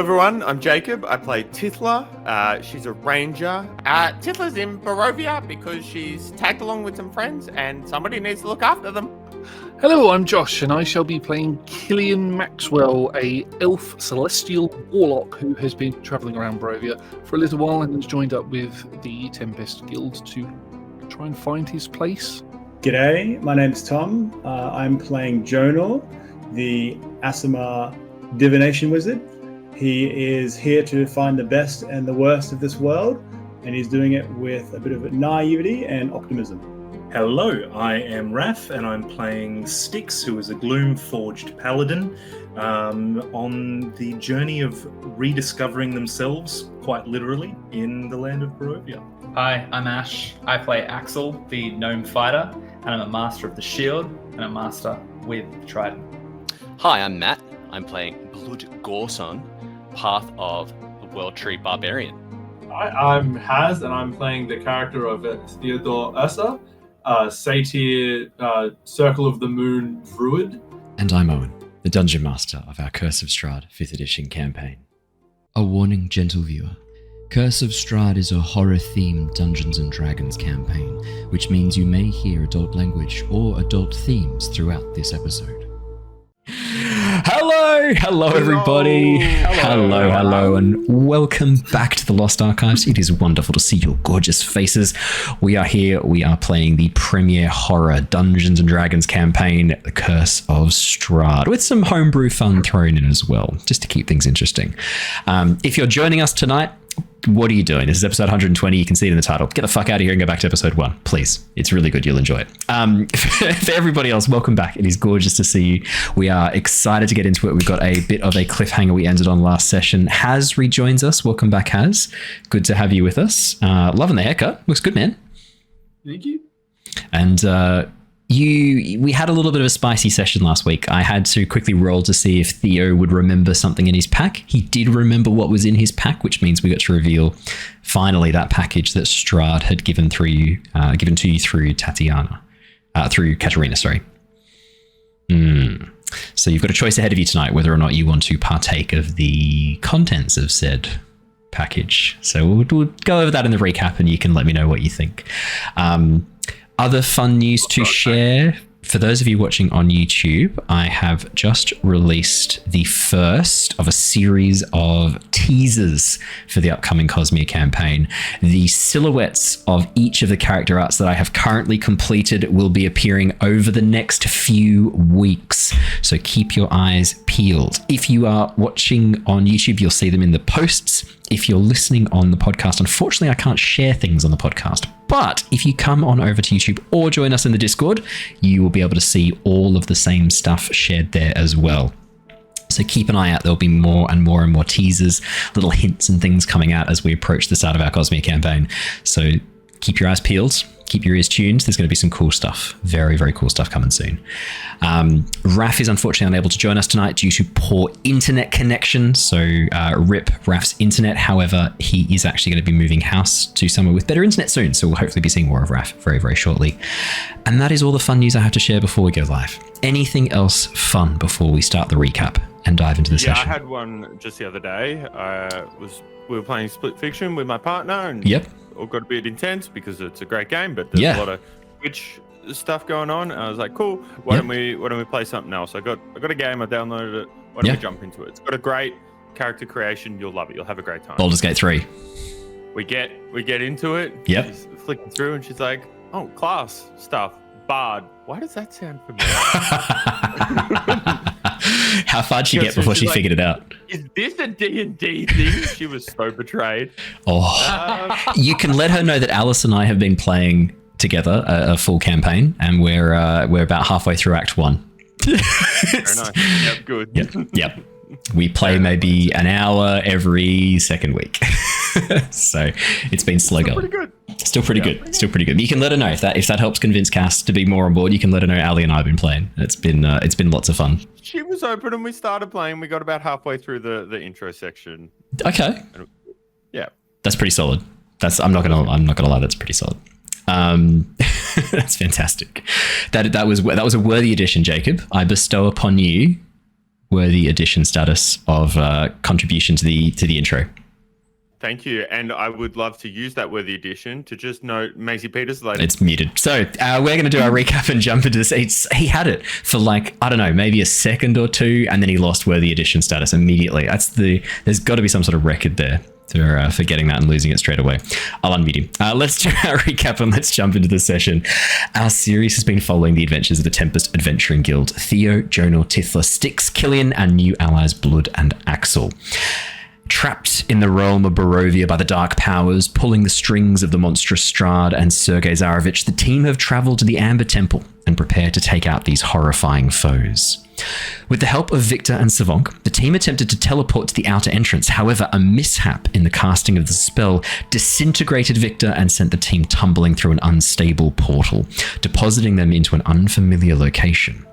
everyone, I'm Jacob. I play Tithla. She's a ranger. Tithla's in Barovia because she's tagged along with some friends and somebody needs to look after them. Hello, I'm Josh, and I shall be playing Killian Maxwell, a elf celestial warlock who has been travelling around Barovia for a little while and has joined up with the Tempest Guild to try and find his place. G'day, my name's Tom. I'm playing Jonor, the Aasimar divination wizard. He is here to find the best and the worst of this world, and he's doing it with a bit of naivety and optimism. Hello, I am Raph, and I'm playing Styx, who is a Gloomforged Paladin, on the journey of rediscovering themselves, quite literally, in the land of Barovia. Hi, I'm Ash. I play Axel, the gnome fighter, and I'm a master of the shield and a master with Trident. Hi, I'm Matt. I'm playing Blood Gorson, Path of the World Tree Barbarian. Hi, I'm Haz, and I'm playing the character of Theodore Ursa, Satyr, Circle of the Moon Druid. And I'm Owen, the Dungeon Master of our Curse of Strahd 5th edition campaign. A warning, gentle viewer. Curse of Strahd is a horror-themed Dungeons & Dragons campaign, which means you may hear adult language or adult themes throughout this episode. Hello everybody. Hello, and welcome back to the Lost Archives. It is wonderful to see your gorgeous faces. We are here. We are playing the premier horror Dungeons & Dragons campaign, The Curse of Strahd, with some homebrew fun thrown in as well, just to keep things interesting. If you're joining us tonight, what are you doing? This is episode 120. You can see it in the title. Get the fuck out of here and go back to episode 1, please. It's really good. You'll enjoy it. For everybody else, welcome back. It is gorgeous to see you. We are excited to get into it. We've got a bit of a cliffhanger we ended on last session. Haz rejoins us. Welcome back, Haz. Good to have you with us. Loving the haircut. Looks good, man. Thank you. And we had a little bit of a spicy session last week. I had to quickly roll to see if Theo would remember something in his pack. He did remember what was in his pack, which means we got to reveal finally that package that Strahd had given to you through Katarina, sorry. So you've got a choice ahead of you tonight whether or not you want to partake of the contents of said package. So we'll go over that in the recap, and you can let me know what you think. Other fun news to share. For those of you watching on YouTube, I have just released the first of a series of teasers for the upcoming Cosmere campaign. The silhouettes of each of the character arts that I have currently completed will be appearing over the next few weeks, so keep your eyes peeled. If you are watching on YouTube, you'll see them in the posts. If you're listening on the podcast, unfortunately, I can't share things on the podcast. But if you come on over to YouTube or join us in the Discord, you will be able to see all of the same stuff shared there as well. So keep an eye out. There'll be more and more teasers, little hints and things coming out as we approach the start of our Cosmere campaign. So keep your eyes peeled. Keep your ears tuned. There's going to be some cool stuff. Very, very cool stuff coming soon. Raph is unfortunately unable to join us tonight due to poor internet connection. So rip Raph's internet. However, he is actually going to be moving house to somewhere with better internet soon. So we'll hopefully be seeing more of Raph very, very shortly. And that is all the fun news I have to share before we go live. Anything else fun before we start the recap and dive into the session? Yeah, I had one just the other day. We were playing Split Fiction with my partner, and yep. All got a bit intense because it's a great game, but there's a lot of Twitch stuff going on. And I was like, cool, why don't we play something else? I got a game, I downloaded it. Why don't we jump into it? It's got a great character creation. You'll love it. You'll have a great time. Baldur's Gate 3. We get into it. Yep. She's flicking through and she's like, oh, class stuff. Bard. Why does that sound familiar? How far did she get before she figured it out? Is this a D&D thing? She was so betrayed. Oh, you can let her know that Alice and I have been playing together a full campaign, and we're about halfway through Act 1. Very nice. Yep, good. Yep. We play maybe an hour every second week. So it's been slow going. Still pretty good. You can let her know if that helps convince Cass to be more on board. You can let her know Ali and I have been playing. It's been lots of fun. She was open and we started playing. We got about halfway through the intro section. Okay. Yeah. That's pretty solid. I'm not gonna lie. That's pretty solid. That's fantastic. That was a worthy addition, Jacob. I bestow upon you worthy addition status of contribution to the intro. Thank you, and I would love to use that worthy addition to just note Maisie Peters later. It's muted. So we're going to do our recap and jump into this. He had it for like, I don't know, maybe a second or two, and then he lost worthy addition status immediately. There's got to be some sort of record there for getting that and losing it straight away. I'll unmute him. Let's do our recap and let's jump into the session. Our series has been following the adventures of the Tempest Adventuring Guild, Theo, Jonor, Tithla, Styx, Killian, and new allies Blood and Axel. Trapped in the realm of Barovia by the dark powers, pulling the strings of the monstrous Strahd and Sergei Zarevich, the team have travelled to the Amber Temple and prepared to take out these horrifying foes. With the help of Victor and Savonk, the team attempted to teleport to the outer entrance. However, a mishap in the casting of the spell disintegrated Victor and sent the team tumbling through an unstable portal, depositing them into an unfamiliar location.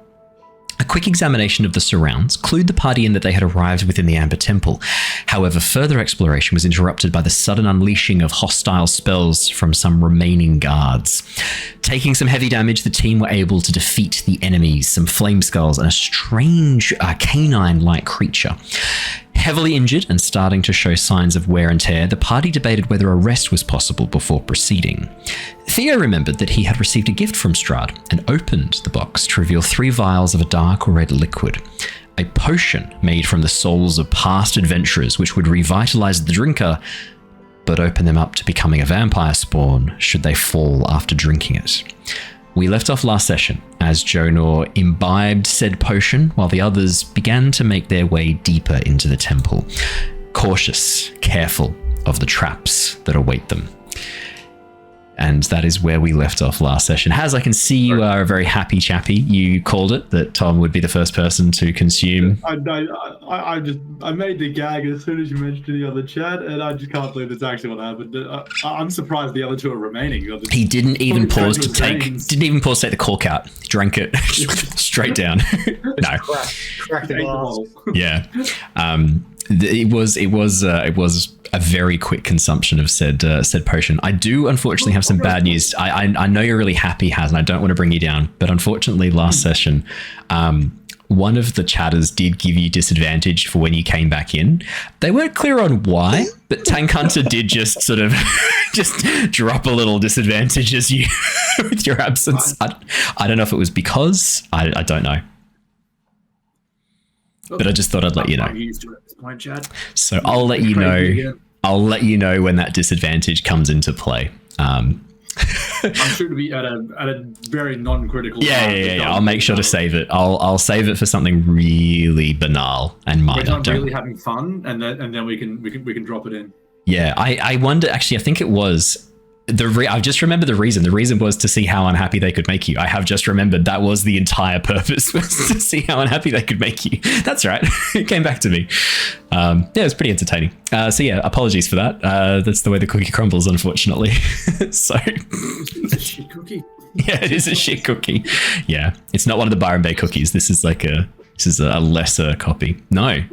A quick examination of the surrounds clued the party in that they had arrived within the Amber Temple. However, further exploration was interrupted by the sudden unleashing of hostile spells from some remaining guards. Taking some heavy damage, the team were able to defeat the enemies, some flame skulls, and a strange canine-like creature. Heavily injured and starting to show signs of wear and tear, the party debated whether a rest was possible before proceeding. Theo remembered that he had received a gift from Strahd and opened the box to reveal 3 vials of a dark red liquid, a potion made from the souls of past adventurers which would revitalize the drinker, but open them up to becoming a vampire spawn should they fall after drinking it. We left off last session as Jonor imbibed said potion while the others began to make their way deeper into the temple, cautious, careful of the traps that await them. And that is where we left off last session. Haz, I can see you are a very happy chappy. You called it that Tom would be the first person to consume. I made the gag as soon as you mentioned it in the other chat, and I just can't believe that's actually what happened. I'm surprised the other 2 are remaining. He didn't even pause to take the cork out. He drank it straight down. No. Cracked the bottle. Yeah. It was a very quick consumption of said potion. I do unfortunately have some bad news. I know you're really happy, Haz, and I don't want to bring you down, but unfortunately last session, one of the chatters did give you disadvantage for when you came back in. They weren't clear on why, but Tank Hunter did just sort of just drop a little disadvantage as you with your absence. I don't know if it was because I don't know. But I just thought I'd let you know. So I'll let you know. I'll let you know when that disadvantage comes into play. I'm sure to be at a very non-critical. Yeah. I'll make sure to save it. I'll save it for something really banal and minor. I'm really having fun, and then we can drop it in. Yeah, I wonder. Actually, I think it was. I've just remembered the reason. The reason was to see how unhappy they could make you. I have just remembered that was the entire purpose, was to see how unhappy they could make you. That's right. It came back to me. Yeah, it was pretty entertaining. So yeah, apologies for that. That's the way the cookie crumbles, unfortunately. So it's a shit cookie. Yeah, it is a shit cookie. Yeah, it's not one of the Byron Bay cookies. This is a lesser copy. No.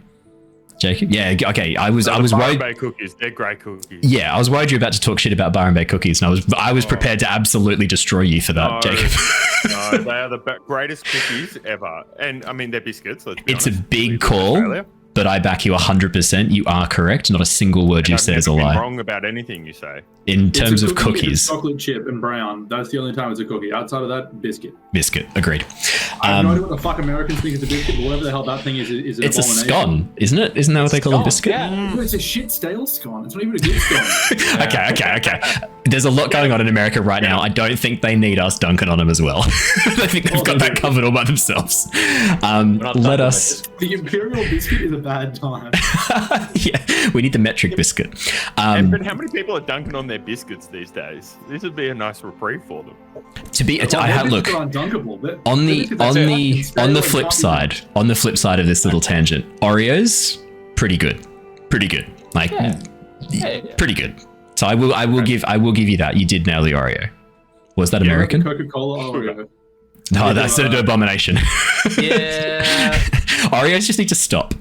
Jacob? Yeah, okay. I was worried. Bay cookies, they're great cookies. Yeah, I was worried you were about to talk shit about Byron Bay cookies, and I was prepared to absolutely destroy you for that, Jacob. No, they are the greatest cookies ever, and I mean they're biscuits. It's a big call, but I back you 100%. You are correct. Not a single word you said is a lie. I'm wrong about anything you say. In terms of cookies, chocolate chip and brown. That's the only time it's a cookie. Outside of that, biscuit. Biscuit. Agreed. I have no idea what the fuck Americans think it's a biscuit, but whatever the hell that thing is an it's a scone, isn't it? Isn't that what they call a biscuit? Yeah. It's a shit stale scone. It's not even a good scone. Okay. There's a lot going on in America right now. I don't think they need us dunking on them as well. I think they've got that covered all by themselves. Let us. The Imperial biscuit is a bad time. Yeah, we need the metric biscuit. But how many people are dunking on their biscuits these days? This would be a nice reprieve for them. I had look on the flip side of this little tangent. Oreos, pretty good, like pretty good. So I will give you that. You did nail the Oreo. Was that American? Coca-Cola Oreo. No, that's an abomination. Yeah. Oreos just need to stop.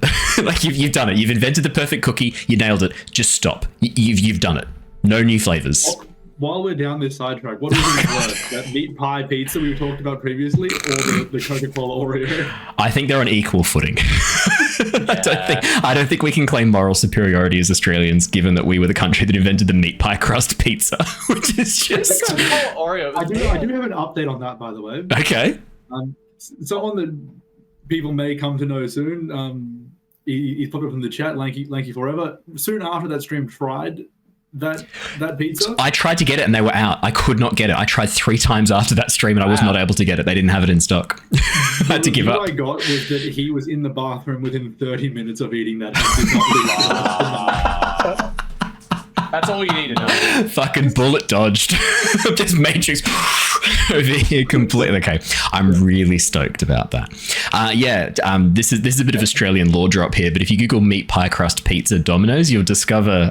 Like you've done it. You've invented the perfect cookie. You nailed it. Just stop. You've done it. No new flavors. While we're down this sidetrack, what is it worse? That meat pie pizza we talked about previously, or the Coca-Cola Oreo? I think they're on equal footing. I don't think we can claim moral superiority as Australians, given that we were the country that invented the meat pie crust pizza, which is just. Oreo. I do have an update on that, by the way. Okay. Someone that people may come to know soon. He's popped up in the chat. Lanky forever. Soon after that stream, tried that pizza. I tried to get it and they were out. I could not get it. I tried 3 times after that stream and I was not able to get it. They didn't have it in stock. I had to give up. What I got was that he was in the bathroom within 30 minutes of eating that. That's all you need to know. Fucking bullet dodged. Just Matrix over here completely. Okay, I'm really stoked about that. This is a bit of Australian lore drop here, but if you Google meat pie crust pizza Domino's, you'll discover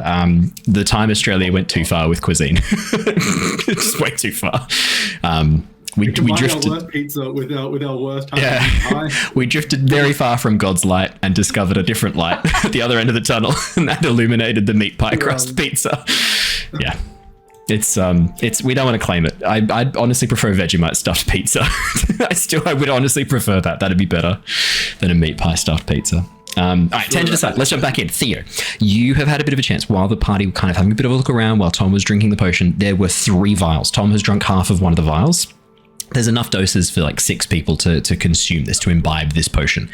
the time Australia went too far with cuisine. Just way too far. We drifted. Our worst pizza with our worst time. Yeah, we drifted very far from God's light and discovered a different light at the other end of the tunnel, and that illuminated the meat pie crust pizza. Yeah, it's we don't want to claim it. I'd honestly prefer Vegemite stuffed pizza. I would honestly prefer that. That'd be better than a meat pie stuffed pizza. All right, tangent aside, let's jump back in. Theo, you have had a bit of a chance while the party were kind of having a bit of a look around while Tom was drinking the potion. There were 3 vials. Tom has drunk half of one of the vials. There's enough doses for like 6 people to consume this, to imbibe this potion.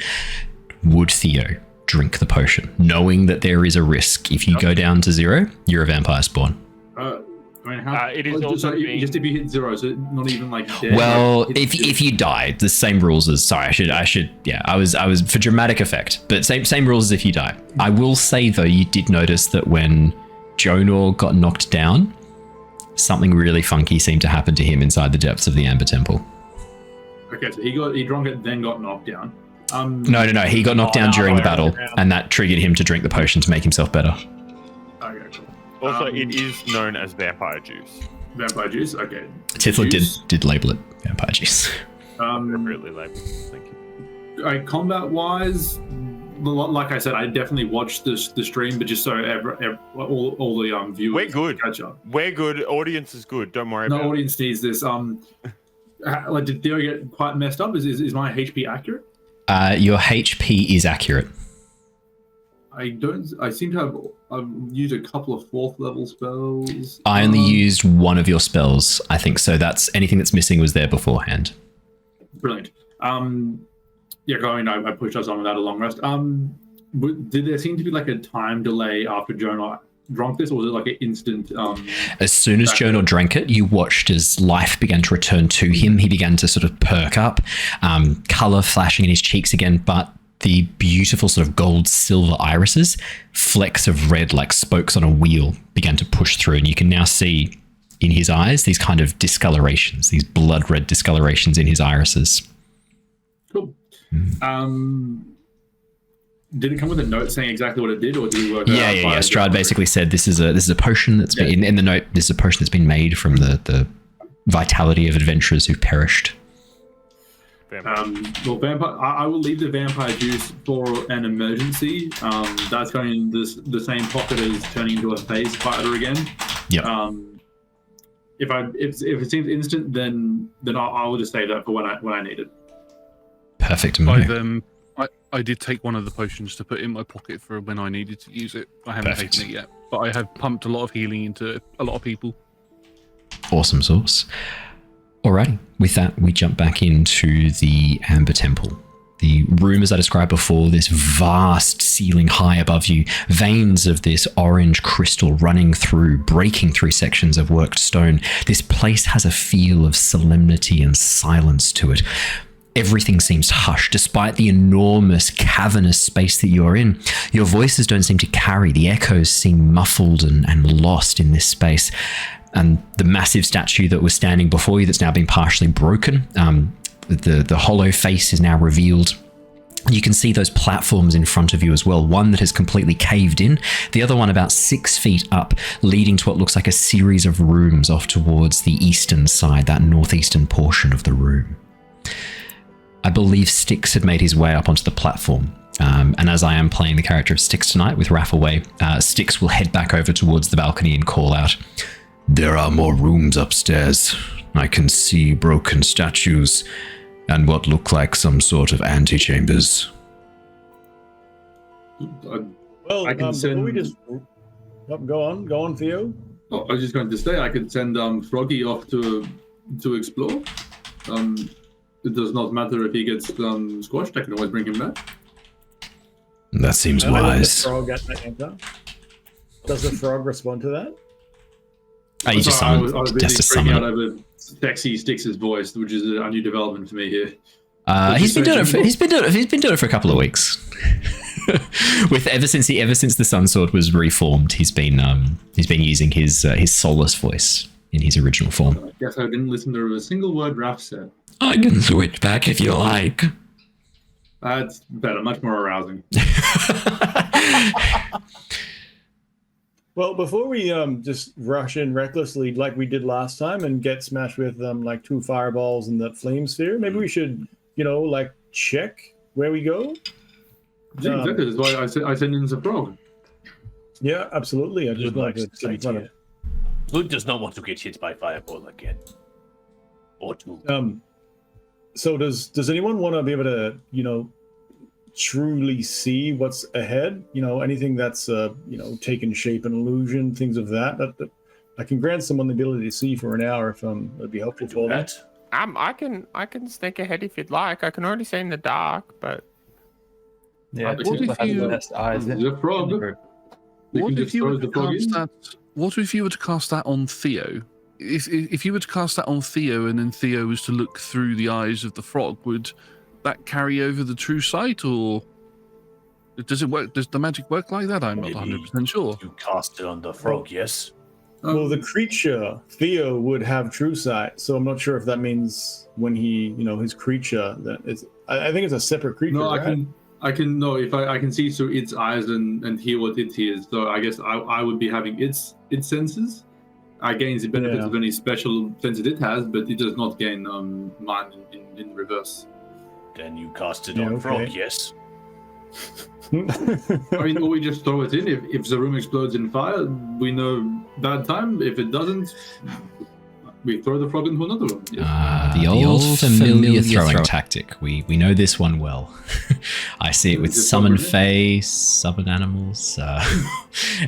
Would Theo drink the potion, knowing that there is a risk if you go down to 0, you're a vampire spawn? It is also just if you hit 0, so not even like dead. Well, if you die, the same rules as I was for dramatic effect, but same rules as if you die. I will say though, you did notice that when Jonor got knocked down, something really funky seemed to happen to him inside the depths of the Amber Temple. Okay, so he drank it, then got knocked down. No. He got knocked down during the battle, and that triggered him to drink the potion to make himself better. Okay, cool. Also, it is known as vampire juice. Vampire juice, okay. Tithla did label it vampire juice. Appropriately labeled. Thank you. Combat-wise, like I said, I definitely watched the stream, but just so all the viewers we're good. Catch up. We're good. Audience is good. Don't worry about it. No audience needs this. Did Theo get quite messed up? Is my HP accurate? Your HP is accurate. I seem to have I've used a couple of 4th level spells. I only used one of your spells, I think. So that's anything that's missing was there beforehand. Brilliant. I pushed us on without a long rest. Did there seem to be like a time delay after Jonor drank this, or was it like an instant? As soon as Jonor drank it, you watched as life began to return to him. He began to sort of perk up, color flashing in his cheeks again, but the beautiful sort of gold silver irises, flecks of red like spokes on a wheel, began to push through, and you can now see in his eyes these kind of discolorations, these blood red discolorations in his irises. Cool. Did it come with a note saying exactly what it did, or did it work out? Yeah. Strahd basically said this is a potion that's been in the note. This is a potion that's been made from the vitality of adventurers who've perished. Vampire. I will leave the vampire juice for an emergency. That's going in the same pocket as turning into a phase fighter again. Yep. If it seems instant, then I will just save that for when I need it. Perfect. I did take one of the potions to put in my pocket for when I needed to use it. I haven't taken it yet, but I have pumped a lot of healing into a lot of people. Awesome sauce. Alrighty, with that, we jump back into the Amber Temple. The room, as I described before, this vast ceiling high above you, veins of this orange crystal running through, breaking through sections of worked stone. This place has a feel of solemnity and silence to it. Everything seems hushed, despite the enormous cavernous space that you're in. Your voices don't seem to carry. The echoes seem muffled and lost in this space. And the massive statue that was standing before you that's now been partially broken, the hollow face is now revealed. You can see those platforms in front of you as well. One that has completely caved in, the other one about 6 feet up, leading to what looks like a series of rooms off towards the eastern side, that northeastern portion of the room. I believe Styx had made his way up onto the platform. And as I am playing the character of Styx tonight with Raph away, Styx will head back over towards the balcony and call out, "There are more rooms upstairs. I can see broken statues and what look like some sort of antechambers." Well, I can before we send- just go on, Theo. Oh, I was just going to say I could send Froggy off to explore. It does not matter if he gets squashed. I can always bring him back. That seems And I let the wise. frog get that answer. Does the frog respond to that? Oh, you just Sorry, summoned. I was Just to busy freaking out summon. over sexy Styx' voice, which is a new development for me here. He's been doing it for a couple of weeks. ever since the Sun Sword was reformed, he's been using his soulless voice in his original form. I guess I didn't listen to a single word Raph said. I can switch back if you like. That's better, much more arousing. Well, before we just rush in recklessly like we did last time and get smashed with like 2 fireballs in the flame sphere, maybe we should, check where we go. Yeah, exactly. That's why I sent in the frog. Yeah, absolutely. I just like to get in front of. Blood does not want to get hit by fireball again. Or two. So does anyone want to be able to, truly see what's ahead? Anything that's taken shape and illusion, things of that I can grant someone the ability to see for an hour if it'd be helpful for them. I can sneak ahead if you'd like. I can already see in the dark, but Yeah, What if you- the best eyes in The frog. the group. You What can if just you throw were to the frog cast in. that? What if you were to cast that on Theo? If you were to cast that on Theo, and then Theo was to look through the eyes of the frog, would that carry over the true sight, or does it work? Does the magic work like that? I'm not Maybe 100% sure. You cast it on the frog, yes? Well, the creature Theo would have true sight, so I'm not sure if that means when he, his creature that it's. I think it's a separate creature. No, right? I can know if I can see through its eyes and hear what it hears. So I guess I would be having its senses. I gain the benefits of any special senses it has, but it does not gain mine in reverse. Then you cast it on frog, yes? I mean, or we just throw it in. If the room explodes in fire, we know bad time. If it doesn't, we throw the frog into another room. Yes. The old familiar throwing tactic. We know this one well. I see it with Just summon over it. fae, summon animals,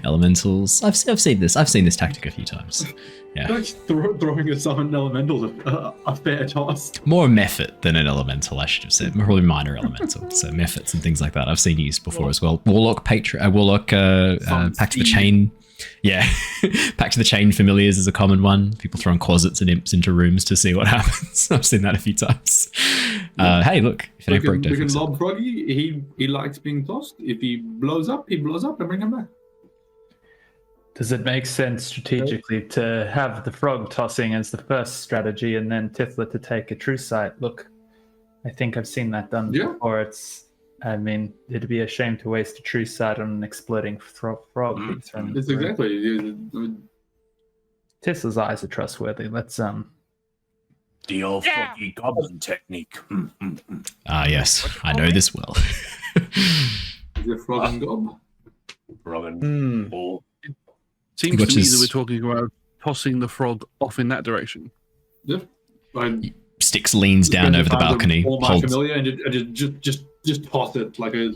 elementals. I've seen this. I've seen this tactic a few times. Yeah, Like throwing a summoned elemental a fair toss. more method than an elemental, I should have said. Probably minor elemental. So methods and things like that I've seen used before as well. Warlock, Pact to the Chain. Yeah, Pact to the Chain familiars is a common one. People throwing closets and imps into rooms to see what happens. I've seen that a few times. Hey, look, if it ain't broke, don't We can fix it. lob Froggy. He likes being tossed. If he blows up, and bring him back. Does it make sense strategically to have the frog tossing as the first strategy and then Tithla to take a true sight? Look, I think I've seen that done before. It'd be a shame to waste a true sight on an exploding frog. being thrown in It's the room. exactly. Tithla's eyes are trustworthy. Let's The old froggy goblin technique. Ah, yes, I know this well. The frog and gob. Frog and ball. Seems Which to me is- that we're talking about tossing the frog off in that direction. Yeah. Styx leans down over the balcony, All my holds familiar, and just toss it like a.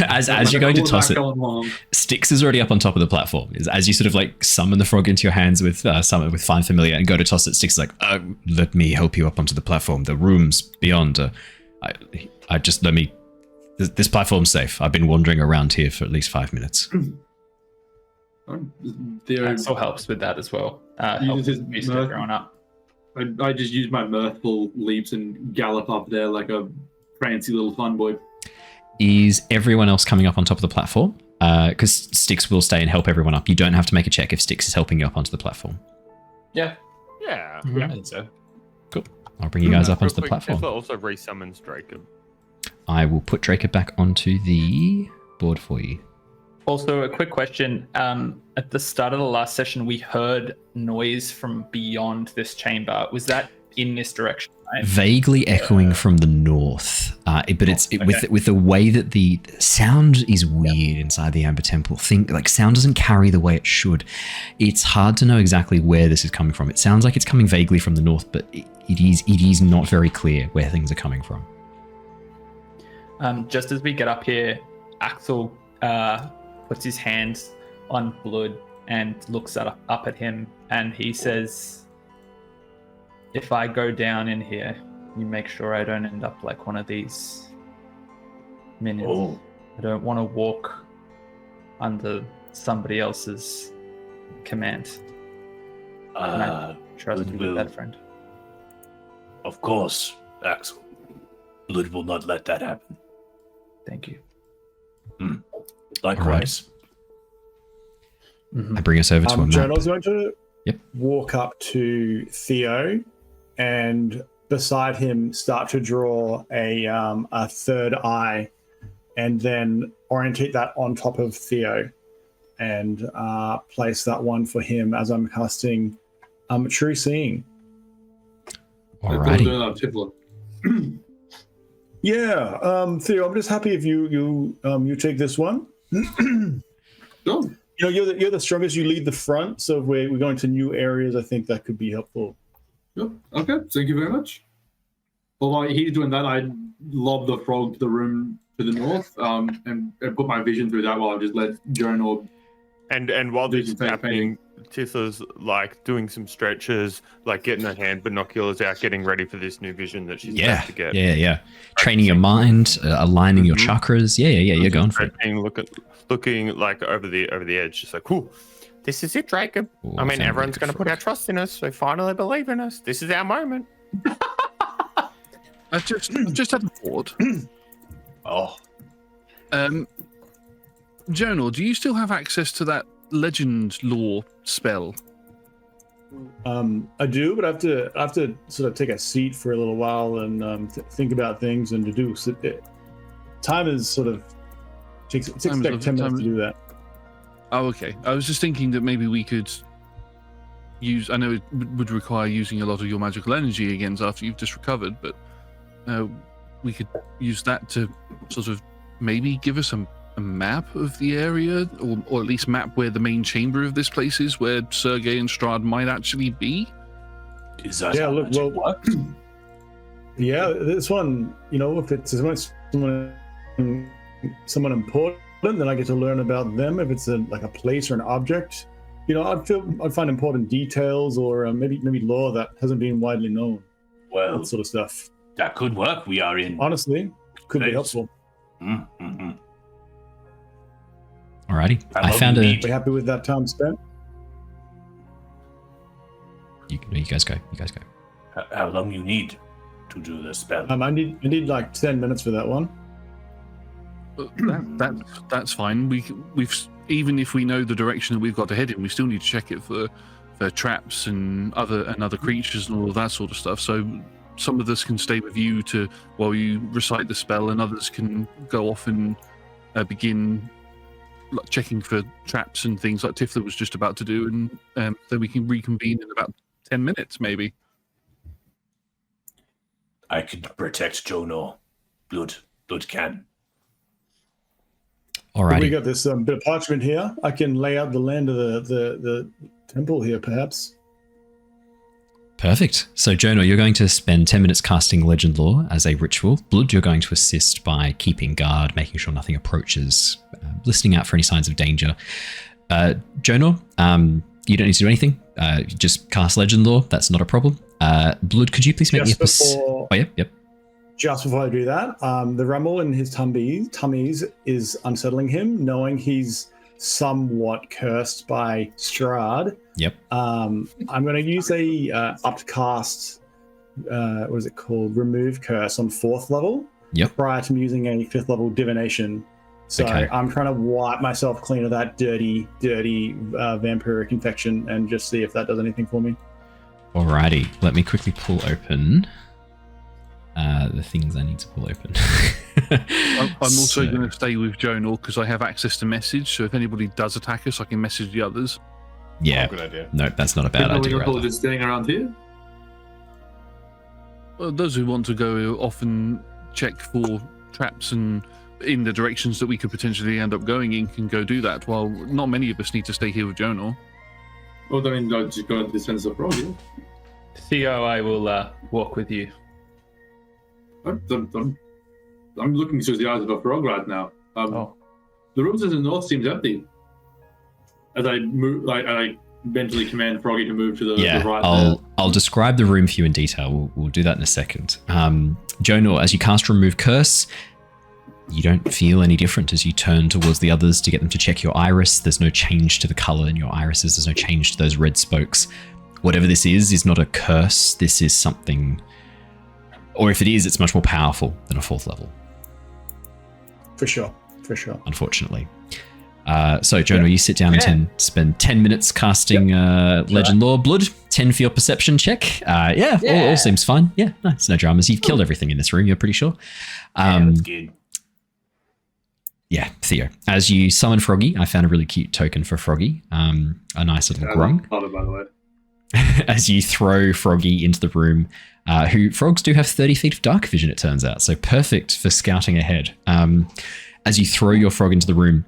as like you're a going to quarterback toss it. going long. Styx is already up on top of the platform. As you sort of like summon the frog into your hands with Find Familiar and go to toss it, Styx is like, let me help you up onto the platform. The room's beyond. This platform's safe. I've been wandering around here for at least 5 minutes. Axel helps with that as well. Helps with music growing up. I just use my mirthful leaps and gallop up there like a fancy little fun boy. Is everyone else coming up on top of the platform? Because Styx will stay and help everyone up. You don't have to make a check if Styx is helping you up onto the platform. Yeah. Yeah. I think so. Cool. I'll bring you guys up onto the Real quick, platform. Tithla also resummons Dracob. I will put Dracob back onto the board for you. Also, a quick question. At the start of the last session, we heard noise from beyond this chamber. Was that in this direction? Right? Vaguely echoing from the north, but with the way that the sound is weird inside the Amber Temple. Sound doesn't carry the way it should. It's hard to know exactly where this is coming from. It sounds like it's coming vaguely from the north, but it is not very clear where things are coming from. Just as we get up here, Axel puts his hand on Blood and looks up at him, and he says, "If I go down in here, you make sure I don't end up like one of these minions. Oh. I don't want to walk under somebody else's command. And I trust you with that, friend." Of course, Axel. Blood will not let that happen. Thank you. Likewise. I bring us over to a map. Jonah's going to Yep. walk up to Theo and beside him start to draw a third eye and then orientate that on top of Theo and place that one for him as I'm casting True Seeing. Alrighty. Yeah, Theo, I'm just happy if you take this one. Sure. You know, you're the strongest. You lead the front, so if we're going to new areas, I think that could be helpful. Yep. Okay. Thank you very much. While he's doing that, I lob the frog to the room to the north, and put my vision through that while I just let Jonor. And while this is happening, Tithla's like doing some stretches, like getting her hand binoculars out, getting ready for this new vision that she's about to get. Yeah. Training your mind, aligning your chakras. Yeah. You're going for it. Looking like over the edge, just like, cool. This is it, Jacob. Ooh, I mean, everyone's going to put frog. our trust in us, so finally believe in us. This is our moment. I've just had a thought. Oh. Jonor, do you still have access to that legend lore spell? I do, but I have to sort of take a seat for a little while and think about things and to do. So time is sort of takes like 10 minutes to do that. Oh, okay. I was just thinking that maybe we could use. I know it would require using a lot of your magical energy again after you've just recovered, but we could use that to sort of maybe give us a map of the area, or at least map where the main chamber of this place is, where Sergei and Strahd might actually be. Is that Yeah, look, well, works? Yeah, this one, you know, if it's someone important, then I get to learn about them. If it's like a place or an object, you know, I'd find important details or maybe lore that hasn't been widely known. Well, that sort of stuff. That could work. We are in. Honestly, could be helpful. Mm-hmm. Alrighty. I found Are you happy with that time spent? You guys go. How long you need to do the spell? I need like 10 minutes for that one. That's fine. We've even if we know the direction that we've got to head in, we still need to check it for traps and other creatures and all of that sort of stuff. So some of us can stay with you while you recite the spell, and others can go off and begin checking for traps and things like Tithla was just about to do, and then we can reconvene in about 10 minutes, maybe. I can protect Jonor. Blood can. Alrighty. We got this bit of parchment here. I can lay out the land of the temple here, perhaps. Perfect. So, Jonor, you're going to spend 10 minutes casting Legend Lore as a ritual. Blood, you're going to assist by keeping guard, making sure nothing approaches, listening out for any signs of danger. Jonor, you don't need to do anything. Just cast Legend Lore. That's not a problem. Blood, could you please make me a yep. Just before I do that, the rumble in his tummies is unsettling him, knowing he's somewhat cursed by Strahd. Yep. I'm going to use a upcast, what is it called? Remove curse on 4th level. Yep. Prior to using a 5th level divination. So Okay. I'm trying to wipe myself clean of that dirty vampiric infection and just see if that does anything for me. Alrighty. Let me quickly pull open the things I need to pull open. I'm also going to stay with Jonor because I have access to message, so if anybody does attack us, I can message the others. Yeah. Good idea. No, that's not a bad idea. People just staying around here. Well, those who want to go off and check for traps and in the directions that we could potentially end up going in can go do that, while not many of us need to stay here with Jonor. Well, I mean, I'll just go into the sense of frog, yeah. Theo, I will walk with you. I'm looking through the eyes of a frog right now. The room to the north seems empty. As I move, I eventually command Froggy to move to the right. I'll describe the room for you in detail. We'll do that in a second. Jonor, as you cast Remove Curse, you don't feel any different as you turn towards the others to get them to check your iris. There's no change to the color in your irises. There's no change to those red spokes. Whatever this is not a curse. This is something, or if it is, it's much more powerful than a 4th level. For sure. Unfortunately. So, Jonor, you sit down and spend 10 minutes casting Legend Lore Blood, 10 for your perception check. All seems fine. Yeah, nice. No dramas. You've killed everything in this room, you're pretty sure. That's good. Yeah, Theo. As you summon Froggy, I found a really cute token for Froggy. A nice little grung. By the way. As you throw Froggy into the room, frogs do have 30 feet of dark vision, it turns out, so perfect for scouting ahead. As you throw your frog into the room,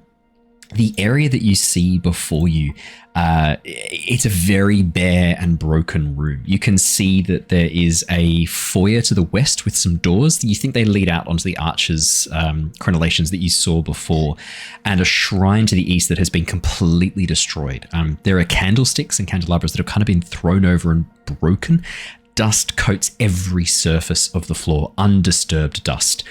the area that you see before you, it's a very bare and broken room. You can see that there is a foyer to the west with some doors. You think they lead out onto the arches crenellations that you saw before, and a shrine to the east that has been completely destroyed. There are candlesticks and candelabras that have kind of been thrown over and broken. Dust coats every surface of the floor, undisturbed dust.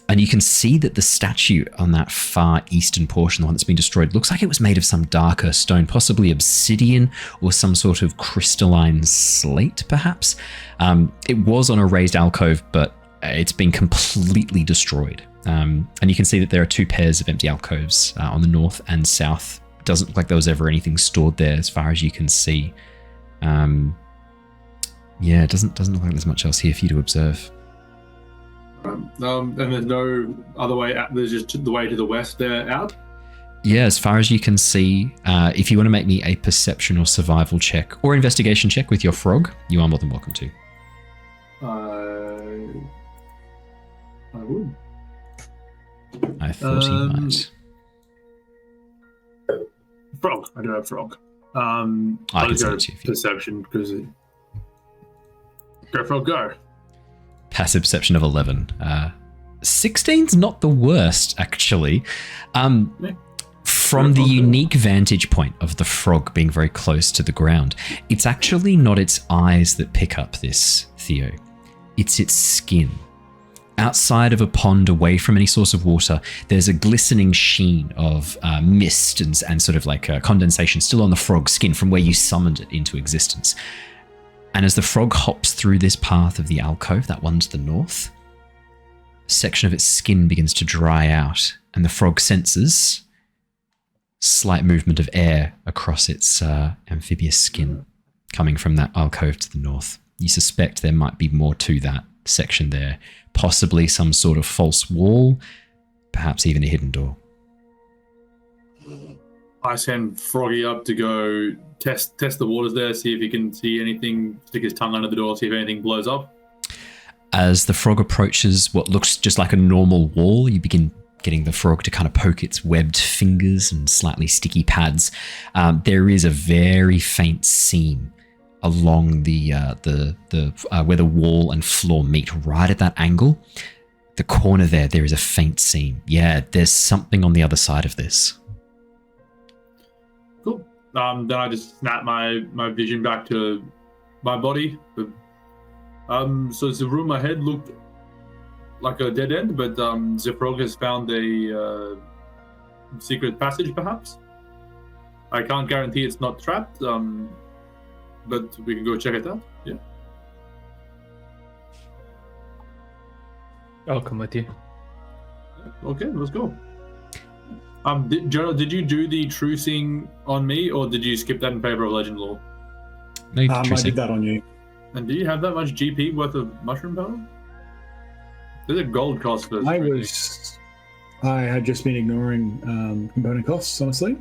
And you can see that the statue on that far eastern portion, the one that's been destroyed, looks like it was made of some darker stone, possibly obsidian or some sort of crystalline slate, perhaps. It was on a raised alcove, but it's been completely destroyed. And you can see that there are 2 pairs of empty alcoves on the north and south. It doesn't look like there was ever anything stored there as far as you can see. It doesn't look like there's much else here for you to observe. And there's no other way out. There's just the way to the west there out. Yeah, as far as you can see, if you want to make me a perception or survival check or investigation check with your frog, you are more than welcome to. I would. I thought he might. Frog. I do have frog. I can send it to you. Perception because go frog go. Passive perception of 11. 16's not the worst, actually. From the unique vantage point of the frog being very close to the ground, it's actually not its eyes that pick up this, Theo. It's its skin. Outside of a pond, away from any source of water, there's a glistening sheen of mist and sort of like condensation still on the frog's skin from where you summoned it into existence. And as the frog hops through this path of the alcove, that one to the north, a section of its skin begins to dry out, and the frog senses slight movement of air across its amphibious skin coming from that alcove to the north. You suspect there might be more to that section there, possibly some sort of false wall, perhaps even a hidden door. I send Froggy up to go test the waters there, see if he can see anything, stick his tongue under the door, see if anything blows up. As the frog approaches what looks just like a normal wall, you begin getting the frog to kind of poke its webbed fingers and slightly sticky pads. There is a very faint seam along the where the wall and floor meet, right at that angle. The corner there is a faint seam. Yeah, there's something on the other side of this. Cool. Then I just snap my vision back to my body. So the room ahead looked like a dead end, but the frog has found a secret passage, perhaps. I can't guarantee it's not trapped, but we can go check it out. Yeah. I'll come with you. Okay, let's go. Jonor, did you do the trucing on me, or did you skip that in favor of Legend Lore? No, I did that on you. And do you have that much GP worth of mushroom powder? There's a gold cost for this. I had just been ignoring component costs, honestly.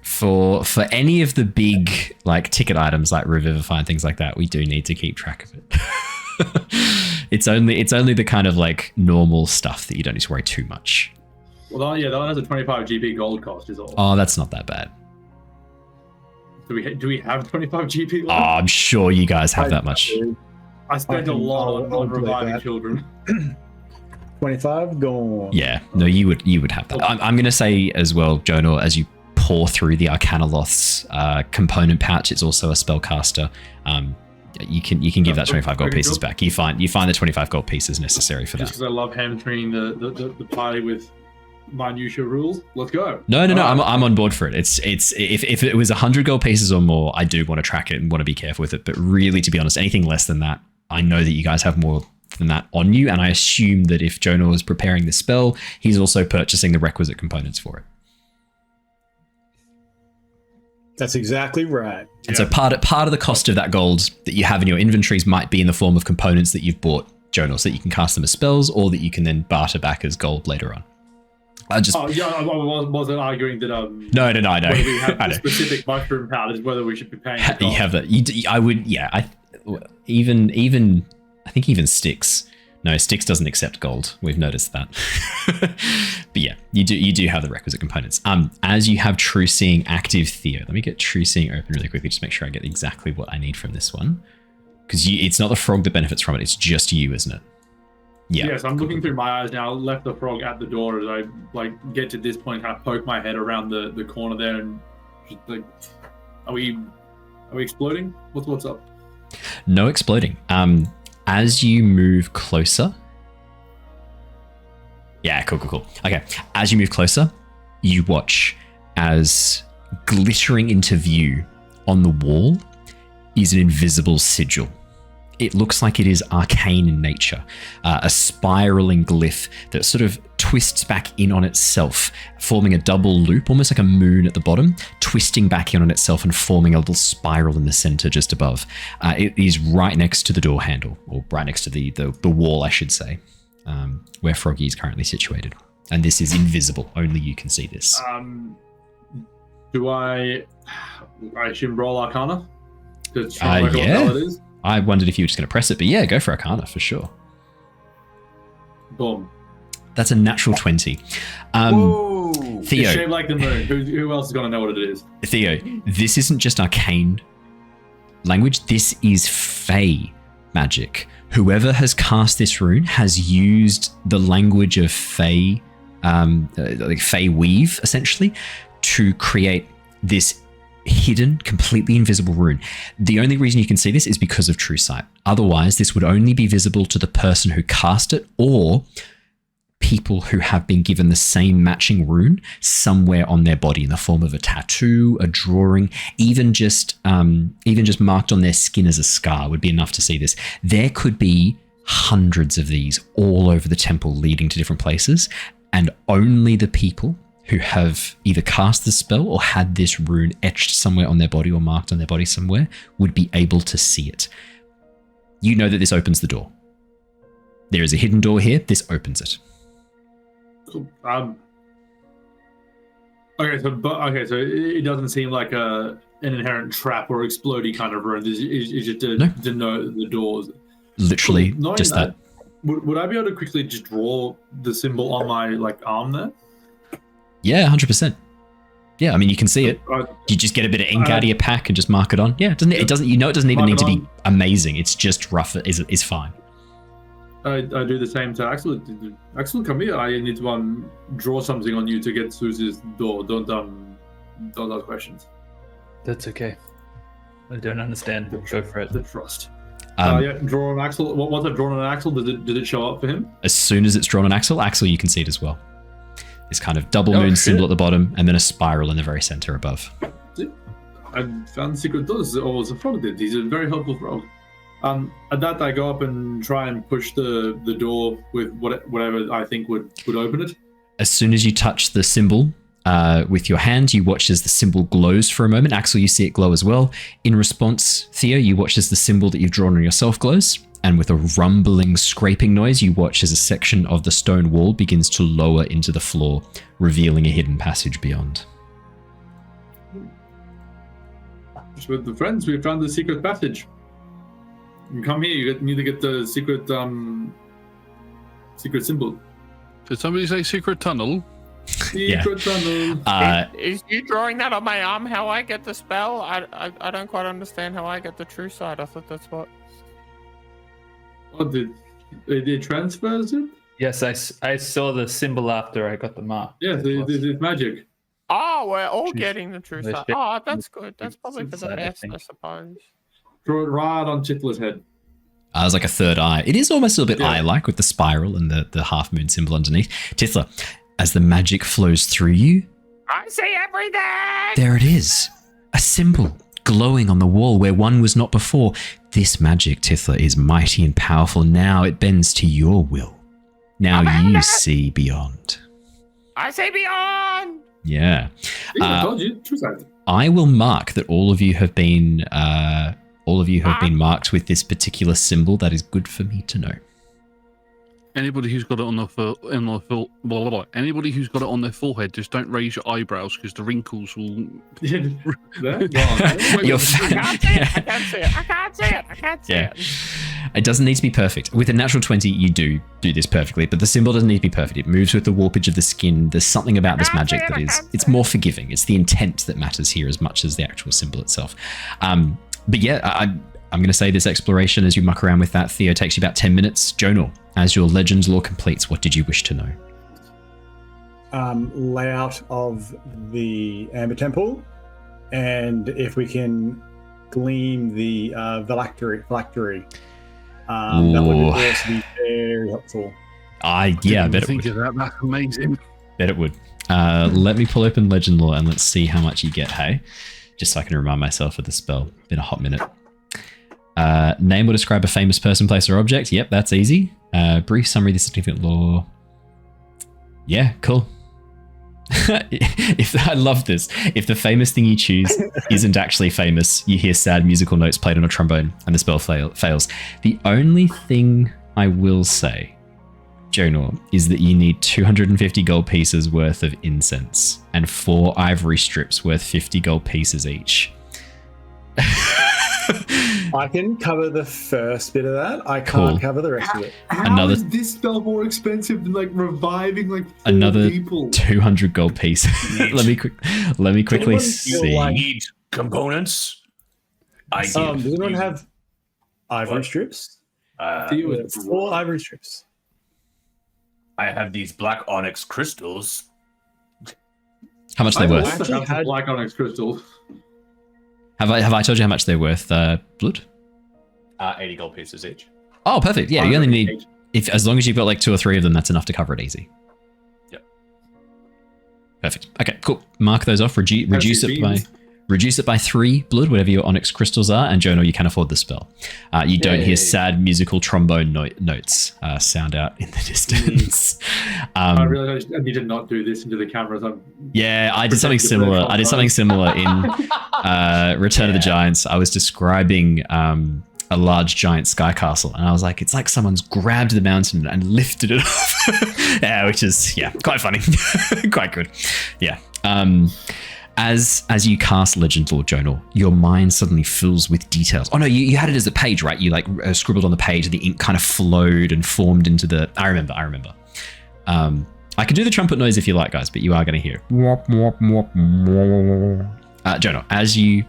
For any of the big like ticket items like Revivify and things like that, we do need to keep track of it. It's only the kind of like normal stuff that you don't need to worry too much. Well, yeah, that one has a 25 GP gold cost, is all. Oh, that's not that bad. Do we have 25 GP left? Oh, I'm sure you guys have that much. I spent a lot on reviving children. 25 gone. Yeah, no, you would have that. I'm going to say as well, Jonor, as you pour through the Arcanoloth's component pouch, it's also a spellcaster. You can give that 25 gold pieces back. You find the 25 gold pieces necessary for that. Just because I love hamstringing the party with minutia rules. Let's go. No. I'm on board for it. It's if it was 100 gold pieces or more, I do want to track it and want to be careful with it. But really, to be honest, anything less than that, I know that you guys have more than that on you, and I assume that if Jonor is preparing the spell, he's also purchasing the requisite components for it. That's exactly right. And so part of the cost of that gold that you have in your inventories might be in the form of components that you've bought, Jonor, so that you can cast them as spells, or that you can then barter back as gold later on. I wasn't arguing that. No. I know. Whether we have specific mushroom powders, whether we should be paying. You have that. I would. Yeah. I think even Styx. No, Styx doesn't accept gold. We've noticed that. But yeah, you do have the requisite components. As you have True Seeing active, Theo. Let me get True Seeing open really quickly, just make sure I get exactly what I need from this one. Because it's not the frog that benefits from it, it's just you, isn't it? Yeah. Yes, I'm looking through my eyes now. I left the frog at the door as I get to this point, kind of poke my head around the corner there, and just like, are we exploding? What's up? No exploding. As you move closer. Yeah, cool. Okay, as you move closer, you watch as glittering into view on the wall is an invisible sigil. It looks like it is arcane in nature, a spiraling glyph that sort of twists back in on itself, forming a double loop, almost like a moon at the bottom, twisting back in on itself and forming a little spiral in the center just above. It is right next to the door handle, or right next to the wall, I should say, where Froggy is currently situated. And this is invisible. Only you can see this. Do I assume roll Arcana? Yeah. It is? I wondered if you were just going to press it, but yeah, go for Arcana for sure. Boom. That's a natural 20. Whoa! Theo. It's shaped like the moon. Who else is going to know what it is? Theo, this isn't just arcane language. This is Fey magic. Whoever has cast this rune has used the language of Fey, like Fey weave, essentially, to create this hidden, completely invisible rune. The only reason you can see this is because of True Sight. Otherwise, this would only be visible to the person who cast it, or people who have been given the same matching rune somewhere on their body in the form of a tattoo, a drawing, even just marked on their skin as a scar would be enough to see this. There could be hundreds of these all over the temple leading to different places, and only the people who have either cast the spell or had this rune etched somewhere on their body or marked on their body somewhere would be able to see it. You know that this opens the door. There is a hidden door here. This opens it. Cool. Okay, so it doesn't seem like an inherent trap or explodey kind of rune. It's just to denote the doors. Literally, just that. Would I be able to quickly just draw the symbol on my arm there? Yeah, 100%. Yeah, I mean, you can see it. You just get a bit of ink out of your pack and just mark it on. Yeah, it doesn't. You know, it doesn't even need to be amazing. It's just rough. Is fine. I do the same to Axel. Axel, come here. I need to draw something on you to get through this door. Don't ask questions. That's okay. I don't understand. Go for it. The trust. Draw on Axel. What's it drawn on Axel? Did it show up for him? As soon as it's drawn on Axel, you can see it as well. This kind of double moon symbol at the bottom, and then a spiral in the very center above. I found secret doors. Always a frog did. He's a very helpful frog. At that, I go up and try and push the door with whatever I think would open it. As soon as you touch the symbol with your hand, you watch as the symbol glows for a moment. Axel, you see it glow as well. In response, Theo, you watch as the symbol that you've drawn on yourself glows. And with a rumbling, scraping noise, you watch as a section of the stone wall begins to lower into the floor, revealing a hidden passage beyond. Just with the friends, we found the secret passage. You come here, you need to get the secret symbol. Did somebody say secret tunnel? Secret tunnel. Is you drawing that on my arm how I get the spell? I don't quite understand how I get the true sight. I thought that's what... Oh, it transfers it? Yes, I saw the symbol after I got the mark. Yeah, it's magic. Oh, we're all getting the true sight. Oh, that's good. That's probably for the best, I suppose. Throw it right on Tithla's head. It's like a third eye. It is almost a little bit eye-like with the spiral and the half moon symbol underneath. Tithla, as the magic flows through you, I see everything! There it is. A symbol glowing on the wall where one was not before. This magic, Tithla, is mighty and powerful. Now it bends to your will. Now you see beyond. I see beyond! Yeah. I told you, true sight. I will mark that all of you have been marked with this particular symbol. That is good for me to know. Anybody who's got it on anybody who's got it on their forehead, just don't raise your eyebrows because the wrinkles will. I can't see it. It doesn't need to be perfect. With a natural 20, you do this perfectly, but the symbol doesn't need to be perfect. It moves with the warpage of the skin. There's something about this magic that it's more forgiving. It's the intent that matters here as much as the actual symbol itself. But yeah, I'm going to say this exploration as you muck around with that, Theo, takes you about 10 minutes. Jonor, as your Legends lore completes, what did you wish to know? Layout of the Amber Temple, and if we can glean the phylactery. That would also be very helpful. I bet it would. Of that. That's amazing. Bet it would. Let me pull open Legend lore and let's see how much you get, hey? Just so I can remind myself of the spell. Been a hot minute. Name or describe a famous person, place, or object. Yep, that's easy. Brief summary of the significant lore. Yeah, cool. I love this. If the famous thing you choose isn't actually famous, you hear sad musical notes played on a trombone and the spell fails. The only thing I will say, Jonor, is that you need 250 gold pieces worth of incense and 4 ivory strips worth 50 gold pieces each. I can cover the first bit of that. I can't cover the rest of it. How is this spell more expensive than like reviving like 4 another people? 200 gold pieces. let me quickly see. Need components. Does anyone have ivory strips? 4 ivory strips. I have these black onyx crystals. How much are they worth? I have black onyx crystal. Have I told you how much they're worth, Blood? 80 gold pieces each. Oh, perfect. Yeah, you only need, as long as you've got like 2 or 3 of them, that's enough to cover it easy. Yep. Perfect. Okay, cool. Mark those off. Reduce it by 3 Blood, whatever your onyx crystals are, and Jonor, you can afford the spell. You don't hear sad musical trombone notes sound out in the distance. I realized I need to not do this into the cameras. I did something similar. In Return of the Giants. I was describing a large giant sky castle, and I was like, it's like someone's grabbed the mountain and lifted it off. Which is quite funny. Quite good. Yeah. As you cast Legend Lore, Jonor, your mind suddenly fills with details. Oh no, you had it as a page, right? You like scribbled on the page, and the ink kind of flowed and formed into the. I remember. I can do the trumpet noise if you like, guys, but you are going to hear. Jonor, as you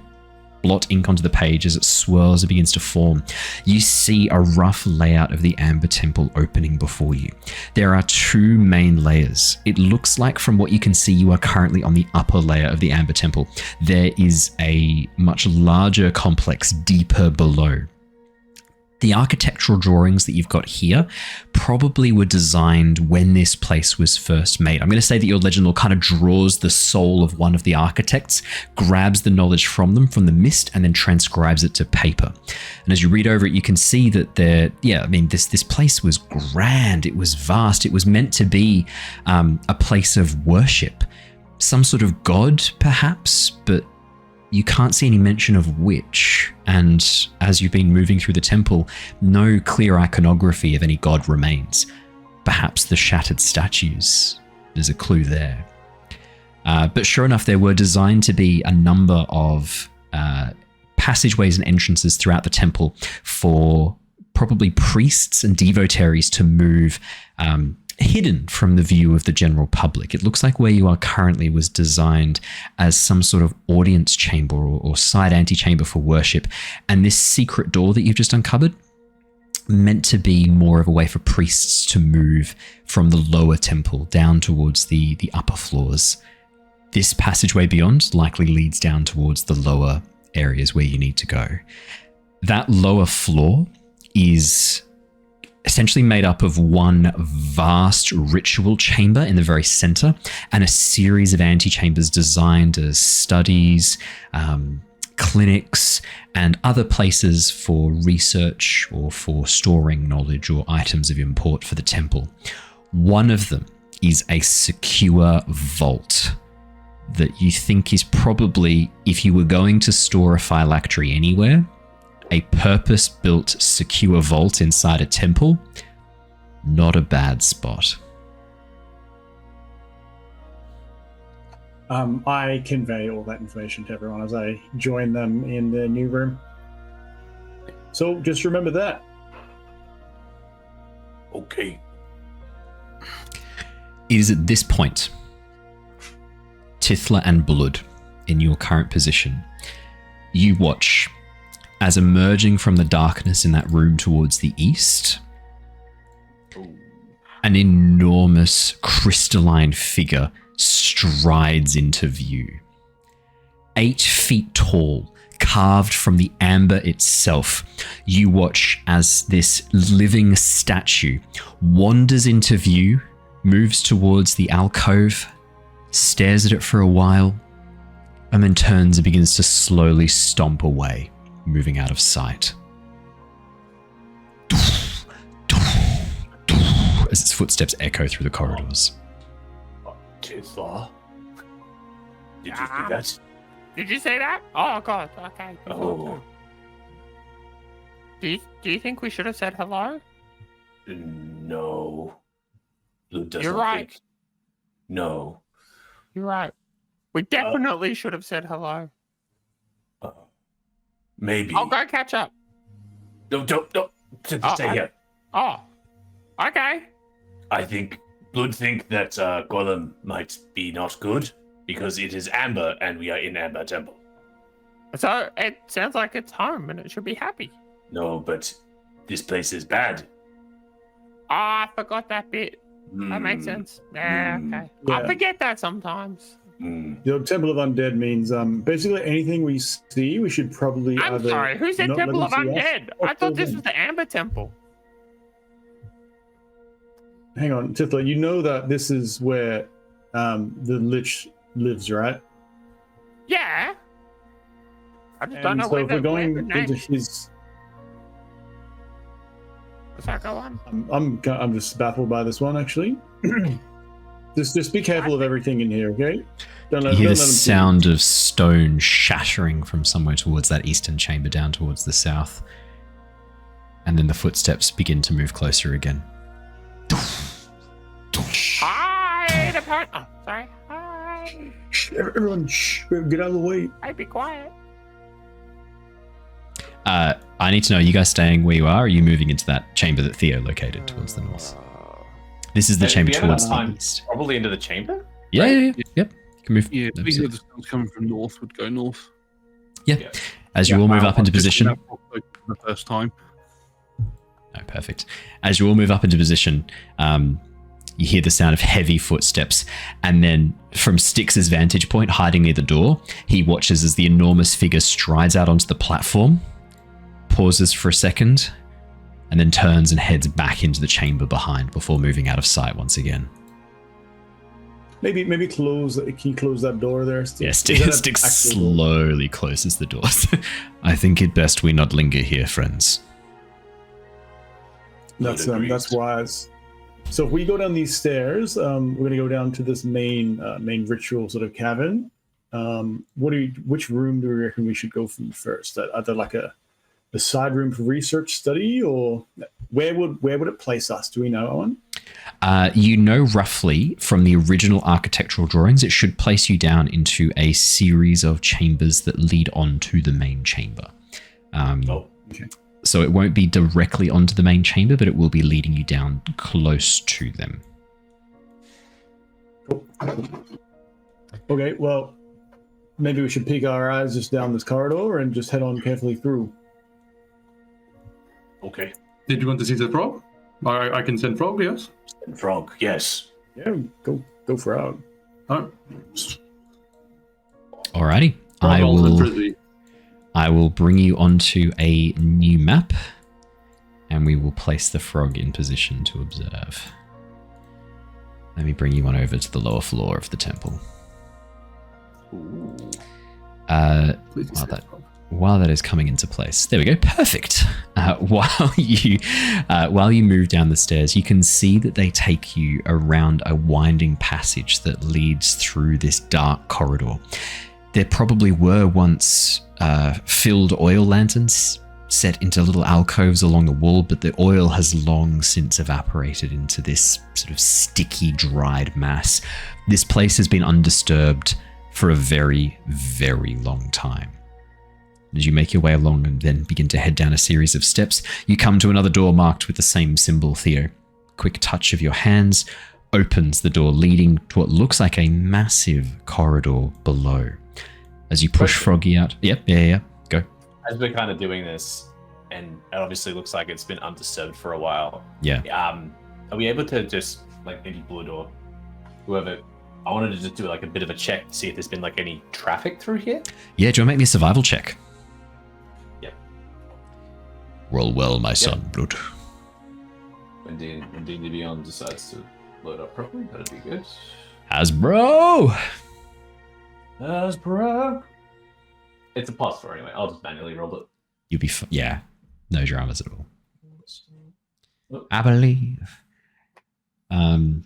blot ink onto the page, as it swirls and begins to form, you see a rough layout of the Amber Temple opening before you. There are 2 main layers. It looks like from what you can see, you are currently on the upper layer of the Amber Temple. There is a much larger complex deeper below. The architectural drawings that you've got here probably were designed when this place was first made. I'm going to say that your legend lore kind of draws the soul of one of the architects, grabs the knowledge from them, from the mist, and then transcribes it to paper. And as you read over it, you can see that this place was grand. It was vast. It was meant to be a place of worship, some sort of god, perhaps, but you can't see any mention of which, and as you've been moving through the temple, no clear iconography of any god remains. Perhaps the shattered statues. There's a clue there. But sure enough, there were designed to be a number of passageways and entrances throughout the temple for probably priests and devotees to move hidden from the view of the general public. It looks like where you are currently was designed as some sort of audience chamber or side antechamber for worship. And this secret door that you've just uncovered, meant to be more of a way for priests to move from the lower temple down towards the upper floors. This passageway beyond likely leads down towards the lower areas where you need to go. That lower floor is essentially made up of one vast ritual chamber in the very center and a series of antechambers designed as studies, clinics, and other places for research or for storing knowledge or items of import for the temple. One of them is a secure vault that you think is probably, if you were going to store a phylactery anywhere, a purpose-built secure vault inside a temple, not a bad spot. I convey all that information to everyone as I join them in the new room. So just remember that. Okay. It is at this point, Tithla and Blood, in your current position, you watch as emerging from the darkness in that room towards the east, an enormous crystalline figure strides into view. 8 feet tall, carved from the amber itself, you watch as this living statue wanders into view, moves towards the alcove, stares at it for a while, and then turns and begins to slowly stomp away, moving out of sight. As its footsteps echo through the corridors. Tithla? Did you do that? Did you say that? Oh god, okay. Oh. Do you think we should have said hello? No. Blue doesn't You're right. think... No. You're right. We definitely should have said hello. Maybe. I'll go catch up. No. Stay here. Oh. Okay. I think Blood think that Golem might be not good because it is Amber and we are in Amber Temple. So it sounds like it's home and it should be happy. No, but this place is bad. I forgot that bit. That makes sense. Yeah, okay. Yeah. I forget that sometimes. The Temple of Undead means basically anything we see, we should probably I'm either sorry, who's the not Temple let of them see us Undead? or I thought kill this them. was the Amber Temple. Hang on, Tithla, you know that this is where the Lich lives, right? Yeah. I just don't And know so where if we're going name into is. his... Does that go on? I'm just baffled by this one, actually. Just be careful of everything in here, okay? You hear the sound of stone shattering from somewhere towards that eastern chamber down towards the south. And then the footsteps begin to move closer again. Hi, the part. Oh, sorry. Hi. Everyone, get out of the way. Hey, be quiet. I need to know, are you guys staying where you are, or are you moving into that chamber that Theo located towards the north? This is the chamber towards the east. Probably into the chamber? Yeah, yep. You can move. Yeah, the sounds coming from north would go north. Yeah. As you all move up into position. For the first time. Oh, perfect. As you all move up into position, you hear the sound of heavy footsteps, and then from Styx's vantage point, hiding near the door, he watches as the enormous figure strides out onto the platform, pauses for a second, and then turns and heads back into the chamber behind before moving out of sight once again. Maybe close. Can you close that door there? Styx? Yeah, Styx slowly closes the doors. I think it best we not linger here, friends. That's wise. So if we go down these stairs, we're going to go down to this main ritual sort of cavern. Which room do we reckon we should go from first? Either like a side room for research study, or where would it place us? Do we know, Owen? You know roughly from the original architectural drawings, it should place you down into a series of chambers that lead on to the main chamber. Okay. So it won't be directly onto the main chamber, but it will be leading you down close to them. Okay, well, maybe we should peek our eyes just down this corridor and just head on carefully through. Okay. Did you want to see the frog? I can send frog, yes. Send frog, yes. Yeah, go frog. Oh. Alrighty. I will bring you onto a new map, and we will place the frog in position to observe. Let me bring you on over to the lower floor of the temple. While that is coming into place, there we go. Perfect. While you move down the stairs, you can see that they take you around a winding passage that leads through this dark corridor. There probably were once filled oil lanterns set into little alcoves along the wall, but the oil has long since evaporated into this sort of sticky, dried mass. This place has been undisturbed for a very, very long time. As you make your way along and then begin to head down a series of steps, you come to another door marked with the same symbol, Theo. Quick touch of your hands opens the door leading to what looks like a massive corridor below. As you push Froggy out. Yep, go. As we're kind of doing this, and it obviously looks like it's been undisturbed for a while. Yeah. Are we able to just, like, maybe Blood or whoever, I wanted to just do like a bit of a check to see if there's been like any traffic through here? Yeah, do you want to make me a survival check? Yep. Roll well, my son, Blood. When D&D Beyond decides to load up properly, that'd be good. Hasbro! It's a +4 anyway. I'll just manually roll it. You'll be yeah, no dramas at all. I believe. While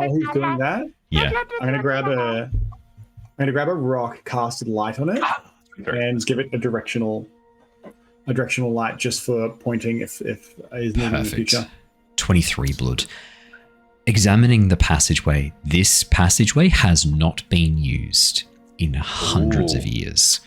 he's doing that, yeah, I'm gonna grab a rock, cast a light on it, and give it a directional light just for pointing if is needed in the future. 23 Blood. Examining the passageway, this passageway has not been used in hundreds of years.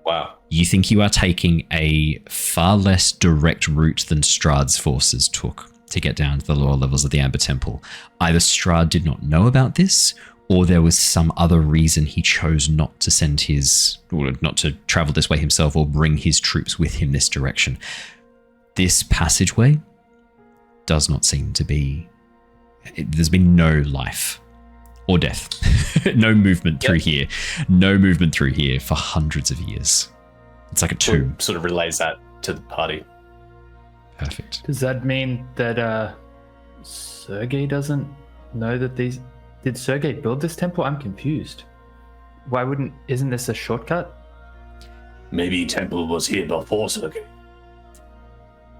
Wow. You think you are taking a far less direct route than Strahd's forces took to get down to the lower levels of the Amber Temple. Either Strahd did not know about this, or there was some other reason he chose not to travel this way himself or bring his troops with him this direction. This passageway does not seem to be... There's been no life or death. No movement through here. No movement through here for hundreds of years. It's like a tomb. Sort of relays that to the party. Perfect. Does that mean that Sergei doesn't know that these... Did Sergei build this temple? I'm confused. Isn't this a shortcut? Maybe temple was here before Sergei.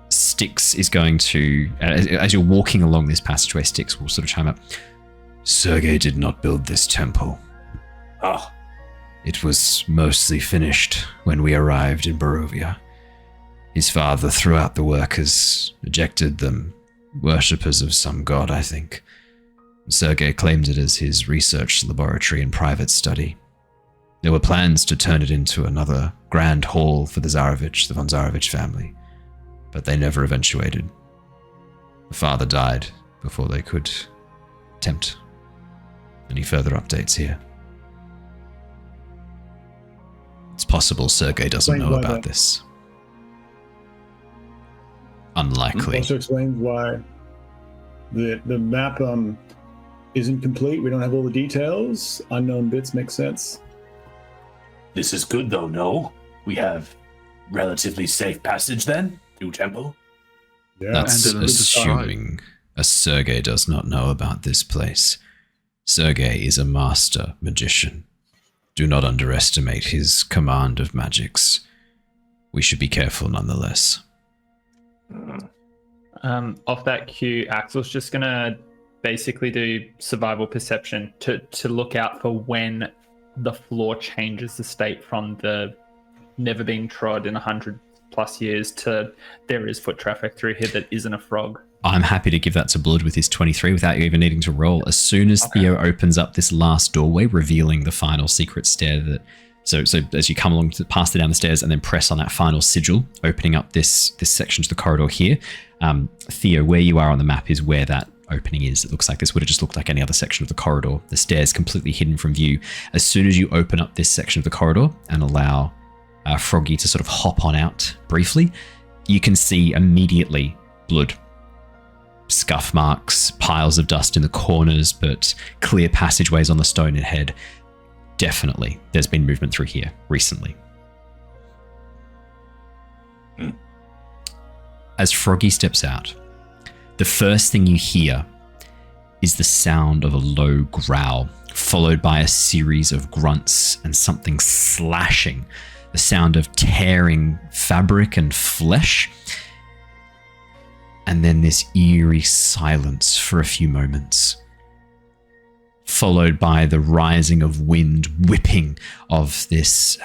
Styx is going to, as you're walking along this passageway, Styx will sort of chime up. Sergei did not build this temple. Ah. It was mostly finished when we arrived in Barovia. His father threw out the workers, ejected them, worshippers of some god, I think. Sergei claimed it as his research laboratory and private study. There were plans to turn it into another grand hall for the von Tsarevich family, but they never eventuated. The father died before they could attempt any further updates here. It's possible Sergei doesn't know about this. Unlikely. Also explains why the map isn't complete. We don't have all the details. Unknown bits make sense. This is good though, no? We have relatively safe passage then through temple? Yeah. That's assuming a Sergei does not know about this place. Sergei is a master magician. Do not underestimate his command of magics. We should be careful nonetheless. Off that cue, Axel's just going to basically do survival perception to look out for when the floor changes the state from the never being trod in 100+ years to there is foot traffic through here that isn't a frog. I'm happy to give that to Blood with his 23 without you even needing to roll. As soon as Theo opens up this last doorway, revealing the final secret stair that... So as you come along past it down the stairs and then press on that final sigil, opening up this section to the corridor here, Theo, where you are on the map is where that opening is. It looks like this would have just looked like any other section of the corridor. The stairs completely hidden from view. As soon as you open up this section of the corridor and allow Froggy to sort of hop on out briefly, You can see immediately blood, scuff marks, piles of dust in the corners, but clear passageways on the stone ahead. Definitely, there's been movement through here recently. As Froggy steps out, the first thing you hear is the sound of a low growl, followed by a series of grunts and something slashing, the sound of tearing fabric and flesh, and then this eerie silence for a few moments, followed by the rising of wind, whipping of this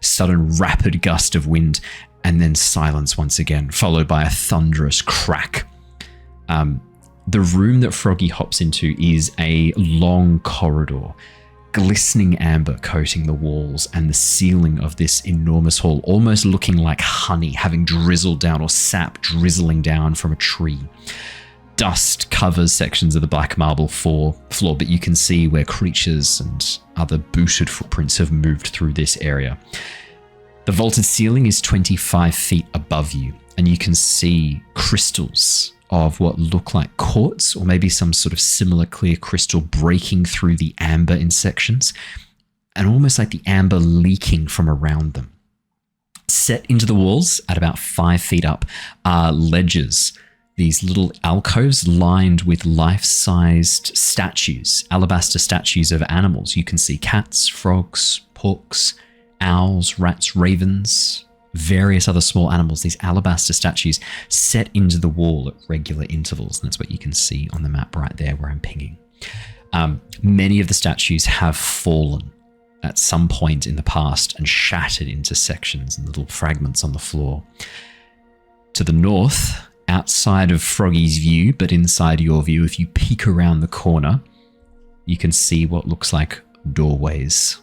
sudden rapid gust of wind, and then silence once again, followed by a thunderous crack. The room that Froggy hops into is a long corridor, glistening amber coating the walls and the ceiling of this enormous hall, almost looking like honey having drizzled down, or sap drizzling down from a tree. Dust covers sections of the black marble floor, but you can see where creatures and other booted footprints have moved through this area. The vaulted ceiling is 25 feet above you, and you can see crystals of what look like quartz, or maybe some sort of similar clear crystal breaking through the amber in sections, and almost like the amber leaking from around them. Set into the walls at about 5 feet up are ledges, these little alcoves lined with life-sized statues, alabaster statues of animals. You can see cats, frogs, porks, owls, rats, ravens, various other small animals, these alabaster statues set into the wall at regular intervals. And that's what you can see on the map right there where I'm pinging. Many of the statues have fallen at some point in the past and shattered into sections and little fragments on the floor. To the north, outside of Froggy's view, but inside your view, if you peek around the corner, you can see what looks like doorways.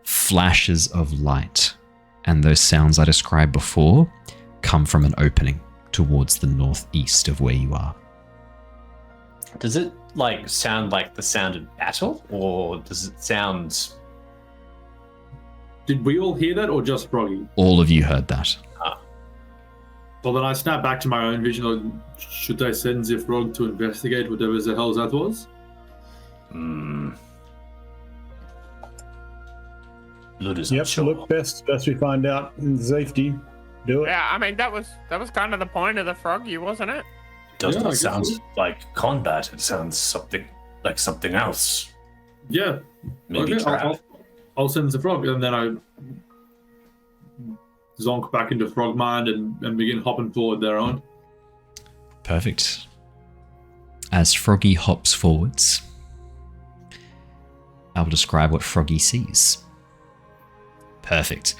Flashes of light. And those sounds I described before come from an opening towards the northeast of where you are. Does it sound like the sound of battle, or does it sound... Did we all hear that, or just Froggy? All of you heard that. Well, then I snap back to my own vision. Should I send the frog to investigate whatever the hell that was? Yep, sure. Look, best we find out in safety. Do it. Yeah, I mean that was kind of the point of the froggy, wasn't it? It does not sound like combat. It sounds something else. Yeah. Maybe I'll send the frog, and then I zonk back into Frogmind and begin hopping forward there on. Perfect. As Froggy hops forwards, I will describe what Froggy sees. Perfect.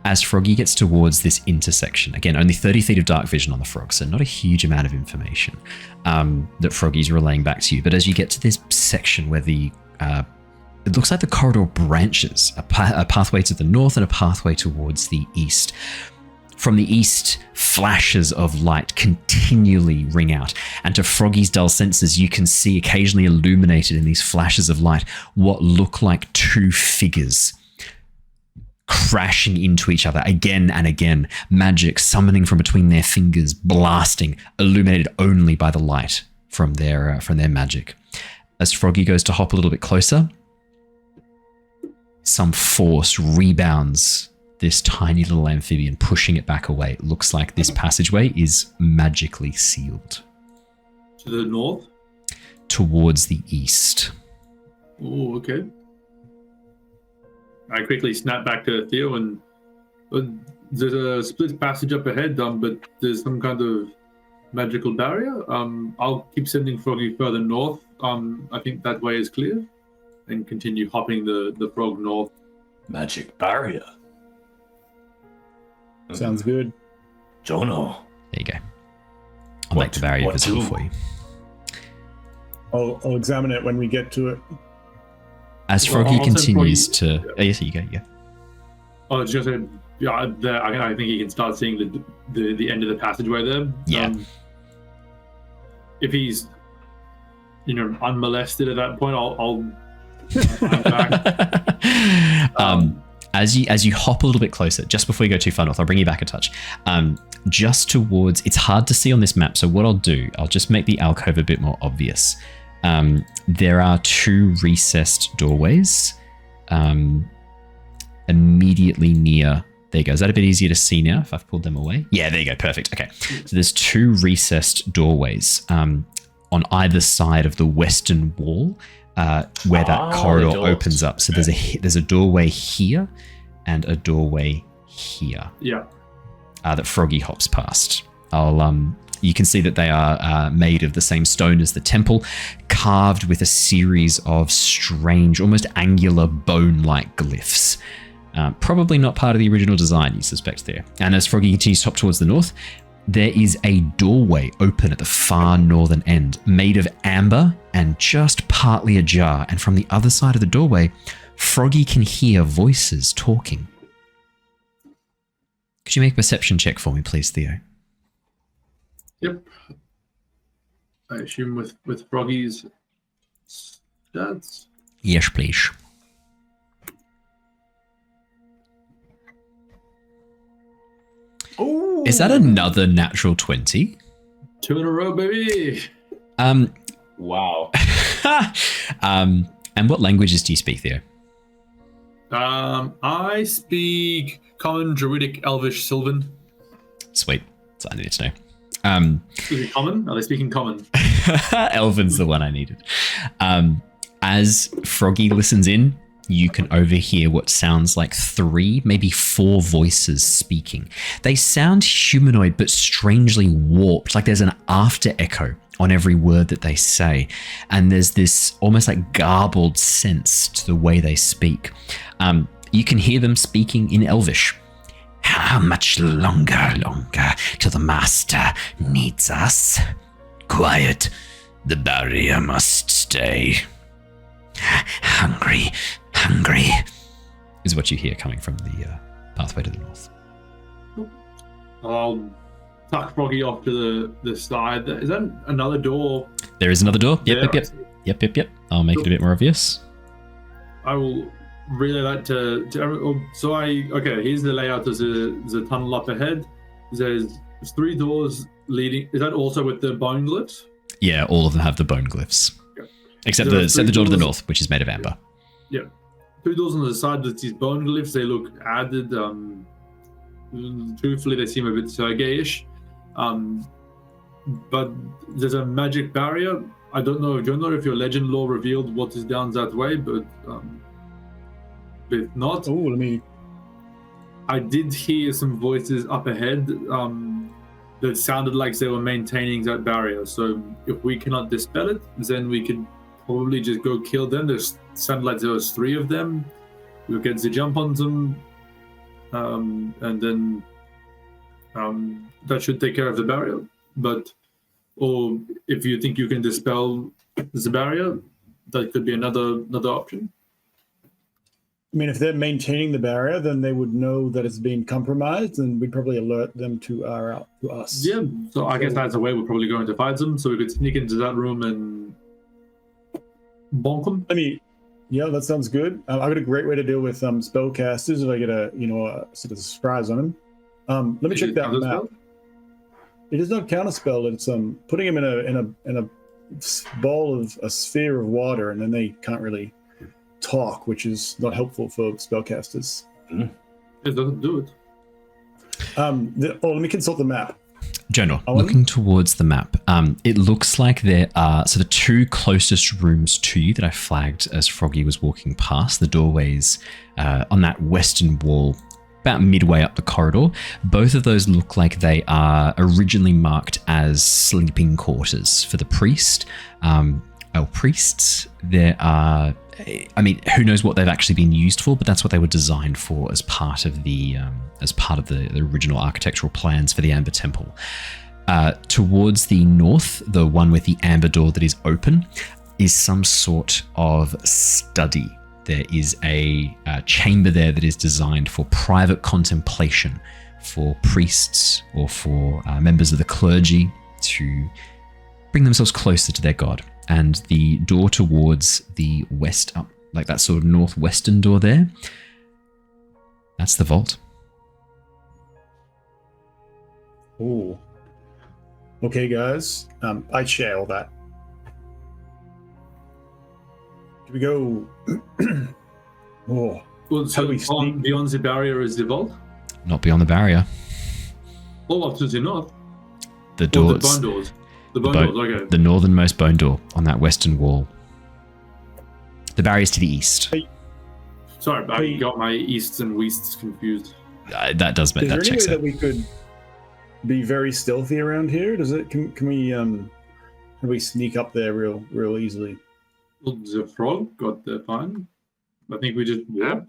As Froggy gets towards this intersection, again, only 30 feet of dark vision on the frog, so not a huge amount of information that Froggy's relaying back to you. But as you get to this section where it looks like the corridor branches, a pathway to the north and a pathway towards the east. From the east, flashes of light continually ring out, and to Froggy's dull senses, you can see occasionally illuminated in these flashes of light what look like two figures crashing into each other again and again, magic summoning from between their fingers, blasting, illuminated only by the light from their magic. As Froggy goes to hop a little bit closer, some force rebounds this tiny little amphibian, pushing it back away. It looks like this passageway is magically sealed. To the north? Towards the east. Oh, okay. I quickly snap back to Theo and there's a split passage up ahead, but there's some kind of magical barrier. I'll keep sending Froggy further north. I think that way is clear. And continue hopping the frog north. Magic barrier. Sounds good. Jonor. There you go. I'll make the barrier visible for you. I'll examine it when we get to it. As Froggy continues to... Oh, yes, you go, yeah. I was just going to say, I think you can start seeing the end of the passageway there. Yeah. If he's, unmolested at that point, I'll as you hop a little bit closer, just before you go too far north, I'll bring you back a touch. Just towards, it's hard to see on this map, so what I'll do, I'll just make the alcove a bit more obvious. There are 2 recessed doorways immediately near. There you go. Is that a bit easier to see now if I've pulled them away? Yeah, there you go. Perfect. Okay. So there's 2 recessed doorways on either side of the western wall where that corridor opens up. So there's a doorway here and a doorway here. Yeah. That Froggy hops past. You can see that they are made of the same stone as the temple, carved with a series of strange, almost angular bone-like glyphs. Probably not part of the original design, you suspect there. And as Froggy continues to hop towards the north, there is a doorway open at the far northern end, made of amber and just partly ajar. And from the other side of the doorway, Froggy can hear voices talking. Could you make a perception check for me, please, Theo? Yep. I assume with Froggy's stats. Yes, please. Oh, is that another natural 20? 2 in a row, baby. Wow. And what languages do you speak, Theo? I speak Common, Druidic, Elvish, Sylvan. Sweet. That's what I needed to know. Is it Common? Are they speaking Common? Elven's the one I needed. As Froggy listens in, you can overhear what sounds like 3, maybe 4 voices speaking. They sound humanoid, but strangely warped, like there's an after echo on every word that they say. And there's this almost like garbled sense to the way they speak. You can hear them speaking in Elvish. How much longer till the master needs us? Quiet, the barrier must stay. Hungry is what you hear coming from the pathway to the north. I'll tuck Froggy off to the side. Is that another door? There is another door. Yep. I'll make it a bit more obvious. I will relay that to everyone. So here's the layout. There's a tunnel up ahead. There's 3 doors leading. Is that also with the bone glyphs? Yeah, all of them have the bone glyphs. Okay. Except the door to the north, which is made of amber. Yeah. 2 doors on the side with these bone glyphs. They look added. Truthfully, they seem a bit Sergei-ish. But there's a magic barrier. I don't know if your legend lore revealed what is down that way, but if not, I did hear some voices up ahead that sounded like they were maintaining that barrier. So if we cannot dispel it, then we could probably just go kill them. There's sounded like there was 3 of them. We'll get the jump on them, and then that should take care of the barrier. Or if you think you can dispel the barrier, that could be another option. I mean, if they're maintaining the barrier, then they would know that it's been compromised, and we'd probably alert them to us. Yeah, so I guess that's the way we're probably going to fight them. So we could sneak into that room and bonk them. Yeah, that sounds good. I've got a great way to deal with spellcasters if I get a sort of surprise on them. Let me check that map. It is not counterspell. It's putting them in a bowl of a sphere of water, and then they can't really talk, which is not helpful for spellcasters. It doesn't do it. Let me consult the map. Jonor, looking towards the map, it looks like there are, so the 2 closest rooms to you that I flagged as Froggy was walking past, the doorways on that western wall, about midway up the corridor. Both of those look like they are originally marked as sleeping quarters for the priest. Priests, there are, who knows what they've actually been used for, but that's what they were designed for as part of the original architectural plans for the Amber Temple. Towards the north, the one with the amber door that is open, is some sort of study. There is a chamber there that is designed for private contemplation for priests or for members of the clergy to bring themselves closer to their god. And the door towards the west, up like that sort of northwestern door there, That's the vault. Ooh. Okay, guys. I'd share all that. Do we go? Oh. Well, so we sneak? beyond the barrier is the vault? Not beyond the barrier. Oh, absolutely not. The Oh, doors. the bone doors. The bone doors, okay. The northernmost bone door on that western wall. The barrier's to the east. Sorry, I got my easts and wests confused. That does, but Is there that any way checks that out. we could be very stealthy around here? Does it? Can we sneak up there real easily? Well, the frog got there fine. I think we just walk.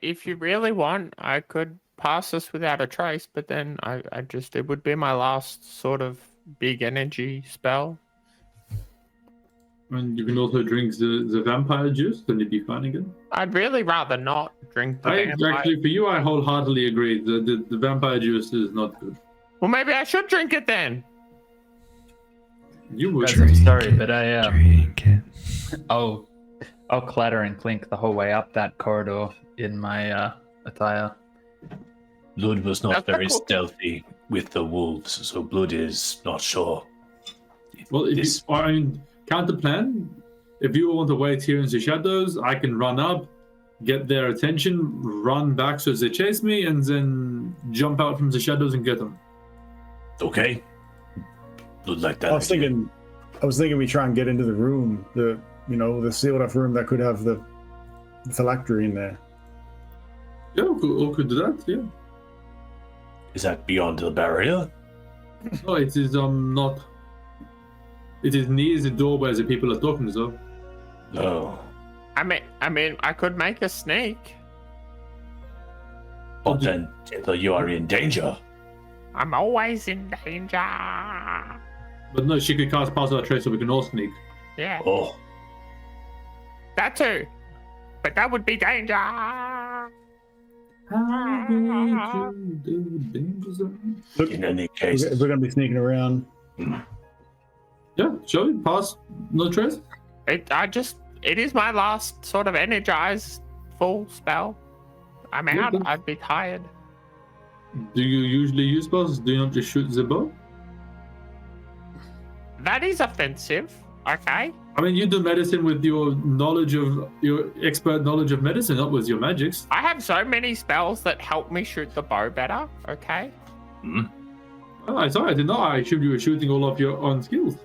If you really want, I could pass this without a trace, but then it would be my last sort of big energy spell. And you can also drink the vampire juice, then you'd be fine again. I'd really rather not drink the vampire. Actually, for you, I wholeheartedly agree. The vampire juice is not good. Well, maybe I should drink it then. You would. Guys, I'm sorry, but Drink it. I'll clatter and clink the whole way up that corridor in my attire. Blood was not That's very cool. stealthy with the wolves, so Blood is not sure. Well, counter plan. If you want to wait here in the shadows, I can run up, get their attention, run back so they chase me, and then jump out from the shadows and get them. Okay. Blood like that. I was thinking we try and get into the room, the sealed off room that could have the phylactery in there. Yeah, we could do that. Yeah. Is that beyond the barrier? No, it is not. It is near the door where the people are talking. So. No. I mean, I could make a sneak. But then, Tithla, you are in danger. I'm always in danger. But no, she could cast Pass Without Trace, so we can all sneak. Yeah, Oh. that too. But that would be danger. Look, In any case, we're going to be sneaking around. Yeah, shall we pass no trace? It is my last sort of energized full spell. I'm Yeah, out. then- I'd be tired. Do you usually use spells? Do you not just shoot the bow? That is offensive. Okay. I mean, you do medicine with your expert knowledge of medicine, not with your magics. I have so many spells that help me shoot the bow better. Okay. Oh, I did not. I assumed you were shooting all of your own skills.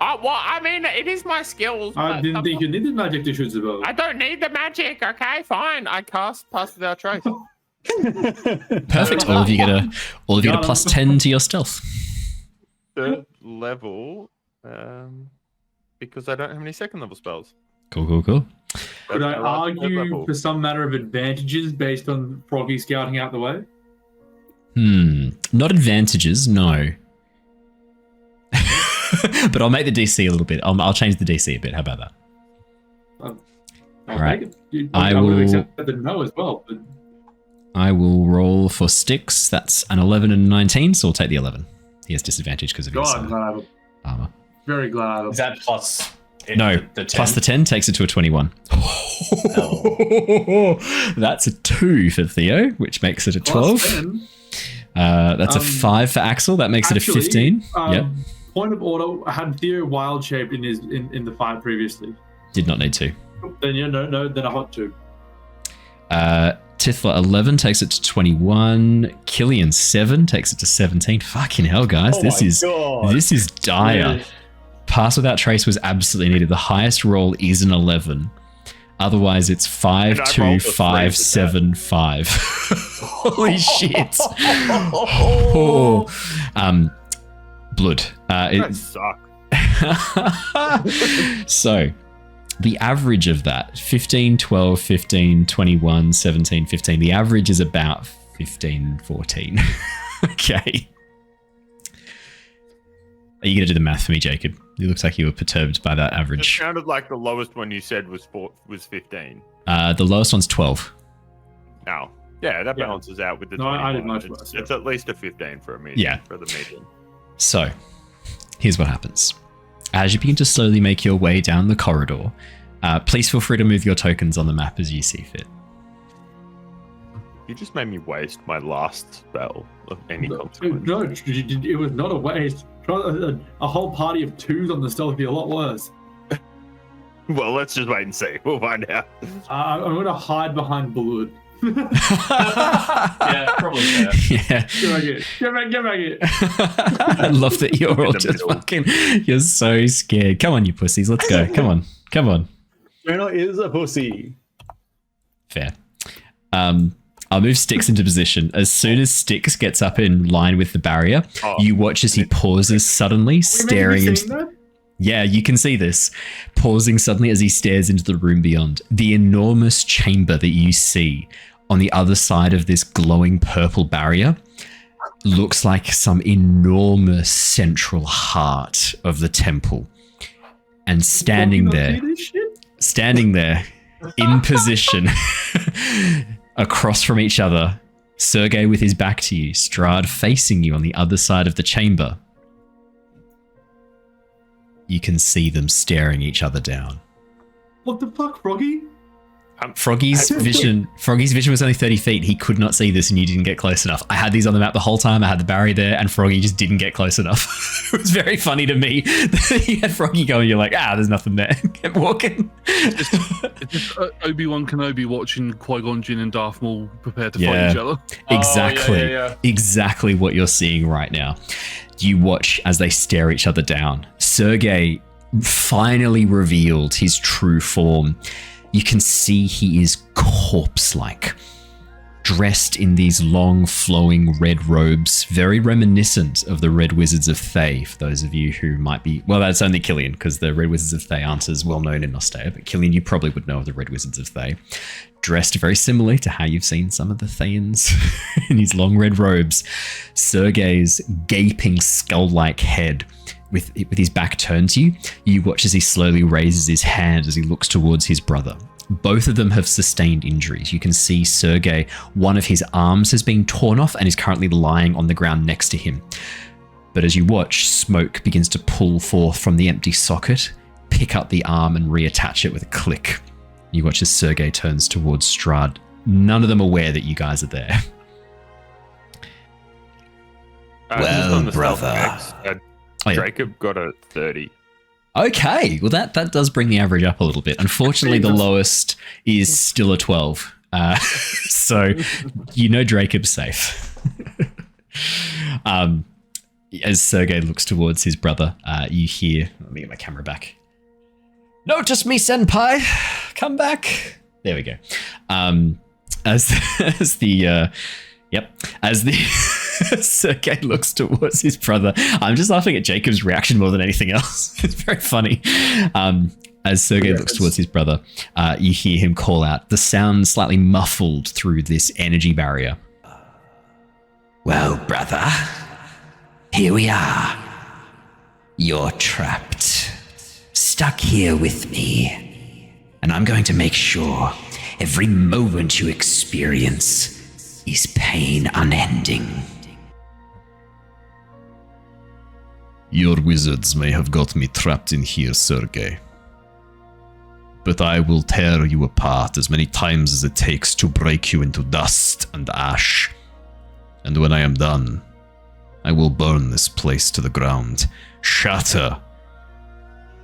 Oh, well, I mean, it is my skills. I but didn't think you needed magic to shoot the bow. I don't need the magic. Okay, fine. I cast Pass Without Trace. Perfect. All of you get a plus 10 to your stealth. Third level, because I don't have any second level spells. Cool. Could I Third argue level. for some matter of advantages based on Froggy scouting out the way? Not advantages, no. But I'll make the DC a little bit. I'll change the DC a bit. How about that? I'll Right. take it. I would will- have accepted the no as well. But I will roll for Styx. That's an 11 and 19, so I'll take the 11. He has disadvantage because of his God, I'm glad. armor. Very glad. Is that plus? No, the 10? plus the 10 takes it to a 21. That's a 2 for Theo, which makes it a 12. Plus 10. That's a 5 for Axel. That makes Actually, it a 15. Yep. Point of order: I had Theo wild shaped in the fight previously. Did not need to. Then then a hot 2. Tithla 11 takes it to 21. Killian 7 takes it to 17. Fucking hell, guys. This is dire. Yeah. Pass Without Trace was absolutely needed. The highest roll is an 11. Otherwise, it's 5, And I 2, rolled a 5, 3 for 7, 5. Holy shit. Oh. Blood. That suck. So, the average of that 15, 12, 15, 21, 17, 15. The average is about 15, 14. Okay. Are you going to do the math for me, Jacob? It looks like you were perturbed by that It average. sounded like the lowest one you said was 15. The lowest one's 12. Oh, yeah, that Yeah. balances out with the. No, I did 21. much worse, It's at least a 15 for a medium. Yeah. For the medium. So, here's what happens. As you begin to slowly make your way down the corridor, please feel free to move your tokens on the map as you see fit. You just made me waste my last spell of any consequence. No, it was not a waste. A whole party of 2s on the stealth would be a lot worse. Well, let's just wait and see. We'll find out. I'm going to hide behind blood. Yeah, probably fair. Yeah. Get back here. I love that you're all just fucking. You're so scared. Come on, you pussies. Let's go. Come on. Jonor is a pussy. Fair. I'll move Styx into position. As soon as Styx gets up in line with the barrier, you watch as he pauses suddenly, staring into. Yeah, you can see this. Pausing suddenly as he stares into the room beyond. The enormous chamber that you see on the other side of this glowing purple barrier looks like some enormous central heart of the temple. And standing there in position across from each other, Sergei with his back to you, Strahd facing you on the other side of the chamber. You can see them staring each other down. What the fuck, Froggy? Froggy's vision was only 30 feet. He could not see this and you didn't get close enough. I had these on the map the whole time. I had the barrier there and Froggy just didn't get close enough. It was very funny to me that you had Froggy going, you're like, there's nothing there. Kept walking. It's just Obi-Wan Kenobi watching Qui-Gon Jinn and Darth Maul prepare to fight each other. Exactly. Exactly what you're seeing right now. You watch as they stare each other down. Sergei finally revealed his true form. You can see he is corpse-like, dressed in these long, flowing red robes, very reminiscent of the Red Wizards of Thay, for those of you who might be... Well, that's only Killian, because the Red Wizards of Thay aren't as well known in Nostea, but Killian, you probably would know of the Red Wizards of Thay. Dressed very similarly to how you've seen some of the Thayans in his long red robes. Sergei's gaping skull-like head with his back turned to you, you watch as he slowly raises his hand as he looks towards his brother. Both of them have sustained injuries. You can see Sergei, one of his arms has been torn off and is currently lying on the ground next to him. But as you watch, smoke begins to pull forth from the empty socket, pick up the arm and reattach it with a click. You watch as Sergei turns towards Strahd, none of them aware that you guys are there. Well, brother. Jacob got a 30. Okay, well that does bring the average up a little bit. Unfortunately, the lowest is still a 12. So you know Jacob's safe. As Sergei looks towards his brother, you hear... Let me get my camera back. Notice me, senpai! Come back! There we go. As the Sergei looks towards his brother, I'm just laughing at Jacob's reaction more than anything else. It's very funny. As Sergei looks towards his brother, you hear him call out, the sound slightly muffled through this energy barrier. Well, brother, here we are. You're trapped, stuck here with me, and I'm going to make sure every moment you experience is pain unending. Your wizards may have got me trapped in here, Sergei. But I will tear you apart as many times as it takes to break you into dust and ash. And when I am done, I will burn this place to the ground, shatter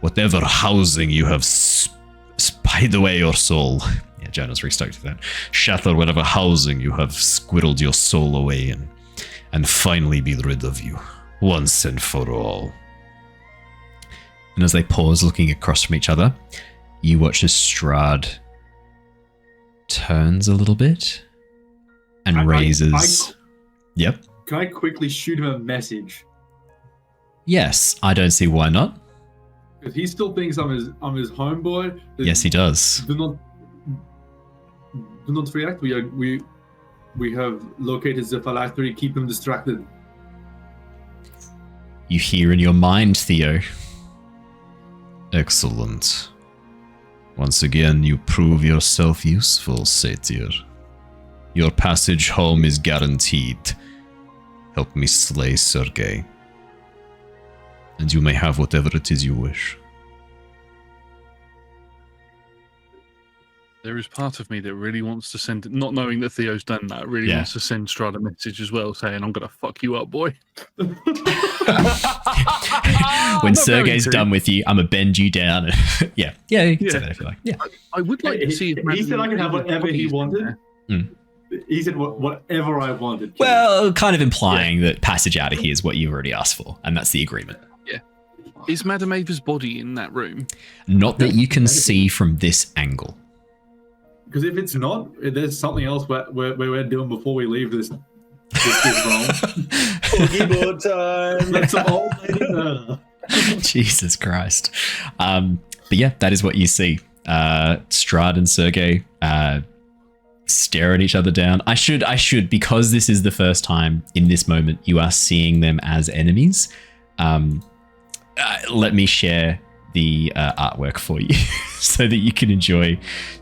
whatever housing you have spied away your soul. Yeah, Jonor's really stoked with that. Shatter whatever housing you have squirreled your soul away in, and finally be rid of you, once and for all. And as they pause looking across from each other, you watch as Strahd turns a little bit and raises... Yep. Can I quickly shoot him a message? Yes, I don't see why not. Because he still thinks I'm his homeboy. Yes, he does. Do not react. We have located the phylactery. Keep him distracted. You hear in your mind, Theo. Excellent. Once again, you prove yourself useful, Satyr. Your passage home is guaranteed. Help me slay Sergei, and you may have whatever it is you wish. There is part of me that really wants to send, not knowing that Theo's done that, really wants to send Strahd a message as well, saying, "I'm going to fuck you up, boy." When Sergei's done with you, I'm going to bend you down. Yeah, you can say that if you like. Yeah. I would like to see. He said I could have whatever he wanted. He said whatever I wanted. Well, kind of implying that passage out of here is what you already asked for, and that's the agreement. Yeah. Is Madame Ava's body in that room? Not that you can see from this angle. Because if it's not, there's something else we're doing before we leave this realm. Boogie time. That's some old lady murder. Jesus Christ. But yeah, that is what you see. Strahd and Sergei staring each other down. I should, because this is the first time in this moment you are seeing them as enemies. Let me share the artwork for you so that you can enjoy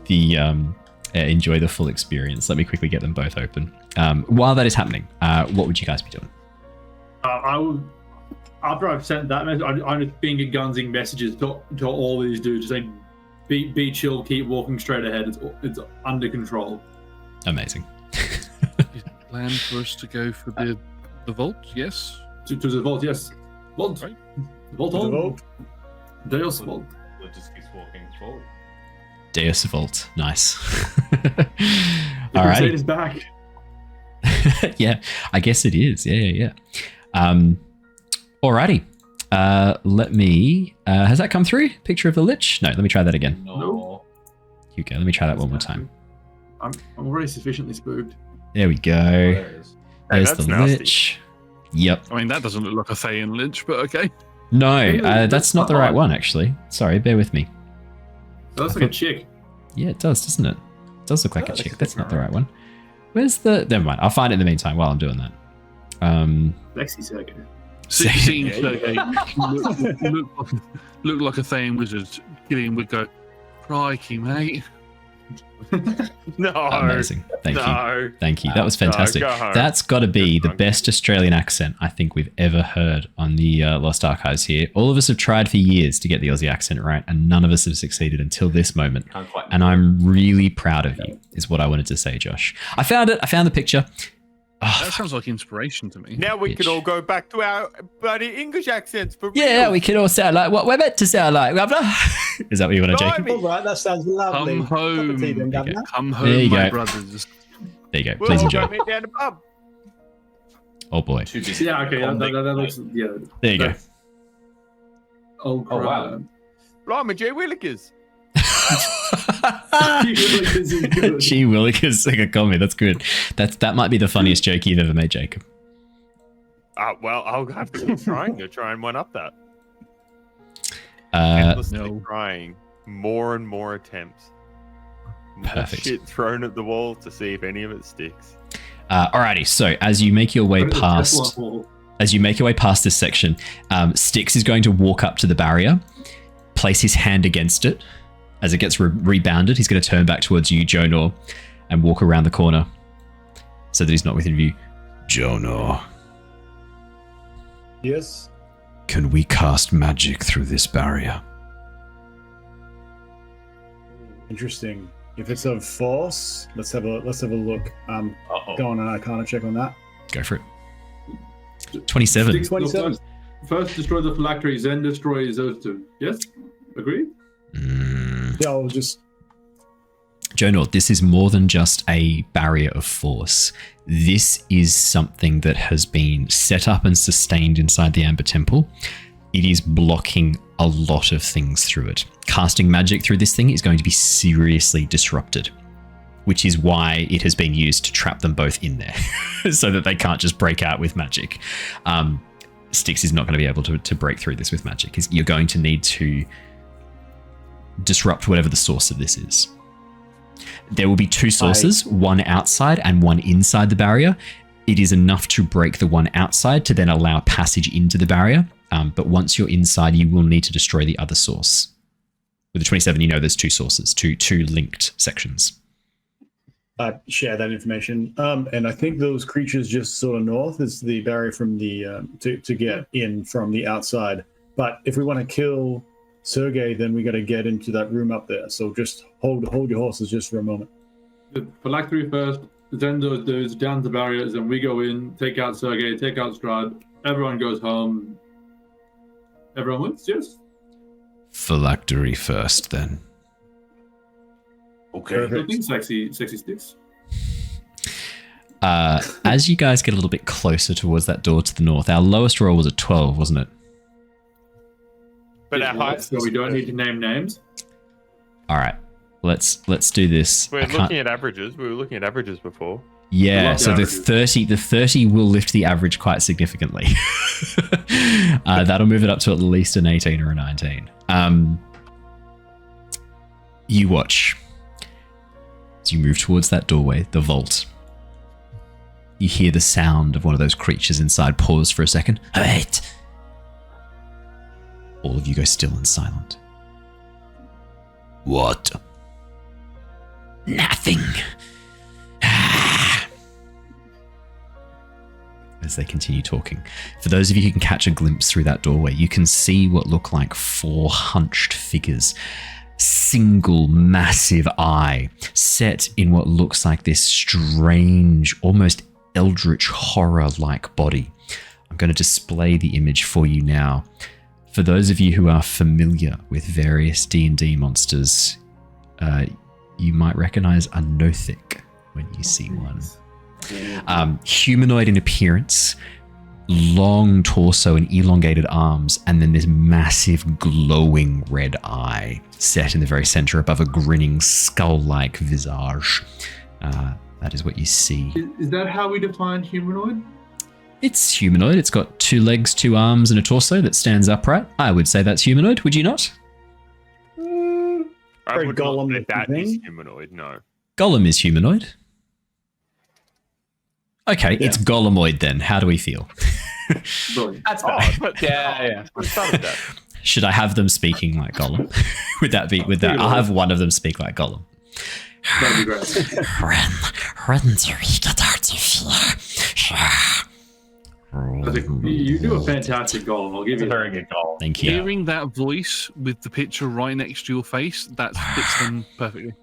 the full experience. Let me quickly get them both open. While that is happening, what would you guys be doing? I would, after I've sent that message, I'm just finger gunsing messages to all these dudes, saying, "Be chill, keep walking straight ahead. It's under control." Amazing. Is the plan for us to go for the vault? Yes. To the vault, yes. Vault. Right. Vault The on. vault. Deus vault. It just keeps walking forward. Deus Vault. Nice. The All right. Crusade is back. Yeah, I guess it is. Yeah. Alrighty. Let me. Has that come through? Picture of the Lich? No. Let me try that again. No. Here we go. Let me try that one more time. I'm already sufficiently spooked. There we go. There it is. There's that's the nasty. Lich. Yep. I mean, that doesn't look like a Thayan Lich, but okay. No, that's not the right one, actually. Sorry, bear with me. That looks like a chick. Yeah, it does, doesn't it? It does look like a chick. That's not the right one. Where's the... Never mind. I'll find it in the meantime while I'm doing that. Sexy Sergei. Seeing Sergei look like a Thayan wizard, Killian would go, "Crikey, mate." No. Amazing. Thank you. No. Thank you. That was fantastic. go home. That's got to be the drunk. best Australian accent I think we've ever heard on the Lost Archives here. All of us have tried for years to get the Aussie accent right, and none of us have succeeded until this moment. Can't quite. And I'm really proud of you, is what I wanted to say, Josh. I found it. I found the picture. Oh, That sounds like inspiration to me. Now we can Bitch. all go back to our bloody English accents. For yeah, real. we can all sound like what we're meant to sound like. Is that what you want to, Jacob? Blimey. All right, that sounds lovely. Come home. Cup of tea then, Governor. Come There you home, my go. brothers. There you go. We'll Please all enjoy. go meet down the pub. Oh boy. Too busy. Yeah, okay, that looks, yeah. There you go. Oh, crap. wow. Blimey, Jay Willikers. Gee Willikers, like a comment. That's good. That might be the funniest joke you've ever made, Jacob. Well, I'll have to keep trying to try and one up that. Uh, Endlessly no. trying. More and more attempts. More Perfect. shit thrown at the wall to see if any of it sticks. Alrighty. So as you make your way past this section, Styx is going to walk up to the barrier, place his hand against it. As it gets rebounded, he's going to turn back towards you, Jonor, and walk around the corner so that he's not within view. Jonor, Yes. can we cast magic through this barrier? Interesting. If it's of force, let's have a look. Go on an Arcana check on that. Go for it. 27. 27. First destroy the phylacteries, then destroy those two. Yes? Agreed? Yeah, I'll just. Jonor, this is more than just a barrier of force. This is something that has been set up and sustained inside the Amber Temple. It is blocking a lot of things through it. Casting magic through this thing is going to be seriously disrupted, which is why it has been used to trap them both in there so that they can't just break out with magic. Styx is not going to be able to break through this with magic. You're going to need to disrupt whatever the source of this is. There will be two sources, one outside and one inside the barrier. It is enough to break the one outside to then allow passage into the barrier. But once you're inside, you will need to destroy the other source. With the 27, you know there's two sources, two linked sections. Share that information. And I think those creatures just sort of north is the barrier from the to get in from the outside. But if we want to kill Sergey, then we got to get into that room up there. So just hold your horses just for a moment. The phylactery first, then those dudes down the barriers, and we go in, take out Sergey, take out Strahd. Everyone goes home. Everyone wins, yes? Phylactery first, then. Okay. Sexy Sticks. As you guys get a little bit closer towards that door to the north, our lowest roll was a 12, wasn't it? But our highest. So we don't need to name names. All right, let's do this. We're looking at averages. We were looking at averages before. Yeah, so the 30 will lift the average quite significantly. That'll move it up to at least an 18 or a 19. You watch as you move towards that doorway, the vault. You hear the sound of one of those creatures inside pause for a second. Wait. All of you go still and silent. What? Nothing. As they continue talking. For those of you who can catch a glimpse through that doorway, you can see what look like 4 hunched figures. Single massive eye set in what looks like this strange, almost eldritch horror-like body. I'm going to display the image for you now. For those of you who are familiar with various D&D monsters, you might recognize a Nothic when you see one. Humanoid in appearance, long torso and elongated arms, and then this massive glowing red eye set in the very center above a grinning skull-like visage. That is what you see. Is that how we define humanoid? It's humanoid. It's got 2 legs, 2 arms, and a torso that stands upright. I would say that's humanoid. Would you not? I would not say that is humanoid, no. Golem is humanoid. Okay, It's golemoid then. How do we feel? That's bad. Yeah. We started that. Should I have them speaking like Gollum? Would that? I'll have one of them speak like Gollum. That'd be great. I think you do a fantastic Golem. I'll give you a very good call. Thank you. Hearing that voice with the picture right next to your face, that fits them perfectly.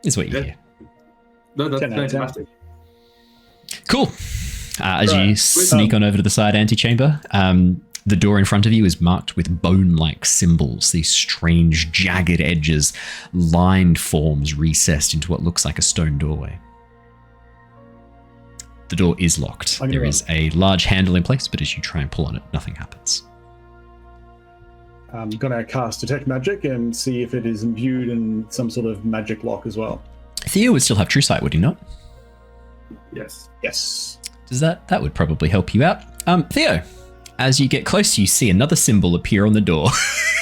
Is what you hear. No, that's fantastic. Cool. As you sneak on over to the side antechamber, the door in front of you is marked with bone-like symbols, these strange jagged edges, lined forms recessed into what looks like a stone doorway. The door is locked. There is a large handle in place, but as you try and pull on it, nothing happens. I'm going to cast Detect Magic and see if it is imbued in some sort of magic lock as well. Theo would still have True Sight, would he not? Yes. Does that would probably help you out. Theo, as you get close, you see another symbol appear on the door.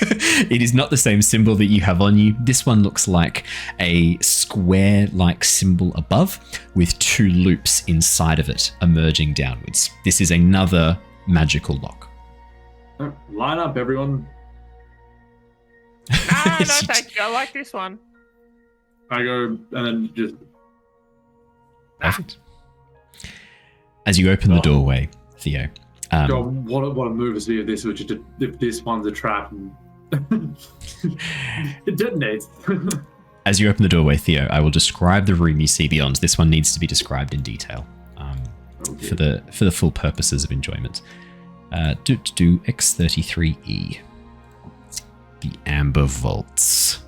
It is not the same symbol that you have on you. This one looks like a square-like symbol above with 2 loops inside of it emerging downwards. This is another magical lock. Line up, everyone. No, thank you. I like this one. I go and then just... Perfect. As you open the doorway, Theo... God, what a move to see if this one's a trap and it detonates. As you open the doorway, Theo, I will describe the room you see beyond. This one needs to be described in detail for the full purposes of enjoyment. Do X33E. The Amber Vaults.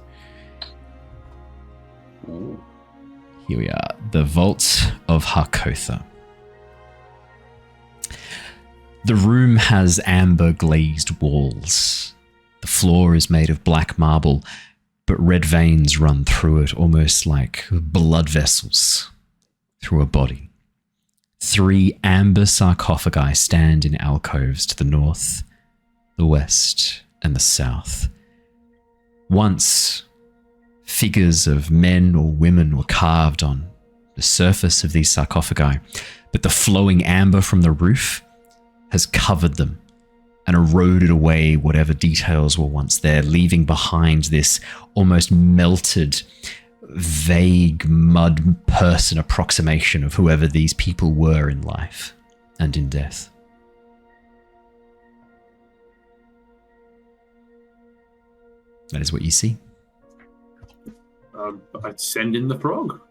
Here we are. The Vault of Harkotha. The room has amber glazed walls. The floor is made of black marble, but red veins run through it, almost like blood vessels through a body. 3 amber sarcophagi stand in alcoves to the north, the west, and the south. Once, figures of men or women were carved on the surface of these sarcophagi, but the flowing amber from the roof has covered them and eroded away whatever details were once there, leaving behind this almost melted vague mud person approximation of whoever these people were in life and in death. That is what you see. I'd send in the frog.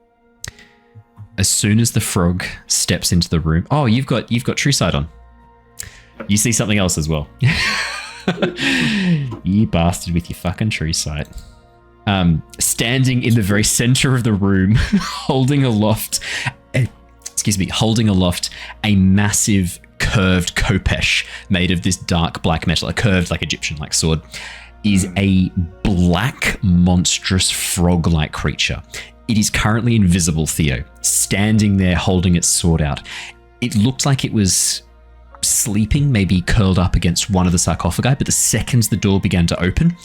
As soon as the frog steps into the room, oh, you've got true sight on. You see something else as well. You bastard with your fucking true sight. Standing in the very center of the room, holding aloft a massive curved khopesh made of this dark black metal, a curved like Egyptian-like sword, is a black, monstrous frog-like creature. It is currently invisible, Theo, standing there holding its sword out. It looked like it was sleeping, maybe curled up against one of the sarcophagi, but the second the door began to open,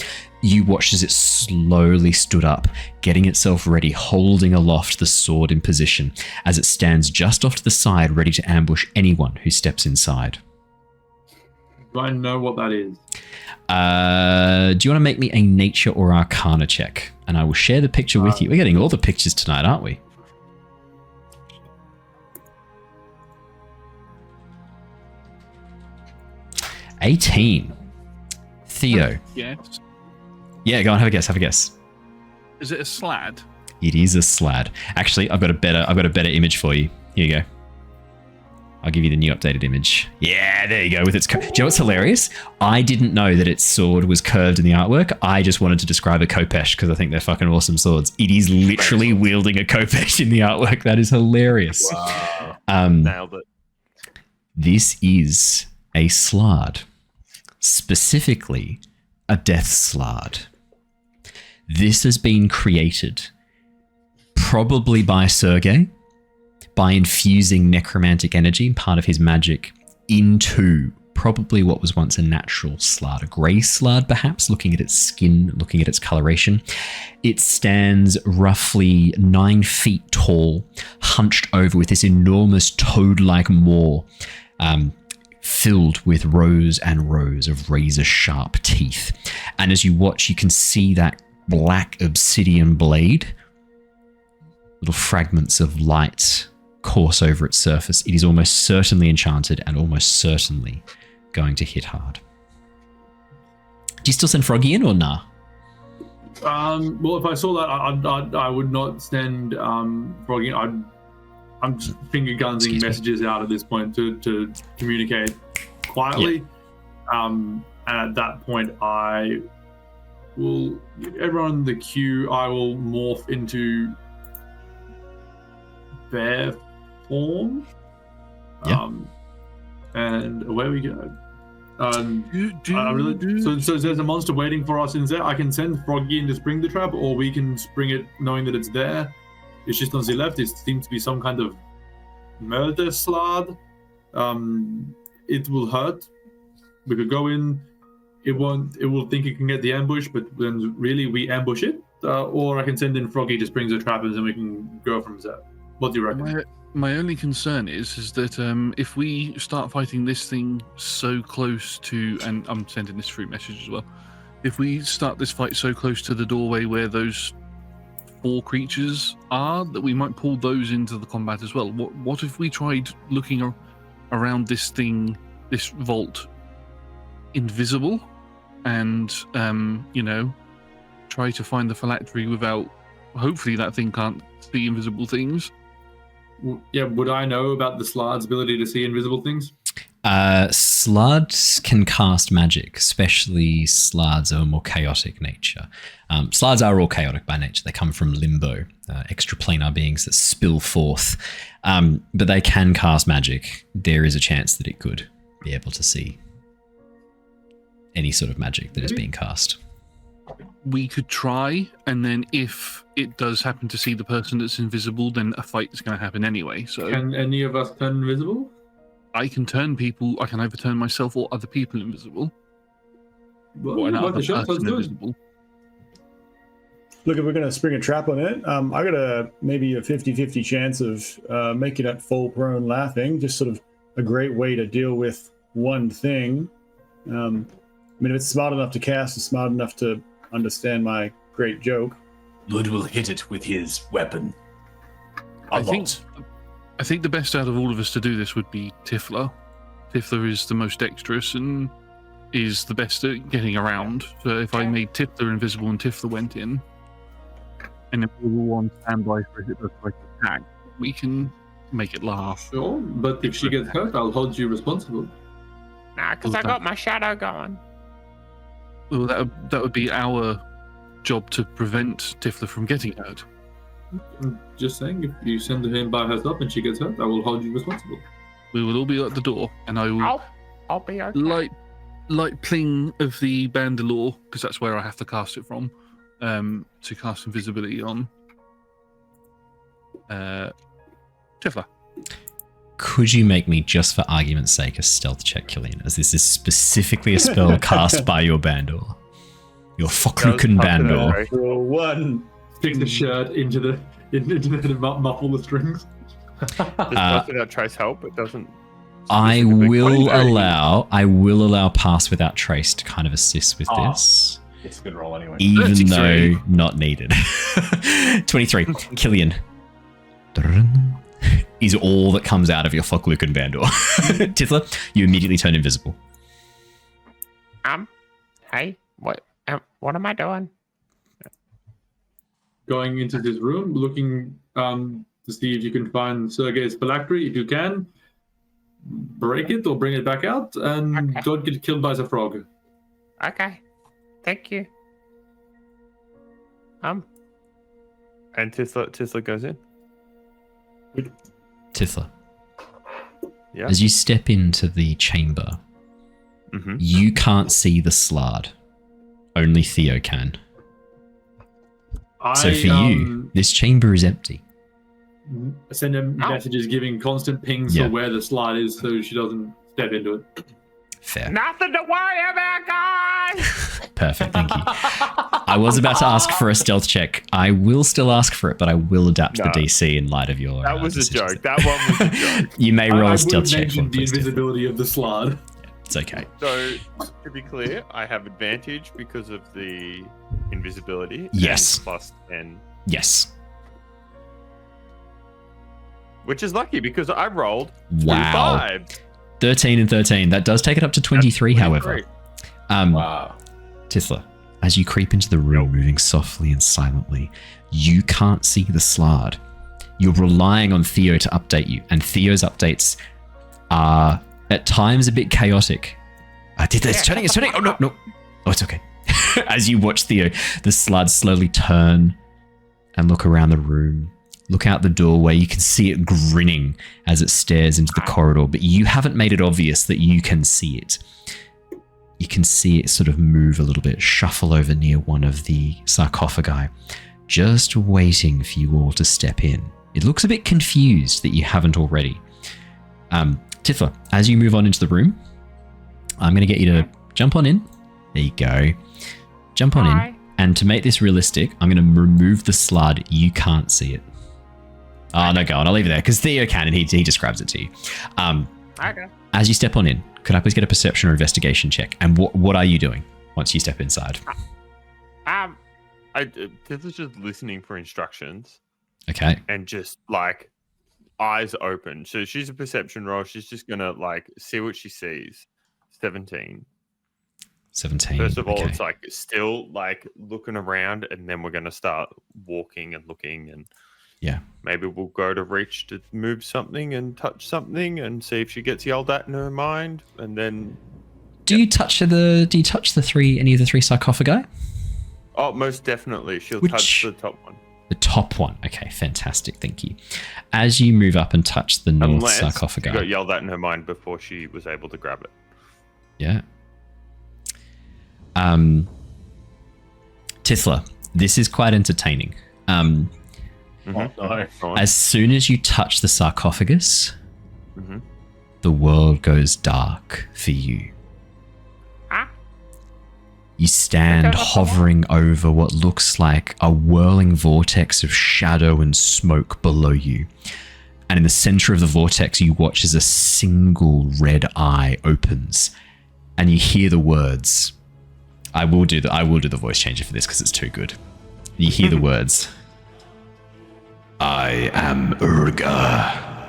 you watched as it slowly stood up, getting itself ready, holding aloft the sword in position as it stands just off to the side, ready to ambush anyone who steps inside. Do I know what that is? Do you want to make me a nature or arcana check? And I will share the picture with you. We're getting all the pictures tonight, aren't we? $18. Theo. Yes. Yeah, go on, have a guess. Is it a slad? It is a slad. Actually, I've got a better image for you. Here you go. I'll give you the new updated image. Yeah, there you go. With its, do you know what's hilarious? I didn't know that its sword was curved in the artwork. I just wanted to describe a khopesh because I think they're fucking awesome swords. It is literally wielding a khopesh in the artwork. That is hilarious. Wow. Nailed it. This is a slard, specifically a death slard. This has been created probably by Sergei, by infusing necromantic energy, part of his magic, into probably what was once a natural slard, a grey slard perhaps, looking at its skin, looking at its coloration. It stands roughly 9 feet tall, hunched over with this enormous toad-like maw, filled with rows and rows of razor-sharp teeth. And as you watch, you can see that black obsidian blade, little fragments of light course over its surface. It is almost certainly enchanted and almost certainly going to hit hard. Do you still send Froggy in or nah? Well, if I saw that, I would not send Froggy. I'm just finger gunsing messages out at this point to communicate quietly. Yeah. And at that point, I will give everyone the cue. I will morph into bear form. Yeah. And away we go. So there's a monster waiting for us in there. I can send Froggy in to spring the trap, or we can spring it knowing that it's there. It's just on the left. It seems to be some kind of murder slard. It will hurt. We could go in. It will think it can get the ambush, but then really we ambush it. Or I can send in Froggy to spring the trap, and then we can go from there. What do you reckon? My only concern is that if we start fighting this thing so close to, and I'm sending this through message as well, if we start this fight so close to the doorway where those 4 creatures are, that we might pull those into the combat as well. What if we tried looking around this thing, this vault, invisible, and try to find the phylactery without, hopefully that thing can't see invisible things. Yeah, would I know about the Slard's ability to see invisible things? Slards can cast magic, especially Slards of a more chaotic nature. Slards are all chaotic by nature. They come from limbo, extraplanar beings that spill forth. But they can cast magic. There is a chance that it could be able to see any sort of magic that is being cast. We could try, and then if it does happen to see the person that's invisible, then a fight is going to happen anyway. So, can any of us turn invisible? I can turn people. I can either turn myself or other people invisible. Well, or another shot, person invisible. Look, if we're going to spring a trap on it, I got maybe a 50-50 chance of making it fall prone laughing. Just sort of a great way to deal with one thing. I mean, if it's smart enough to cast, it's smart enough to understand my great joke. Blood will hit it with his weapon. I think the best out of all of us to do this would be Tithla. Tithla is the most dexterous and is the best at getting around. So if I made Tithla invisible and Tithla went in, and then we were on standby for if it does like attack, we can make it laugh. Sure, but if she gets hurt, I'll hold you responsible. Nah, because I got my shadow going. Well, that would be our job to prevent Tithla from getting hurt. I'm just saying, if you send her in by herself and she gets hurt, I will hold you responsible. We will all be at the door, and I will I'll be okay. Light pling of the Bandalore, because that's where I have to cast it from, to cast invisibility on Tithla. Could you make me, just for argument's sake, a stealth check, Killian, as this is specifically a spell cast by your Bandor? Your Fokruken Bandor. Roll 1. Stick the shirt into the muffle the strings. Does without trace help? It doesn't. I will allow pass without trace to kind of assist with this. It's a good roll anyway. Even 33. though not needed. 23. Killian. Is all that comes out of your Fokruken Bandor. Tithla, you immediately turn invisible. Hey, what am I doing? Going into this room, looking to see if you can find Sergei's phylactery. If you can, break it or bring it back out, and don't get killed by the frog. Okay, thank you. And Tithla goes in. Tithla. Yeah. As you step into the chamber, you can't see the Strahd. Only Theo can. So for you, this chamber is empty. Send him messages giving constant pings for where the Strahd is so she doesn't step into it. Fair. Nothing to worry about, guys! Perfect, thank you. I was about to ask for a stealth check. I will still ask for it, but I will adapt the DC in light of your. That was a joke. That one was a joke. You may roll a stealth check. I the invisibility of the Strahd. It's okay. So, to be clear, I have advantage because of the invisibility. Yes. And plus 10. Yes. Which is lucky because I rolled 5. 13 and 13. That does take it up to 23, however. Wow. Tithla, as you creep into the room, moving softly and silently, you can't see the Strahd. You're relying on Theo to update you, and Theo's updates are at times a bit chaotic. It's turning. Oh, no. Oh, it's okay. As you watch Theo, the Strahd slowly turn and look around the room. Look out the doorway. You can see it grinning as it stares into the corridor, but you haven't made it obvious that you can see it. You can see it sort of move a little bit, shuffle over near one of the sarcophagi, just waiting for you all to step in. It looks a bit confused that you haven't already. Tithla, as you move on into the room, I'm going to get you to jump on in. There you go. Jump on in. And to make this realistic, I'm going to remove the Strahd. You can't see it. Oh, no, go on. I'll leave it there because Theo can and he describes it to you. Okay. As you step on in, could I please get a perception or investigation check? And what are you doing once you step inside? This is just listening for instructions. Okay. And just like eyes open. So she's a perception roll. She's just gonna like see what she sees. 17. 17. First of all, okay. it's like still like looking around, and then we're gonna start walking and looking, and maybe we'll go to reach to move something and touch something and see if she gets yelled at in her mind, and then. Do you touch any of the three sarcophagi? Oh, most definitely. She'll touch the top one. The top one. Okay, fantastic. Thank you. As you move up and touch the north sarcophagi. She got yelled at in her mind before she was able to grab it. Yeah. Tithla, this is quite entertaining. As soon as you touch the sarcophagus, the world goes dark for you. You stand hovering over what looks like a whirling vortex of shadow and smoke below you. And in the center of the vortex, you watch as a single red eye opens, and you hear the words. I will do the voice changer for this because it's too good. You hear the words. I am Urga,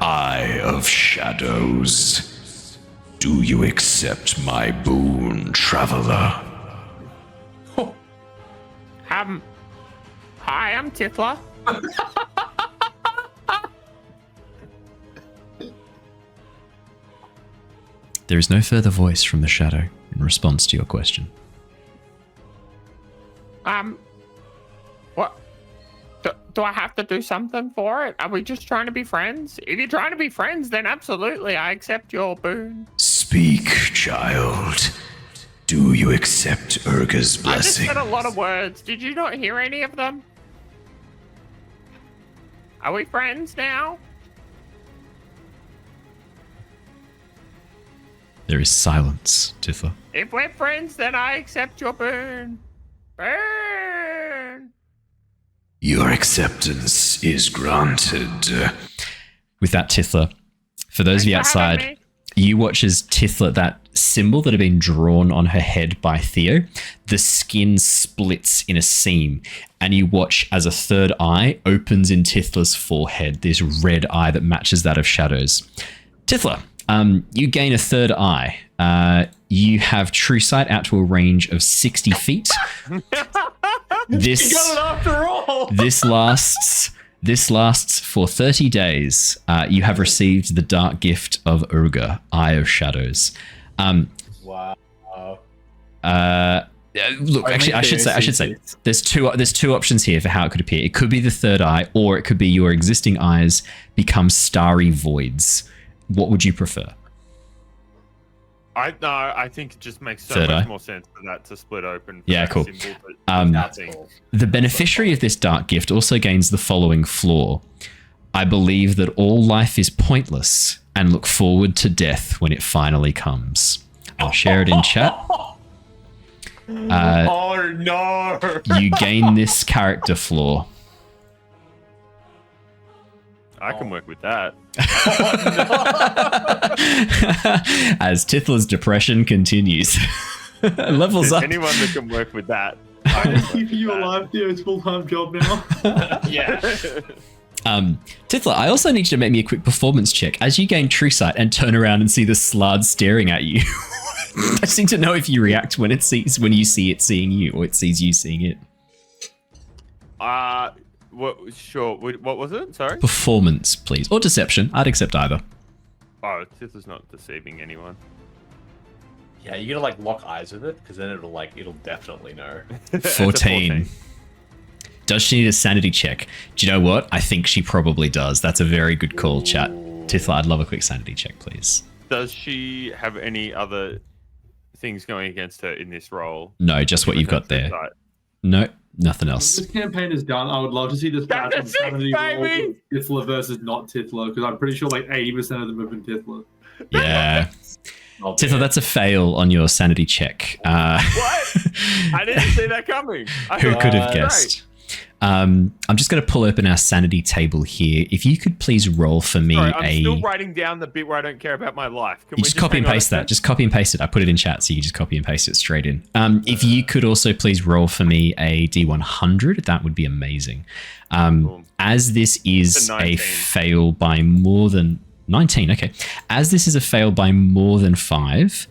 Eye of Shadows. Do you accept my boon, traveler? Hi, I'm Tithla. There is no further voice from the shadow in response to your question. What? Do I have to do something for it? Are we just trying to be friends? If you're trying to be friends, then absolutely, I accept your boon. Speak, child. Do you accept Urga's blessing? I just said a lot of words. Did you not hear any of them? Are we friends now? There is silence, Tithla. If we're friends, then I accept your boon. Burn! Your acceptance is granted. With that, Tithla, for those of you outside, you watch as Tithla, that symbol that had been drawn on her head by Theo, the skin splits in a seam, and you watch as a third eye opens in Tithla's forehead, this red eye that matches that of Shadow's. Tithla, you gain a third eye. You have true sight out to a range of 60 feet. This, you got it after all. This lasts for 30 days. You have received the dark gift of Urga, Eye of Shadows. Wow. Look, actually, I should say, there's two options here for how it could appear. It could be the third eye, or it could be your existing eyes become starry voids. What would you prefer? I think it just makes so much more sense for that to split open. Yeah, cool. Symbol, the beneficiary of this dark gift also gains the following flaw. I believe that all life is pointless and look forward to death when it finally comes. I'll share it in chat. Oh no! You gain this character flaw. I can work with that. As Tithla's depression continues. Levels up. Anyone that can work with that. Keeping you alive, Theo, it's full-time job now. Yeah. Tithla, I also need you to make me a quick performance check as you gain true sight and turn around and see the Slard staring at you. I just need to know if you react when you see it seeing you, or it sees you seeing it. What was it? Sorry? Performance, please. Or deception. I'd accept either. Oh, Tithla's not deceiving anyone. Yeah, you gotta like lock eyes with it, because then it'll definitely know. 14. Does she need a sanity check? Do you know what? I think she probably does. That's a very good call, chat. Tithla, I'd love a quick sanity check, please. Does she have any other things going against her in this role? No, just what you've got there. No, nothing else. This campaign is done. I would love to see this match on sanity roll Tithla versus not Tithla, because I'm pretty sure like 80% of them have been Tithla. Yeah. Tithla, that's a fail on your sanity check. What? I didn't see that coming. Who could have guessed? I'm just going to pull open our sanity table here. If you could please roll for me I'm still writing down the bit where I don't care about my life. You just copy and paste that. Just copy and paste it. I put it in chat, so you can just copy and paste it straight in. If you could also please roll for me a D100, that would be amazing. As this is a fail by more than 19, okay. As this is a fail by more than 5,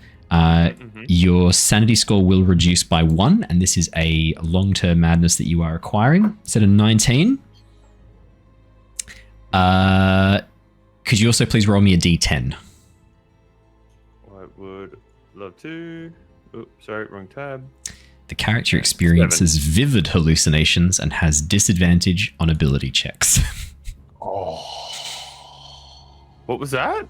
your sanity score will reduce by 1, and this is a long-term madness that you are acquiring. Instead of 19, could you also please roll me a D10? I would love to. Oops, sorry, wrong tab. The character experiences vivid hallucinations and has disadvantage on ability checks. What was that?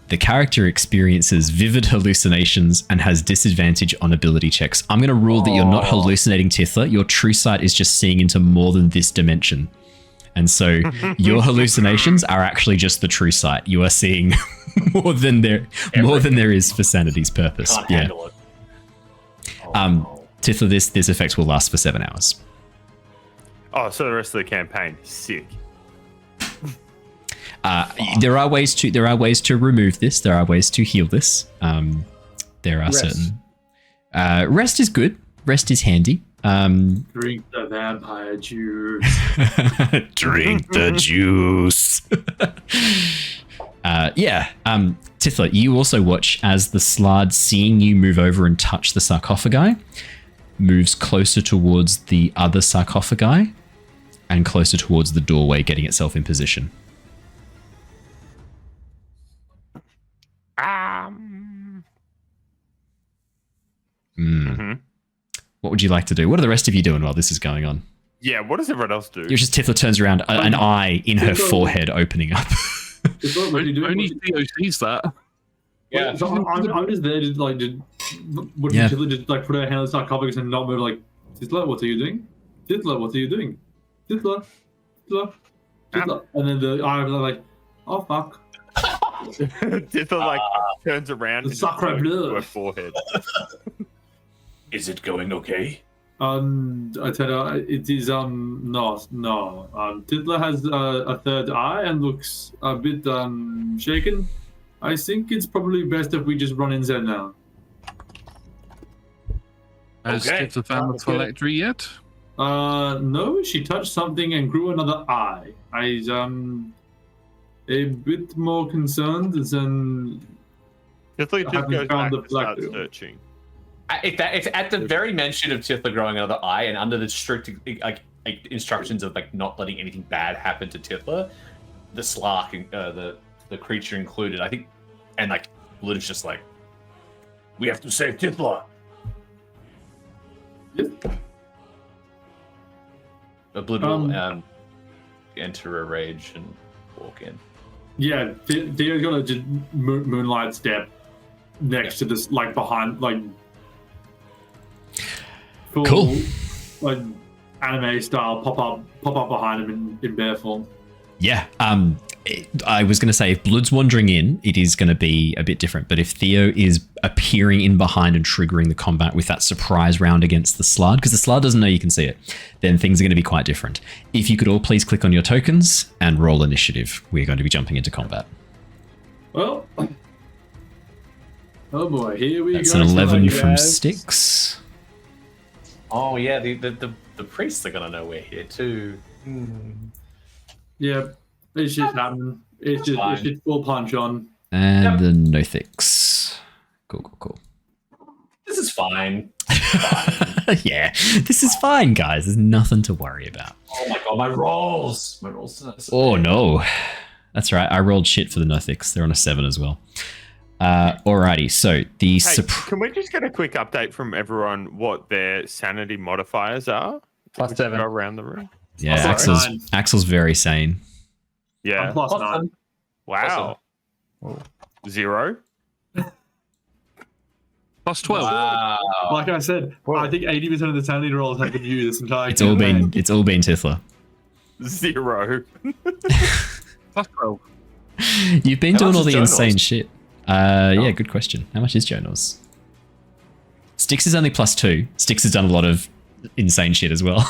The character experiences vivid hallucinations and has disadvantage on ability checks. I'm going to rule that you're not hallucinating, Tithla. Your true sight is just seeing into more than this dimension. And so your hallucinations are actually just the true sight. You are seeing more than there is for sanity's purpose. Can't handle it. Tithla, this effect will last for 7 hours. Oh, so the rest of the campaign. Sick. There are ways to remove this. There are ways to heal this. There are certain. Rest is good. Rest is handy. Drink the vampire juice. Drink the juice. Tithla, you also watch as the Strahd, seeing you move over and touch the sarcophagi, moves closer towards the other sarcophagi and closer towards the doorway, getting itself in position. What would you like to do? What are the rest of you doing while this is going on? Yeah, what does everyone else do? You're just Tithla turns around, an eye in her forehead opening up. It's not what you do. Only Theo sees that. Yeah, so I'm just there, just like, Tithla just like put her hand on the sarcophagus and not move. Like, Tithla, what are you doing? Tithla, what are you doing? Tithla, and then the eye was like, oh fuck. Tithla like turns around and sacre bleu. her forehead. Is it going okay? I tell you, it is no. Tithla has a third eye and looks a bit shaken. I think it's probably best if we just run inside now. Has Tithla found the phylactery yet? No, she touched something and grew another eye. I'm a bit more concerned than Tithla just goes back and starts phylactery. searching. If at the very mention of Tithla growing another eye and under the strict instructions of like not letting anything bad happen to Tithla, the Slark, the creature included, I think, and like Blood is just like, we have to save Tithla. Blood will enter a rage and walk in. Yeah, Theo's gonna just moonlight step next to this, like behind, like full, cool, like anime style pop up behind him in bear form. Yeah. I was going to say, if Blood's wandering in, it is going to be a bit different. But if Theo is appearing in behind and triggering the combat with that surprise round against the Strahd, because the Strahd doesn't know you can see it, then things are going to be quite different. If you could all please click on your tokens and roll initiative, we're going to be jumping into combat. Well, oh boy, here we That's go. That's an 11 from Styx. Oh yeah, the priests are gonna know we're here too. Yeah, it's just happening. It's just full punch on. And the Nothix. Cool. This is fine. Yeah, this is fine, guys. There's nothing to worry about. Oh my god, my rolls. Oh no. That's right. I rolled shit for the Nothix. They're on a 7 as well. Alrighty, so the... can we just get a quick update from everyone what their sanity modifiers are? +7. Go around the room. Yeah, Axel's very sane. Yeah. I'm +9. Wow. 0. +12. Wow. Like I said, I think 80% of the sanity rolls have been you this entire It's all been Tithla. 0. +12. You've been doing all the Jonor's? insane shit. Yeah, good question. How much is Jonor's? Styx is only +2. Styx has done a lot of insane shit as well.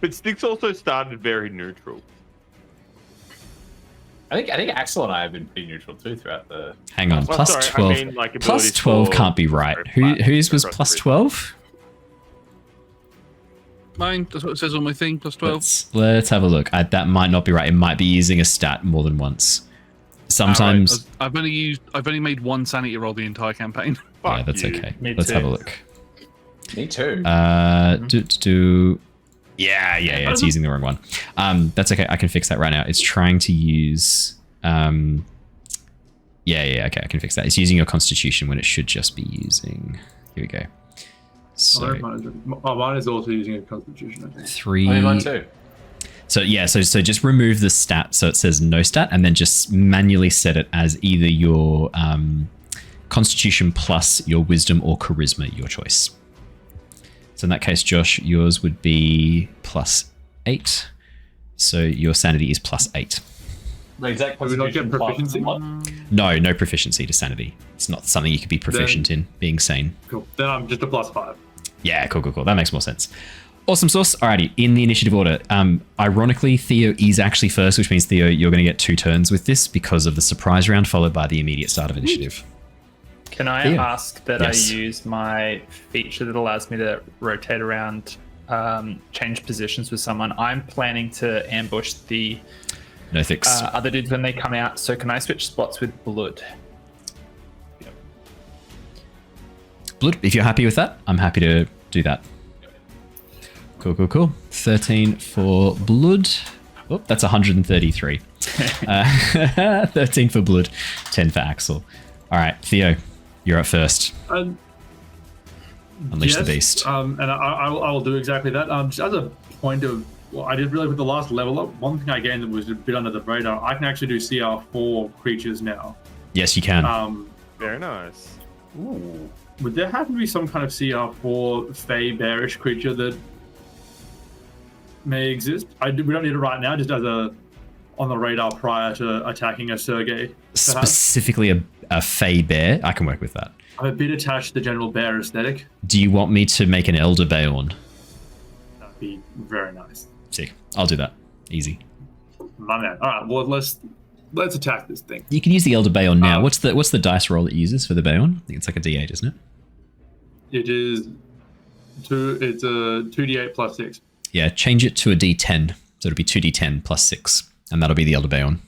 But Styx also started very neutral. I think Axel and I have been pretty neutral too throughout the. Hang on, Well, +12. sorry, I mean, like, +12 can't be right. Whose was +12? Mine, that's what it says on my thing, +12. Let's have a look. That might not be right. It might be using a stat more than once. Sometimes I've only made one sanity roll the entire campaign. yeah, that's okay. Me Let's too. have a look. Me too. Yeah, it's using the wrong one. That's okay. I can fix that right now. It's trying to use okay, I can fix that. It's using your constitution when it should just be using. Here we go. So mine is also using a constitution, I think. 3. Mine too. So yeah, so just remove the stat so it says no stat, and then just manually set it as either your constitution plus your wisdom or charisma, your choice. So in that case, Josh, yours would be +8. So your sanity is +8. The exact Do we not get proficiency? No proficiency to sanity. It's not something you could be proficient in, being sane. Cool. Then I'm just a +5. Yeah, cool. That makes more sense. Awesome sauce. Alrighty, in the initiative order, ironically, Theo is actually first, which means, Theo, you're going to get 2 turns with this because of the surprise round followed by the immediate start of initiative. Can I Theo. ask that Yes. I use my feature that allows me to rotate around, change positions with someone? I'm planning to ambush the No fix. other dudes when they come out. So can I switch spots with Blood? Blood, if you're happy with that, I'm happy to do that. Cool. 13 for Blood. Oh, that's 133. 13 for Blood, 10 for Axel. All right, Theo, you're up first. Unleash the beast. And I will do exactly that. Just as a point of, well, I did really with the last level up. One thing I gained that was a bit under the radar. I can actually do CR4 creatures now. Yes, you can. Very nice. Ooh. Would there happen to be some kind of CR4 Fey bearish creature that may exist? We don't need it right now, just as a on the radar prior to attacking a Sergei. Specifically a Fey bear. I can work with that. I'm a bit attached to the general bear aesthetic. Do you want me to make an Elder Bayon? That'd be very nice. Sick. I'll do that. Easy. My man. All right. Well, let's attack this thing. You can use the Elder Bayon now. What's the dice roll it uses for the Bayon? I think it's like a D8, isn't it? It is it's a 2d8 plus 6. Yeah, change it to a D10. So it'll be 2D10 plus 6. And that'll be the Elder Bayon.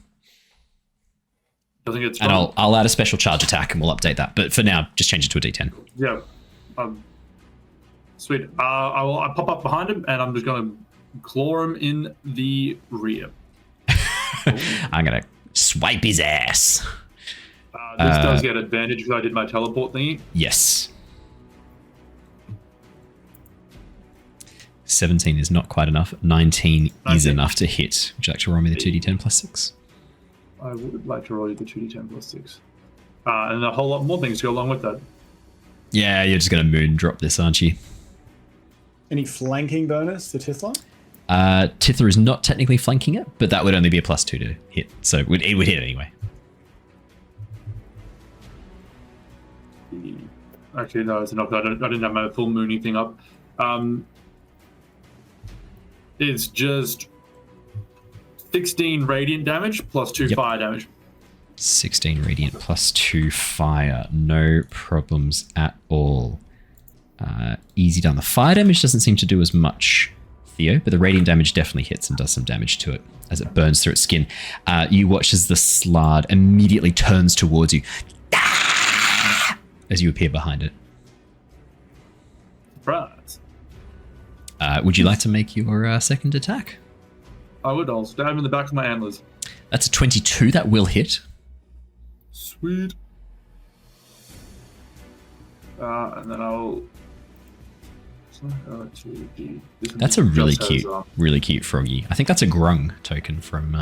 Doesn't get and I'll add a special charge attack and we'll update that. But for now, just change it to a D10. Yeah. Sweet. I'll pop up behind him and I'm just going to claw him in the rear. I'm going to swipe his ass. This does get advantage because I did my teleport thingy. Yes. 17 is not quite enough. 19 is enough to hit. Would you like to roll me the 2d10 plus 6? I would like to roll you the 2d10 plus 6. And a whole lot more things to go along with that. Yeah, you're just going to moon drop this, aren't you? Any flanking bonus to Tithla? Tithla is not technically flanking it, but that would only be a +2 to hit. So it would hit anyway. Actually, no, it's enough. I didn't have my full moony thing up. It's just 16 radiant damage plus 2 fire damage. 16 radiant plus 2 fire. No problems at all. Easy done. The fire damage doesn't seem to do as much, Theo, but the radiant damage definitely hits and does some damage to it as it burns through its skin. You watch as the Strahd immediately turns towards you as you appear behind it. Surprise. Would you like to make your second attack? I would. I'll stab him in the back of my antlers. That's a 22. That will hit. Sweet. And then I'll... That's a really cute froggy. I think that's a grung token from...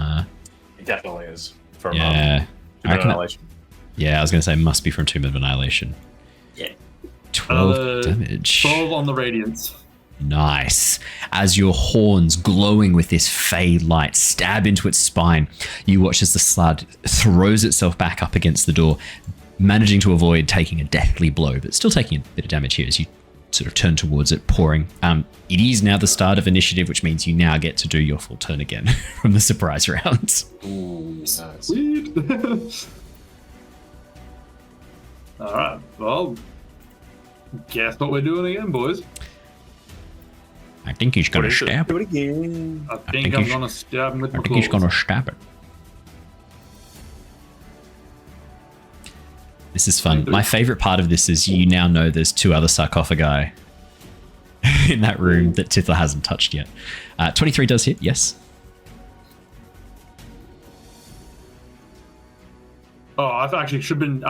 It definitely is. From Tomb of Annihilation. Yeah, I was going to say must be from Tomb of Annihilation. Yeah. 12 damage. 12 on the radiance. Nice. As your horns, glowing with this fey light, stab into its spine, you watch as the Strahd throws itself back up against the door, managing to avoid taking a deathly blow, but still taking a bit of damage here as you sort of turn towards it, pouring. It is now the start of initiative, which means you now get to do your full turn again from the surprise round. Ooh, nice. Sweet. All right. Well, guess what we're doing again, boys. I think he's going to stab Do it again. I think I'm going to stab him with my I think he's claws. going to stab it. This is fun. My favorite part of this is you now know there's 2 other sarcophagi in that room that Tithla hasn't touched yet. 23 does hit, yes. Oh, I've actually should have been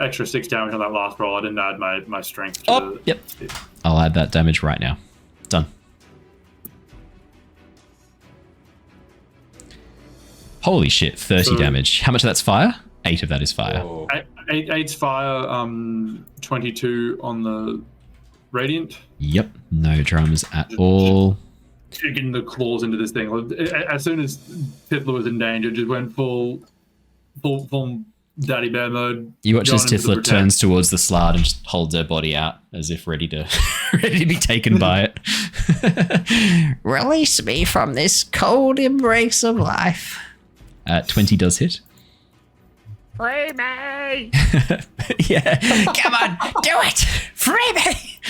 extra 6 damage on that last roll. I didn't add my strength to Yep. I'll add that damage right now. Done. Holy shit, 30 damage. How much of that's fire? 8 of that is fire. Oh. 8's fire, 22 on the radiant. Yep, no dramas at all. Getting the claws into this thing. As soon as Tithla was in danger, just went full daddy bear mode. You watch as going into the Tithla protect. turns towards the Strahd and just holds her body out as if ready to be taken by it. Release me from this cold embrace of life. 20 does hit. Free me! Yeah, come on, do it! Free me!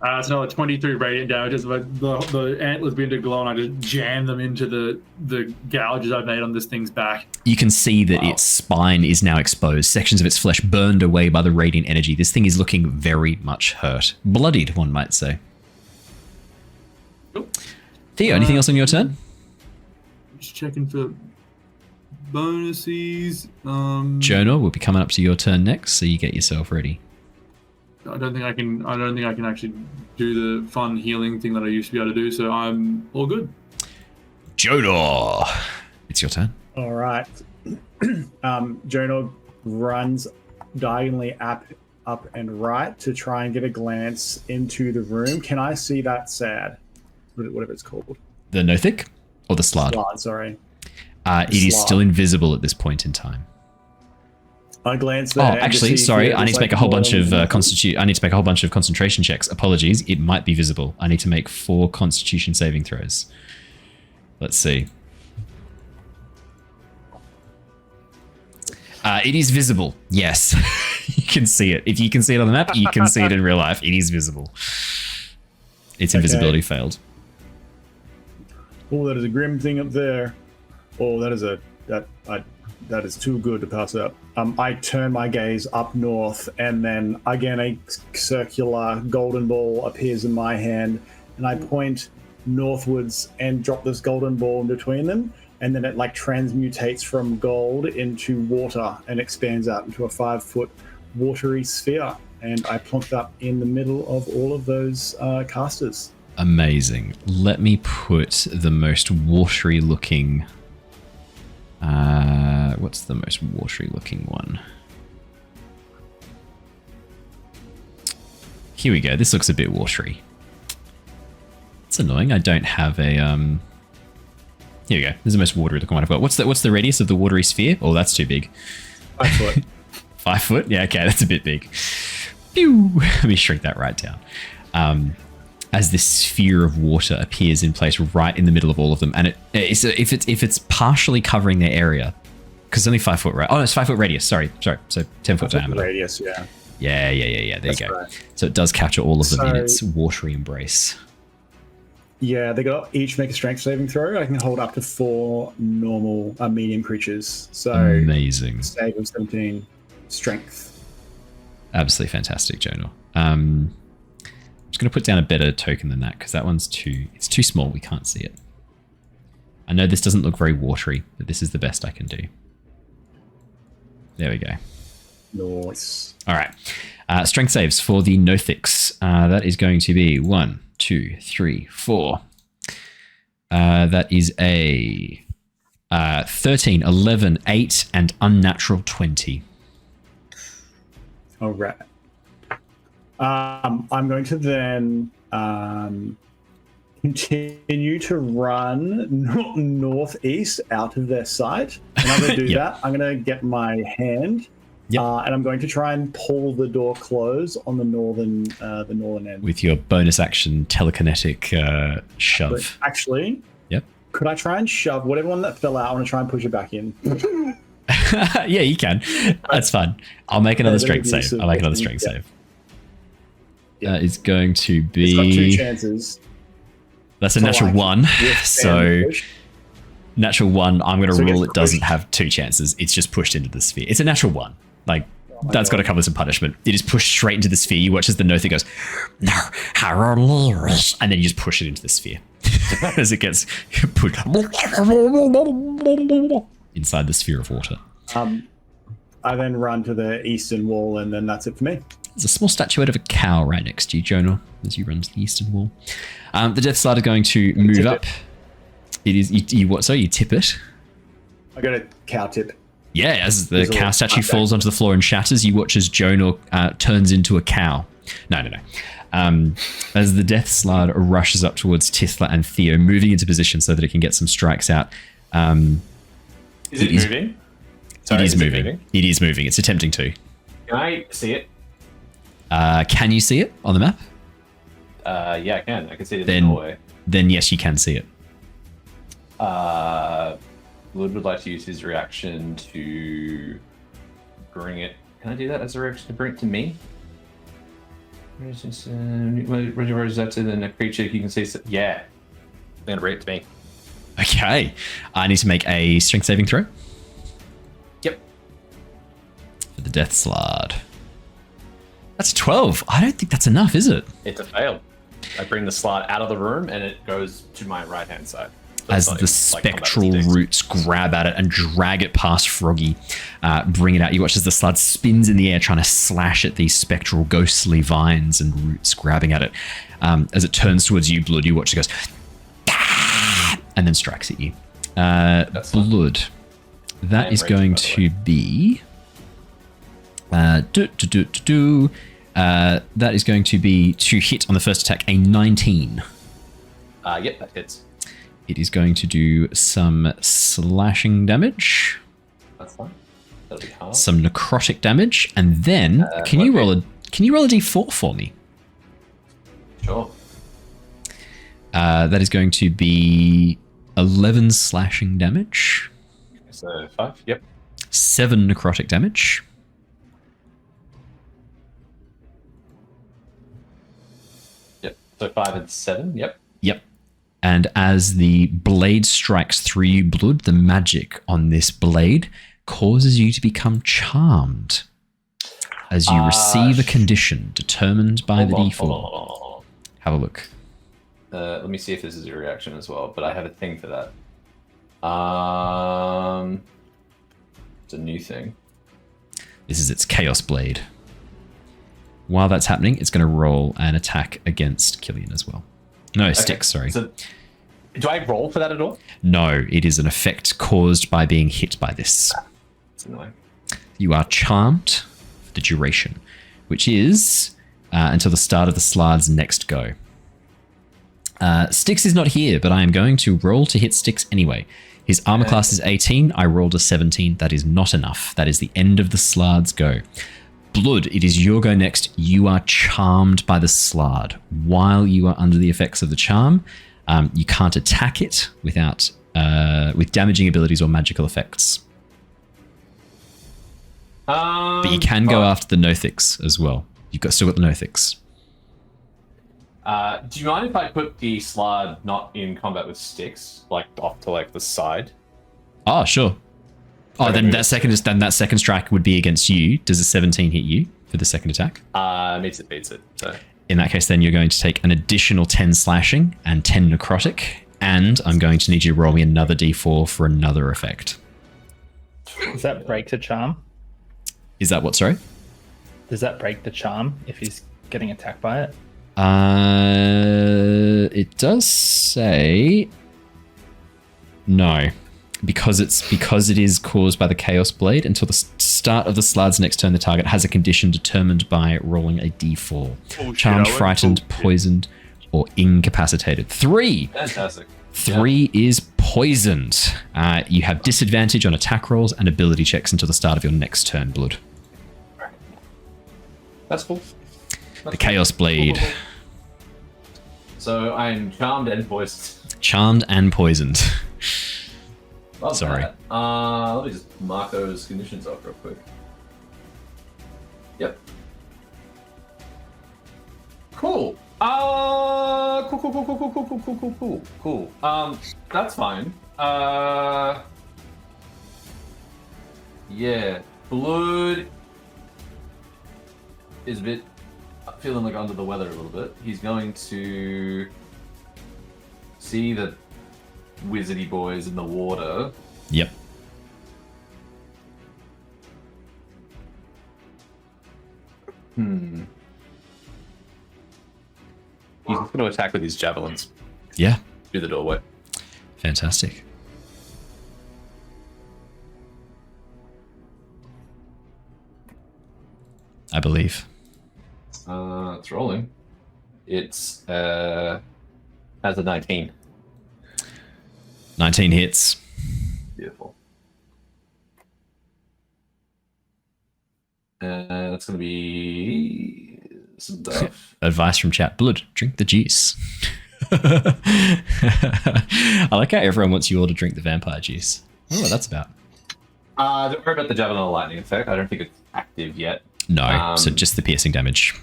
It's another 23 radiant damage as the antlers begin to glow, and I just jam them into the gouges I've made on this thing's back. You can see that its spine is now exposed, sections of its flesh burned away by the radiant energy. This thing is looking very much hurt. Bloodied, one might say. Cool. Theo, anything else on your turn? Just checking for bonuses. Jonor will be coming up to your turn next, so you get yourself ready. I don't think I can actually do the fun healing thing that I used to be able to do, so I'm all good. Jonor, it's your turn. All right. Jonor runs diagonally up and right to try and get a glance into the room. Can I see that sad? Whatever it's called. The Nothic or the Slard? Slard, sorry. It is still invisible at this point in time. I glance there. Oh, actually, sorry. I need to make a whole bunch of I need to make a whole bunch of concentration checks. Apologies. It might be visible. I need to make 4 Constitution saving throws. Let's see. It is visible. Yes, you can see it. If you can see it on the map, you can see it in real life. It is visible. Its invisibility failed. Oh, that is a grim thing up there. Oh, that is too good to pass up. I turn my gaze up north, and then again a circular golden ball appears in my hand, and I point northwards and drop this golden ball in between them, and then it like transmutates from gold into water and expands out into a 5-foot watery sphere, and I plonk that in the middle of all of those casters. Amazing. Let me put the most watery looking. What's the most watery looking one? Here we go. This looks a bit watery. It's annoying. I don't have a Here we go. This is the most watery looking one I've got. What's the radius of the watery sphere? Oh, that's too big. 5 foot. 5 foot? Yeah, okay, that's a bit big. Pew! Let me shrink that right down. As this sphere of water appears in place right in the middle of all of them, and if it's partially covering their area, because it's only 5 foot, right? Oh, no, it's 5 foot radius. Sorry. So 10 foot diameter. Radius, yeah. Yeah. There That's you go. Right. So it does capture all of them in its watery embrace. Yeah, they got each make a strength saving throw. I can hold up to 4 normal medium creatures. So amazing. Save of 17 strength. Absolutely fantastic, Jonor. I'm just going to put down a better token than that because that one's it's too small. We can't see it. I know this doesn't look very watery, but this is the best I can do. There we go. Nice. All right. Strength saves for the Nothics. That is going to be 1, 2, 3, 4. That is a 13, 11, 8, and unnatural 20. All right. I'm going to then continue to run northeast out of their sight. And I'm going to do that. I'm going to get my hand, and I'm going to try and pull the door close on the northern end. With your bonus action telekinetic shove. But actually, could I try and shove whatever one that fell out? I want to try and push it back in. Yeah, you can. That's fine. I'll make another strength save. I'll make another strength save. That is going to be... It's got 2 chances. That's a natural 1. So natural 1, I'm going to rule it doesn't have 2 chances. It's just pushed into the sphere. It's a natural 1. Like, that's got to come with some punishment. It is pushed straight into the sphere. You watch as the Nothic goes, no, and then you just push it into the sphere. As it gets put inside the sphere of water. I then run to the eastern wall, and then that's it for me. There's a small statuette of a cow right next to you, Jonor, as you run to the eastern wall. The Death Slide is going to move up. It is you what? So you tip it. I got a cow tip. Yeah, as the cow statue falls onto the floor and shatters, you watch as Jonor turns into a cow. No. As the Death Slide rushes up towards Tithla and Theo, moving into position so that it can get some strikes out. Is it moving? Sorry, it is moving. It is moving. It's attempting to. Can I see it? Can you see it on the map? Yeah, I can. I can see it in the doorway. Then yes, you can see it. Wood would like to use his reaction to bring it. Can I do that as a reaction to bring it to me? Where is this? Where is that to the creature? You can see. Yeah. I'm going to bring it to me. Okay. I need to make a strength saving throw. Yep. For the Death Slard. That's 12. I don't think that's enough, is it? It's a fail. I bring the slot out of the room and it goes to my right-hand side. So as the spectral roots grab at it and drag it past Froggy, bring it out. You watch as the slud spins in the air, trying to slash at these spectral, ghostly vines and roots grabbing at it. As it turns towards you, Blood, you watch it goes, and then strikes at you. Blood. That is going to be... that is going to be to hit on the first attack, a 19. Yep, that hits. It is going to do some slashing damage. That's fine. That'll be hard. Some necrotic damage, and then can you roll a d4 for me? Sure. That is going to be 11 slashing damage. So 5. Yep. 7 necrotic damage. Yep. So 5 and 7. Yep. Yep. And as the blade strikes through you, Blood, the magic on this blade causes you to become charmed as you receive a condition determined by the D4. Have a look. Let me see if this is a reaction as well, but I have a thing for that. It's a new thing. This is its Chaos Blade. While that's happening, it's going to roll an attack against Killian as well. No, Styx, sorry. So, do I roll for that at all? No, it is an effect caused by being hit by this. That's annoying. You are charmed for the duration, which is until the start of the Slard's next go. Styx is not here, but I am going to roll to hit Styx anyway. His armor class is 18. I rolled a 17. That is not enough. That is the end of the Slard's go. Blood, it is your go next. You are charmed by the Slard. While you are under the effects of the charm, you can't attack it without with damaging abilities or magical effects. But you can go after the Nothix as well. You've still got the Nothix. Do you mind if I put the Slard not in combat with Styx, like off to like the side? Oh, sure. Oh, then that second strike would be against you. Does a 17 hit you for the second attack? Beats it. So. In that case, then you're going to take an additional 10 slashing and 10 necrotic, and I'm going to need you to roll me another d4 for another effect. Does that break the charm? Is that what, sorry? Does that break the charm if he's getting attacked by it? It does say no. Because it is caused by the Chaos Blade, until the start of the Slard's next turn, the target has a condition determined by rolling a d4. Charmed, frightened, poisoned, or incapacitated. 3! Fantastic. 3 is poisoned. You have disadvantage on attack rolls and ability checks until the start of your next turn, Blood. That's cool. The Chaos Blade. Cool. So I'm charmed and poisoned. Charmed and poisoned. Love Sorry. That. Let me just mark those conditions off real quick. Yep. Cool. Cool. That's fine. Yeah. Blood is a bit feeling like under the weather a little bit. He's going to see the wizardy boys in the water. Yep. He's just going to attack with his javelins. Yeah. Through the doorway. Fantastic. I believe. It's rolling. It's has a 19. 19 hits. Beautiful. And it's going to be some stuff. Advice from chat. Blood, drink the juice. I like how everyone wants you all to drink the vampire juice. I don't know what that's about. Don't worry about the Javelin of Lightning effect. I don't think it's active yet. No, so just the piercing damage.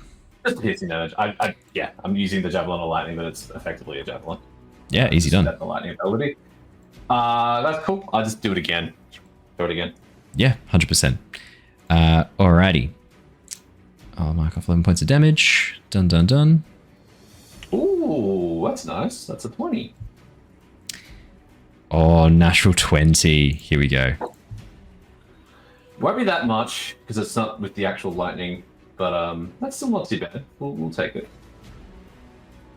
Just the piercing damage. I'm using the Javelin of Lightning, but it's effectively a Javelin. Yeah, easy done. The lightning ability. That's cool. I'll just do it again. Throw it again. Yeah, 100%. Alrighty. I'll mark off 11 points of damage. Done, done, done. Ooh, that's nice. That's a 20. Oh, natural 20. Here we go. Won't be that much, because it's not with the actual lightning, but that's still not too bad. We'll take it.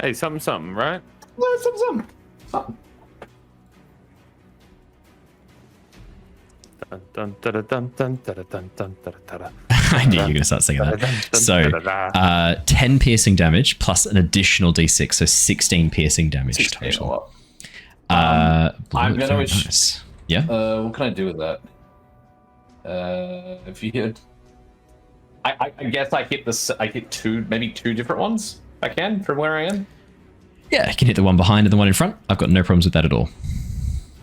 Hey, something, right? No, something. Dun, dun, dun, dun, dun, dun, dun, dun, dun, dun. I knew you were going to start singing that. So, 10 piercing damage plus an additional d6, so 16 piercing damage total. I'm very gonna. nice. Yeah. What can I do with that? If you hit, I guess I hit this. I hit maybe two different ones. I can from where I am. Yeah, I can hit the one behind and the one in front. I've got no problems with that at all.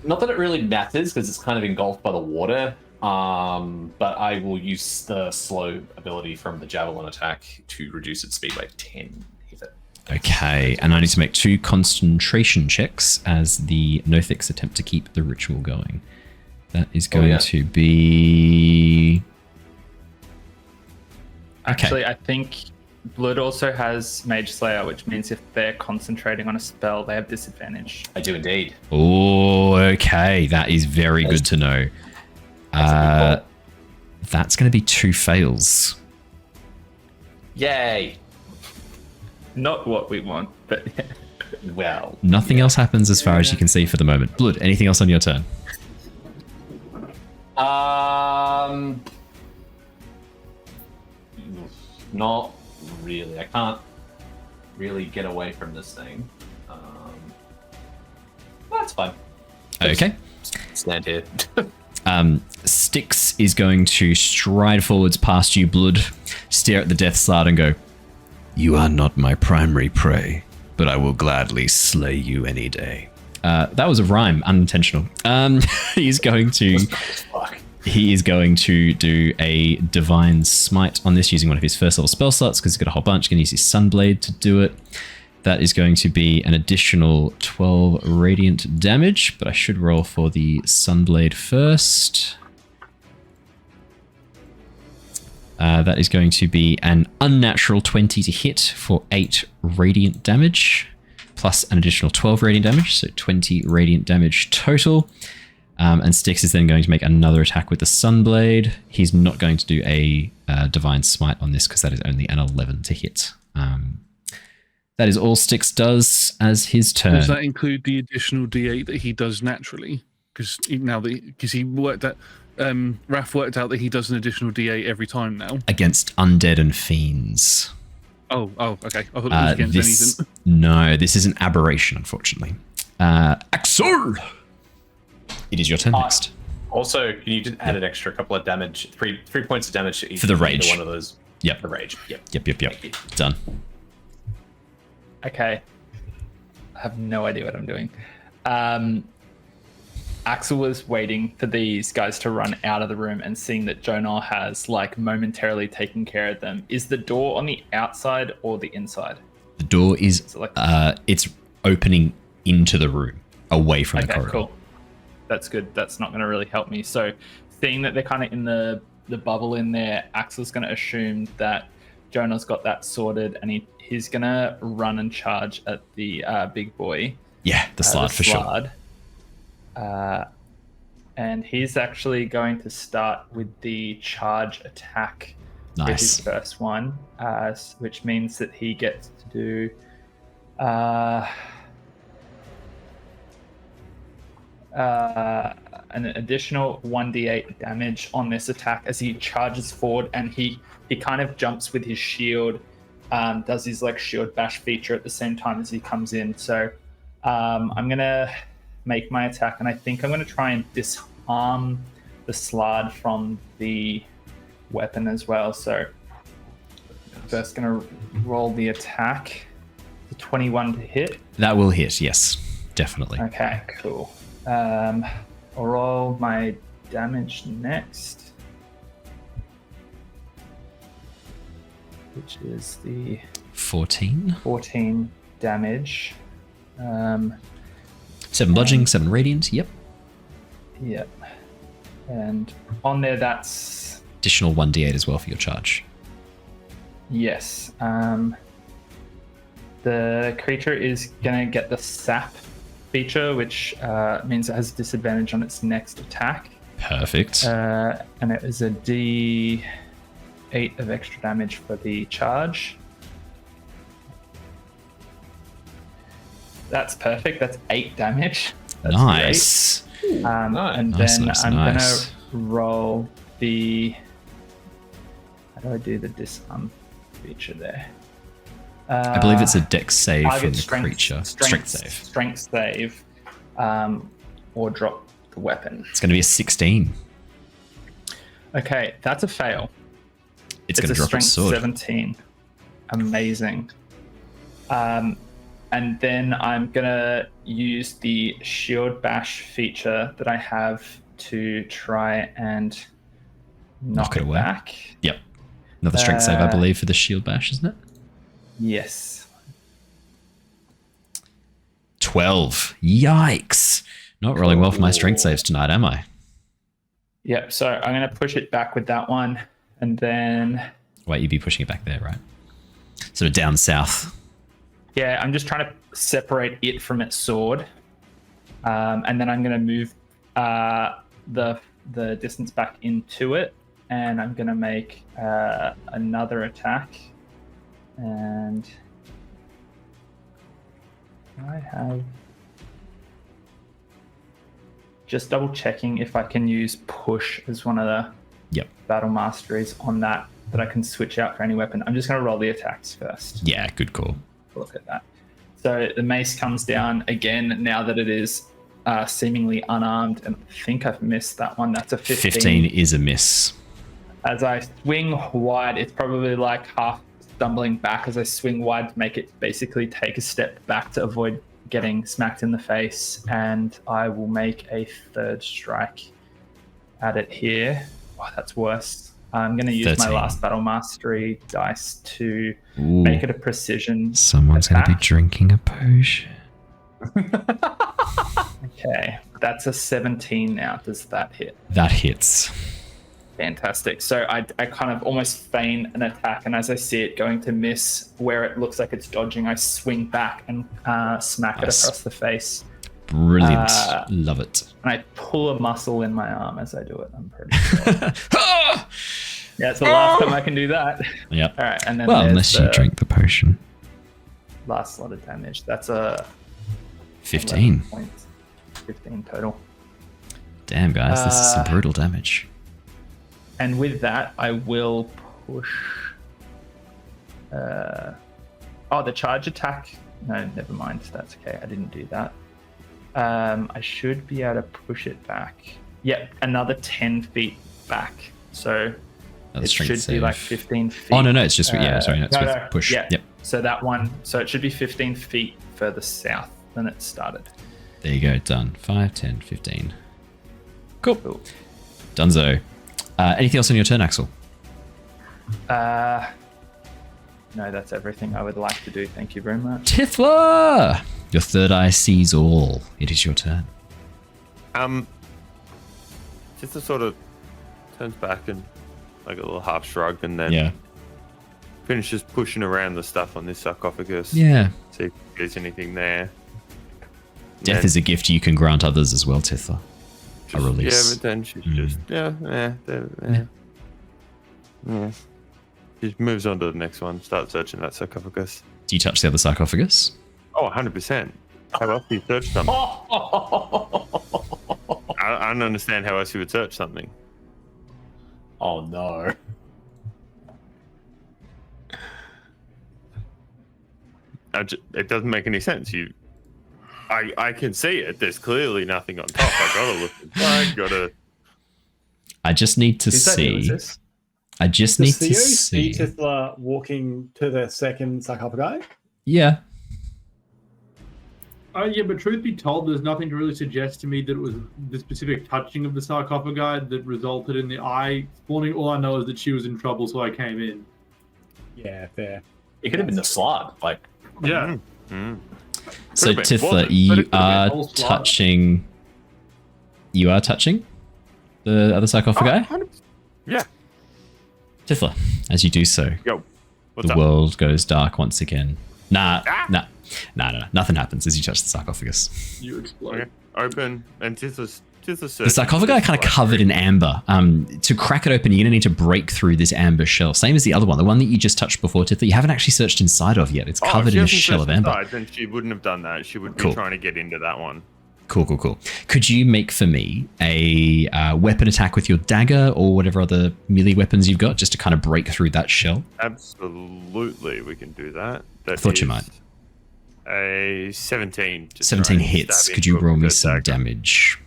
Not that it really matters because it's kind of engulfed by the water. But I will use the slow ability from the javelin attack to reduce its speed by 10. Okay, and I need to make 2 concentration checks as the Nothics attempt to keep the ritual going. That is going to be... Actually, I think Blood also has Mage Slayer, which means if they're concentrating on a spell, they have disadvantage. I do indeed. Oh, okay. That is very good to know. That's going to be 2 fails. Yay! Not what we want, but well. Nothing else happens as far as you can see for the moment. Blood, anything else on your turn? Not really. I can't really get away from this thing. That's fine. Okay. Stand here. Styx is going to stride forwards past you, Blood, stare at the Death Slard and go, "You are not my primary prey, but I will gladly slay you any day." That was a rhyme, unintentional. He is going to do a Divine Smite on this using one of his first level spell slots because he's got a whole bunch. He's going to use his Sunblade to do it. That is going to be an additional 12 radiant damage, but I should roll for the Sunblade first. That is going to be an unnatural 20 to hit for 8 radiant damage, plus an additional 12 radiant damage, so 20 radiant damage total. And Styx is then going to make another attack with the Sunblade. He's not going to do a Divine Smite on this because that is only an 11 to hit. That is all Styx does as his turn. Does that include the additional D8 that he does naturally? Because he worked out, Raph worked out that he does an additional D8 every time now. Against undead and fiends. Oh, okay. I thought it was against anything. No, this is an aberration, unfortunately. Axel! It is your turn next. Also, can you just add an extra couple of damage, three points of damage to each for the rage? One of those. Yep. The rage. Yep. Done. Okay. I have no idea what I'm doing. Axel was waiting for these guys to run out of the room and seeing that Jonor has momentarily taken care of them. Is the door on the outside or the inside? The door is it's opening into the room, away from the corridor. Cool. That's good. That's not going to really help me. So seeing that they're kind of in the bubble in there, Axel's going to assume that Jonor's got that sorted and he's going to run and charge at the big boy. Yeah, the Slard for sure. And he's actually going to start with the charge attack. Nice. With his first one, which means that he gets to do an additional 1d8 damage on this attack as he charges forward, and he kind of jumps with his shield, does his shield bash feature at the same time as he comes in. So I'm gonna make my attack, and I think I'm gonna try and disarm the Slard from the weapon as well. So first gonna roll the attack. The 21 to hit. That will hit, yes, definitely. Okay, cool. I'll roll my damage next, which is the 14. 14 damage. 7 bludgeoning, 7 radiant. Yep. Yep. And on there, that's additional 1d8 as well for your charge. yes. The creature is gonna get the sap feature, which means it has disadvantage on its next attack. Perfect. And it is a D8 of extra damage for the charge. That's perfect. That's 8 damage. That's nice. great. And Nice, then nice, I'm nice. gonna roll the. How do I do the disarm feature there? I believe it's a dex save target from the strength- creature. Strength save. Strength save, or drop the weapon. It's going to be a 16. Okay, that's a fail. It's going to a drop strength its sword. 17. Amazing. And then I'm gonna use the shield bash feature that I have to try and knock it away. back. Yep. Another strength save, I believe, for the shield bash, isn't it? Yes. 12. Yikes. Not rolling well for my strength saves tonight, am I? Yep. So I'm gonna push it back with that one, and then Wait, you'd be pushing it back there, right? Sort of down south. yeah, I'm just trying to separate it from its sword, and then I'm gonna move the distance back into it, and I'm gonna make another attack. And I have just double checking if I can use push as one of the battle masteries on that I can switch out for any weapon. I'm just going to roll the attacks first. Yeah, good call. Look at that. So the mace comes down again now that it is seemingly unarmed, and I think I've missed that one. That's a 15. 15 is a miss. As I swing wide, it's probably like half stumbling back as I swing wide to make it basically take a step back to avoid getting smacked in the face, and I will make a third strike at it here. Oh, that's worse. I'm going to use 13. my last battle mastery dice to make it a precision Someone's going to be attack. drinking a potion. Okay, that's a 17 now. Does that hit? That hits. Fantastic. So I kind of almost feign an attack, and as I see it going to miss where it looks like it's dodging, I swing back and smack it across the face. Brilliant. Love it. And I pull a muscle in my arm as I do it, I'm pretty sure. Yeah, it's the last time I can do that. Yep. All right, and then Well, there's unless you drink the potion. last lot of damage. That's a 15. 11 points. 15 total. Damn, guys, this is some brutal damage. And with that, I will push. The charge attack. No, never mind. That's okay. I didn't do that. I should be able to push it back. Yep, another 10 feet back. So Another it strength should be save. like 15 feet. Oh, no, it's just, yeah, sorry, no, it's with no, push. Yeah. Yep. So that one, so it should be 15 feet further south than it started. There you go, done. 5, 10, 15. Cool. Dunzo. Anything else on your turn, Axel? No, that's everything I would like to do. Thank you very much. Tithla! Your third eye sees all. It is your turn. Just sort of turns back and like a little half shrug, and then finishes pushing around the stuff on this sarcophagus. Yeah. See if there's anything there. Death is a gift you can grant others as well, Tithla. A release. Yeah, but then she's just yeah. She moves on to the next one. Start searching that sarcophagus. Do you touch the other sarcophagus? Oh, 100%. How else do you search something? I don't understand how else you would search something. Oh no. It doesn't make any sense. I can see it. There's clearly nothing on top. I gotta look inside. I just need to see. I just need to see. Tithla walking to the second sarcophagi? Yeah. Yeah, but truth be told, there's nothing to really suggest to me that it was the specific touching of the sarcophagi that resulted in the eye spawning. All I know is that she was in trouble, so I came in. Yeah, fair. It could have been the slot. Like, Yeah. So Tithla, you are touching. You are touching the other sarcophagi. Yeah. Tithla, as you do so, Yo. What's the up? world goes dark once again. Nah. Nothing happens as you touch the sarcophagus. You explode. Okay. Open and Tithla's The sarcophagi are kind of covered in amber. To crack it open, you're going to need to break through this amber shell. Same as the other one, the one that you just touched before, Tithla. You haven't actually searched inside of yet. It's covered in a shell of amber. Then she wouldn't have done that. She would be trying to get into that one. Cool. Could you make for me a weapon attack with your dagger or whatever other melee weapons you've got, just to kind of break through that shell? Absolutely, we can do that. I thought you might. A 17. 17 hits. Could you roll me some damage?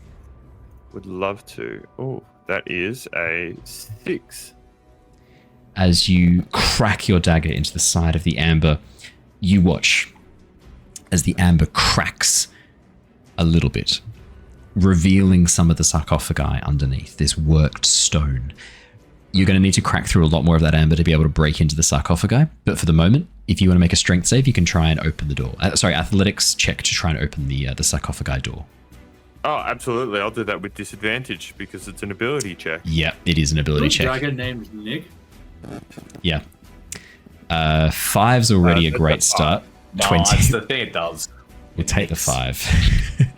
Would love to. Oh, that is a 6. As you crack your dagger into the side of the amber, you watch as the amber cracks a little bit, revealing some of the sarcophagi underneath, this worked stone. You're going to need to crack through a lot more of that amber to be able to break into the sarcophagi, but for the moment, if you want to make a strength save, you can try and open the door. Athletics check to try and open the sarcophagi door. Oh, absolutely. I'll do that with disadvantage because it's an ability check. Yeah, it is an ability check. Dragon named Nick. Yeah. 5's already a great start. No, 20. that's the thing it does. We'll take the 5.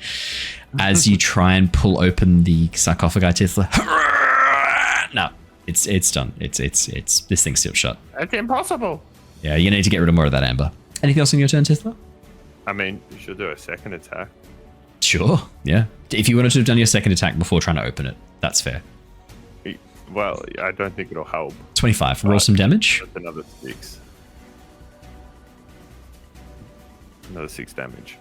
As you try and pull open the sarcophagi, Tithla. No, it's done. It's this thing's sealed shut. It's impossible. Yeah, you need to get rid of more of that amber. Anything else on your turn, Tithla? I mean, you should do a second attack. Sure. Yeah. If you wanted to have done your second attack before trying to open it, that's fair. Well, I don't think it'll help. 25. Roll some damage. That's another 6. Another 6 damage.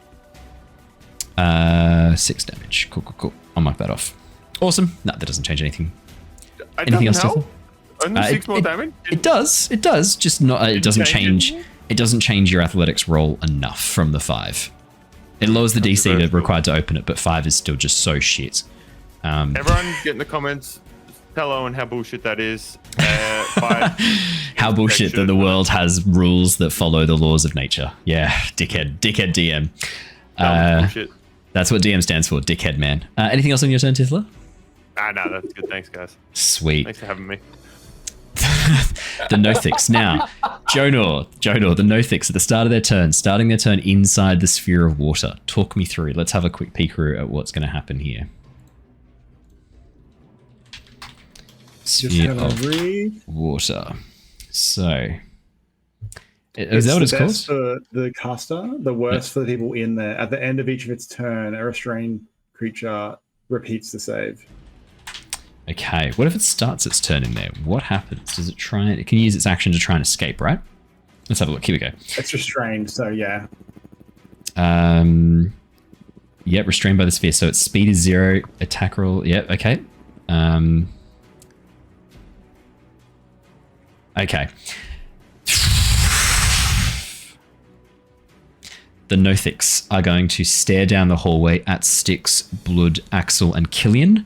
6 damage. Cool. I'll mark that off. Awesome. No, that doesn't change anything. Anything else, help? Tithla? Only 6 more damage? It does. Just not. It doesn't change. It doesn't change your athletics roll enough from the 5. It lowers the DC required to open it, but 5 is still just so shit. Everyone get in the comments. Tell Owen how bullshit that is. 5. How bullshit that the world has rules that follow the laws of nature. Yeah, dickhead DM. Bullshit. That's what DM stands for, dickhead man. Anything else on your turn, Tithla? No, that's good. Thanks, guys. Sweet. Thanks for having me. The Nothix. Now, Jonor, the Nothix at the start of their turn, starting their turn inside the sphere of water. Talk me through. Let's have a quick peekaroo at what's going to happen here. Sphere of water. So, is that what it's called? For the caster, the worst for the people in there. At the end of each of its turn, a restrained creature repeats the save. Okay, what if it starts its turn in there? What happens? Does it try? It can use its action to try and escape, right? Let's have a look. Here we go. It's restrained, so yeah. Yep, restrained by the sphere. So its speed is 0, attack roll. Yep, okay. Okay. The Nothix are going to stare down the hallway at Styx, Blood, Axel, and Killian.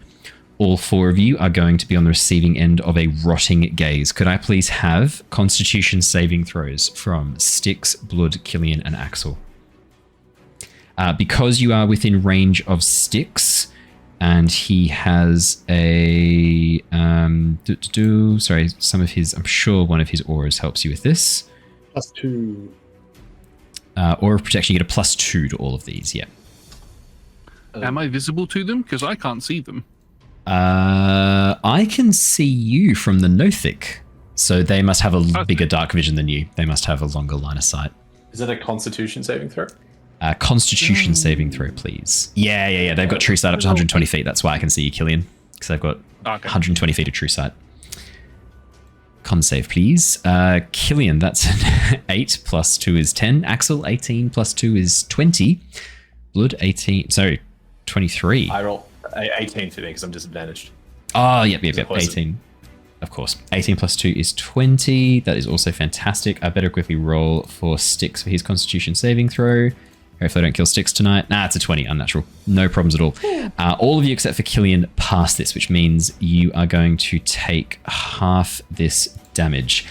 All 4 of you are going to be on the receiving end of a rotting gaze. Could I please have Constitution saving throws from Styx, Blood, Killian, and Axel? Because you are within range of Styx, and he has a... sorry, some of his... I'm sure one of his auras helps you with this. +2. Aura of protection, you get a +2 to all of these, yeah. Am I visible to them? Because I can't see them. I can see you from the Nothic, so they must have a bigger dark vision than you. They must have a longer line of sight. Is it a Constitution saving throw? Constitution saving throw, please. Yeah. They've got true sight up to 120 feet. That's why I can see you, Killian, because they've got 120 feet of true sight. Con save, please. Killian, that's an 8 plus 2 is 10. Axel, 18 plus 2 is 20. Blood, 18. Sorry, 23. I roll 18 for me because I'm disadvantaged. Oh, yep. 18. Of course. 18 plus 2 is 20. That is also fantastic. I better quickly roll for Styx for his Constitution saving throw. Hopefully I don't kill Styx tonight. Nah, it's a 20, unnatural. No problems at all. All of you except for Killian pass this, which means you are going to take half this damage.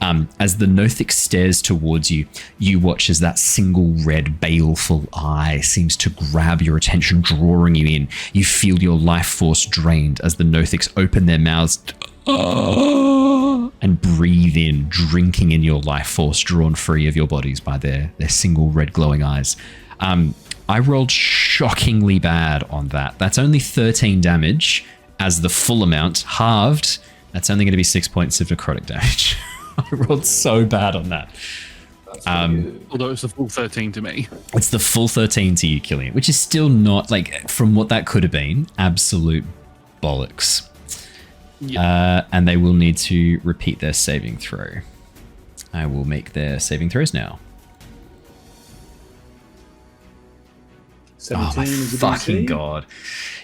As the Nothic stares towards you, you watch as that single red, baleful eye seems to grab your attention, drawing you in. You feel your life force drained as the Nothics open their mouths and breathe in, drinking in your life force drawn free of your bodies by their single red glowing eyes. I rolled shockingly bad on that. That's only 13 damage as the full amount halved. That's only going to be 6 points of necrotic damage. I rolled so bad on that. Although it's the full 13 to me. It's the full 13 to you, Killian, which is still not, like, from what that could have been, absolute bollocks. Yep. And they will need to repeat their saving throw. I will make their saving throws now. 17 oh my is a fucking DC. god.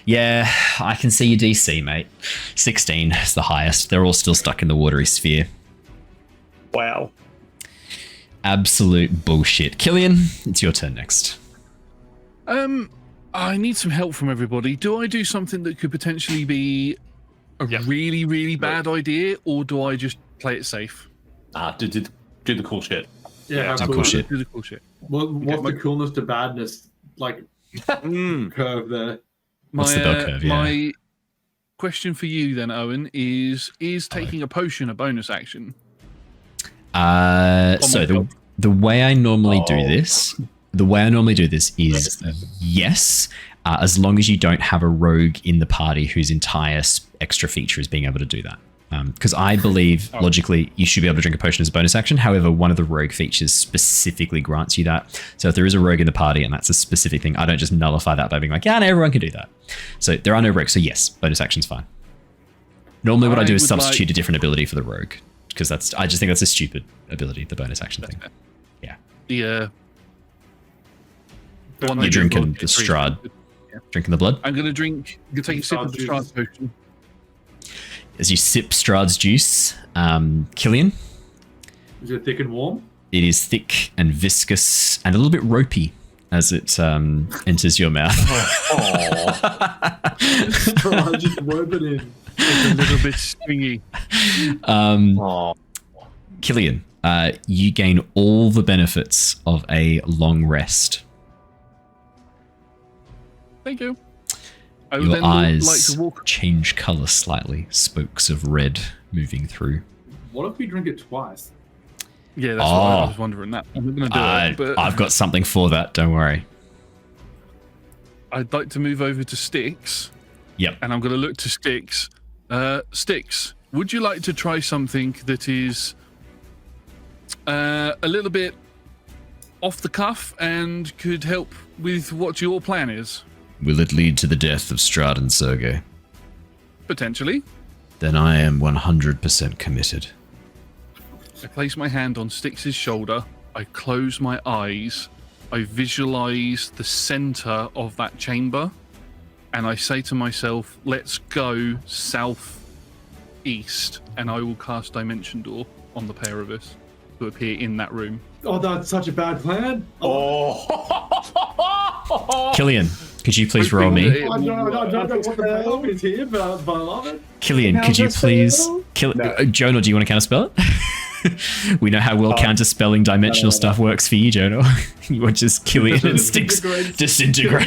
Yeah, I can see your DC, mate. 16 is the highest. They're all still stuck in the watery sphere. Wow. Absolute bullshit. Killian, it's your turn next. I need some help from everybody. Do I do something that could potentially be a really, really bad idea, or do I just play it safe? Do the cool shit. Yeah, do cool shit. Do the cool shit. What's the coolness to badness like curve there? What's the bell curve? Yeah. My question for you then, Owen, is taking a potion a bonus action? So the way I normally do this, is yes, as long as you don't have a rogue in the party whose entire extra feature is being able to do that. Because I believe logically you should be able to drink a potion as a bonus action. However, one of the rogue features specifically grants you that. So if there is a rogue in the party and that's a specific thing, I don't just nullify that by being like, yeah, no, everyone can do that. So there are no rogues. So yes, bonus action's fine. Normally what I do is substitute a different ability for the rogue. Because I just think that's a stupid ability, the bonus action thing. Yeah. The one you're drinking the Strahd. Yeah. Drinking the blood? I'm going to take a sip of the Strahd potion. As you sip Strahd's juice, Killian? Is it thick and warm? It is thick and viscous and a little bit ropey as it enters your mouth. Strahd just rope it in. It's a little bit stringy. Killian, you gain all the benefits of a long rest. Thank you. Your eyes change colour slightly, spokes of red moving through. What if we drink it twice? Yeah, that's what I was wondering. That I'm not going to do it. But I've got something for that, don't worry. I'd like to move over to Styx. Yep. And I'm going to look to Styx. Styx, would you like to try something that is a little bit off the cuff and could help with what your plan is? Will it lead to the death of Strahd and Sergei? Potentially. Then I am 100% committed. I place my hand on Styx's shoulder. I close my eyes. I visualize the center of that chamber. And I say to myself, let's go southeast. And I will cast Dimension Door on the pair of us to appear in that room. Oh, that's such a bad plan. Killian, could you please roll me? I don't know what the payoff is here, but I love it. Killian, could you please... Jonor, do you want to counterspell it? We know how well counterspelling dimensional stuff works for you, Jonor. You want just Killian and Styx disintegrate.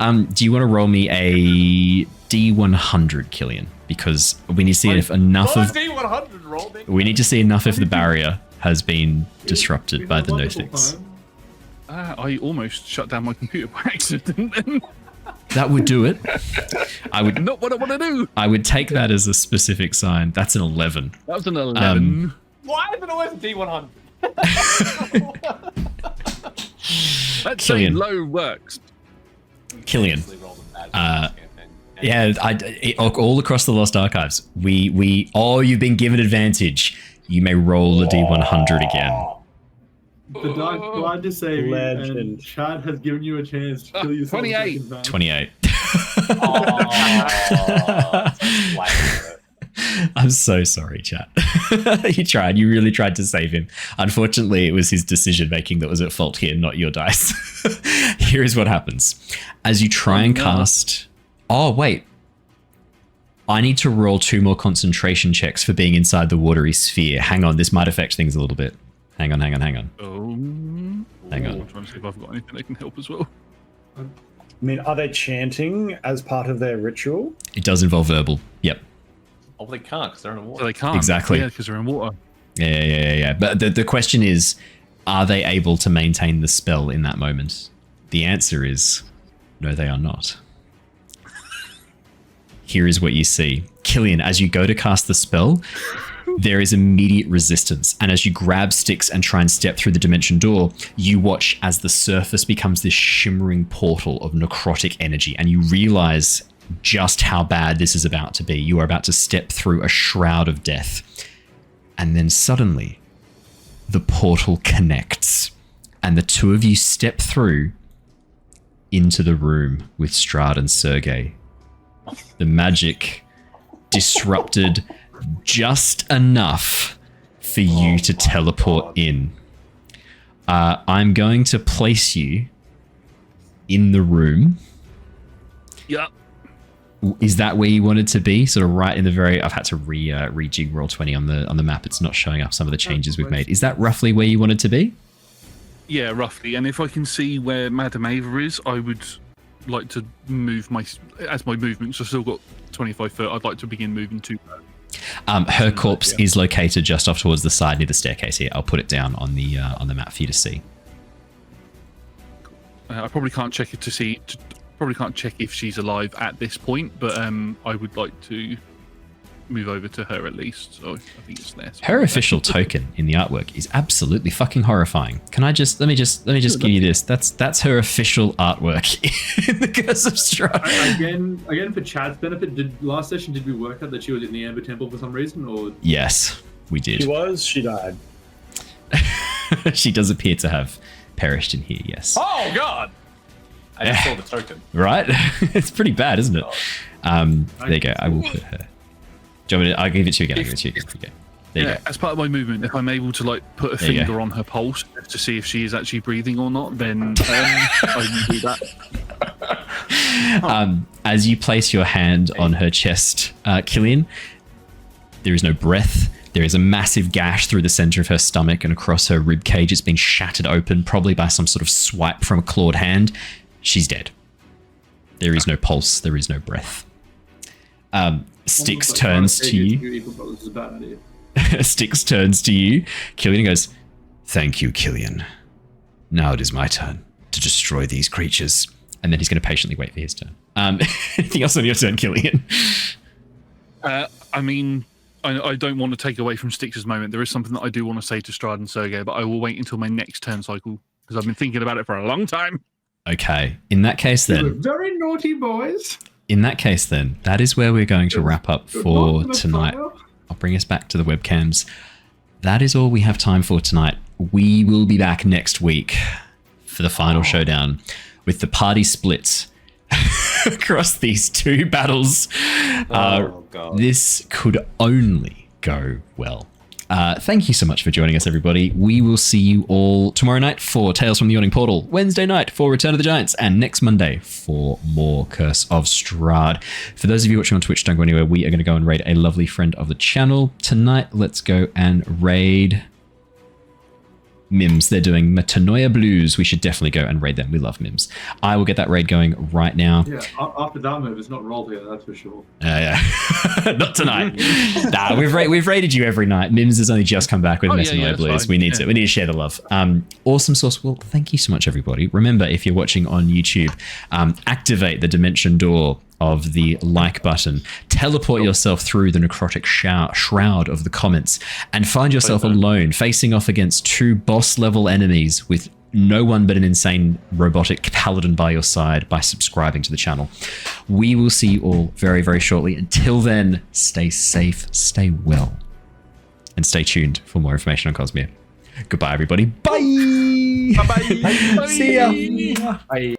Do you want to roll me a D100, Killian? Because we need to see if enough of... D100 roll, we need to see enough if the barrier has been disrupted by the Nothics. I almost shut down my computer by accident. That would do it. I would not what I want to do. I would take that as a specific sign. That's an 11. That was an 11. Why is it always D100? Let's say low works. Killian. Yeah, all across the Lost Archives. You've been given advantage. You may roll a D100 again. The dice tried to save you, and Chad has given you a chance to kill yourself. 28. I'm so sorry, chat. You really tried to save him. Unfortunately, it was his decision making that was at fault here, not your dice. Here is what happens. As you try and cast... Oh, wait. I need to roll 2 more concentration checks for being inside the watery sphere. Hang on, this might affect things a little bit. Hang on. Hang on. I'm trying to see if I've got anything that can help as well. I mean, are they chanting as part of their ritual? It does involve verbal. Yep. Oh, they can't because they're in the water. So they can't. Exactly. Yeah, because they're in water. Yeah. But the question is, are they able to maintain the spell in that moment? The answer is, no, they are not. Here is what you see. Killian, as you go to cast the spell, there is immediate resistance. And as you grab Styx and try and step through the dimension door, you watch as the surface becomes this shimmering portal of necrotic energy. And you realize just how bad this is about to be. You are about to step through a shroud of death. And then suddenly, the portal connects. And the two of you step through into the room with Strahd and Sergei. The magic disrupted just enough for you to teleport in. I'm going to place you in the room. Yep. Is that where you wanted to be? Sort of right in the very... I've had to rejig Roll20 on the map. It's not showing up some of the changes we've made. Is that roughly where you wanted to be? Yeah, roughly. And if I can see where Madame Ava is, I would like to move my movements. I've still got 25 foot. I'd like to begin moving to her. Her corpse is located just off towards the side near the staircase here. I'll put it down on the map for you to see. I probably can't check it to see. Probably can't check if she's alive at this point, but I would like to move over to her at least. So I think it's there. Her official token in the artwork is absolutely fucking horrifying. Can I just let me just give you this? That's her official artwork in the Curse of Strahd. Again, for Chad's benefit, last session did we work out that she was in the Amber Temple for some reason, or? Yes, we did. She died. She does appear to have perished in here. Yes. Oh God! I just saw the token. Right? It's pretty bad, isn't it? There you go. I will put her. Do you want me to, I'll give it to you again. There you go. As part of my movement, if I'm able to like put a finger on her pulse to see if she is actually breathing or not, then I will do that. As you place your hand on her chest, Killian, there is no breath. There is a massive gash through the center of her stomach and across her rib cage. It's been shattered open, probably by some sort of swipe from a clawed hand. She's dead. There is no pulse. There is no breath. Styx turns to you. Styx turns to you. Killian goes, "Thank you, Killian. Now it is my turn to destroy these creatures." And then he's going to patiently wait for his turn. Anything else on your turn, Killian? I mean, I don't want to take away from Styx's moment. There is something that I do want to say to Strahd and Sergei, but I will wait until my next turn cycle because I've been thinking about it for a long time. Okay. In that case, then. You're very naughty boys. In that case, then, that is where we're going to wrap up for tonight. I'll bring us back to the webcams. That is all we have time for tonight. We will be back next week for the final showdown with the party splits across these two battles. God. This could only go well. Thank you so much for joining us, everybody. We will see you all tomorrow night for Tales from the Yawning Portal, Wednesday night for Return of the Giants, and next Monday for more Curse of Strahd. For those of you watching on Twitch, don't go anywhere. We are going to go and raid a lovely friend of the channel. Tonight, let's go and raid Mims. They're doing Metanoia Blues. We should definitely go and raid them. We love Mims. I will get that raid going right now. Yeah, after that move, it's not rolled here, that's for sure. Yeah. Not tonight. Nah, we've raided you every night. Mims has only just come back with Metanoia Blues. We need to share the love. Awesome sauce. Well, thank you so much, everybody. Remember, if you're watching on YouTube, activate the dimension door of the like button, teleport yourself through the necrotic shroud of the comments, and find yourself alone facing off against two boss level enemies with no one but an insane robotic paladin by your side by subscribing to the channel. We will see you all very, very shortly. Until then, stay safe, stay well, and stay tuned for more information on Cosmere. Goodbye, everybody. Bye. Bye. See ya. Bye.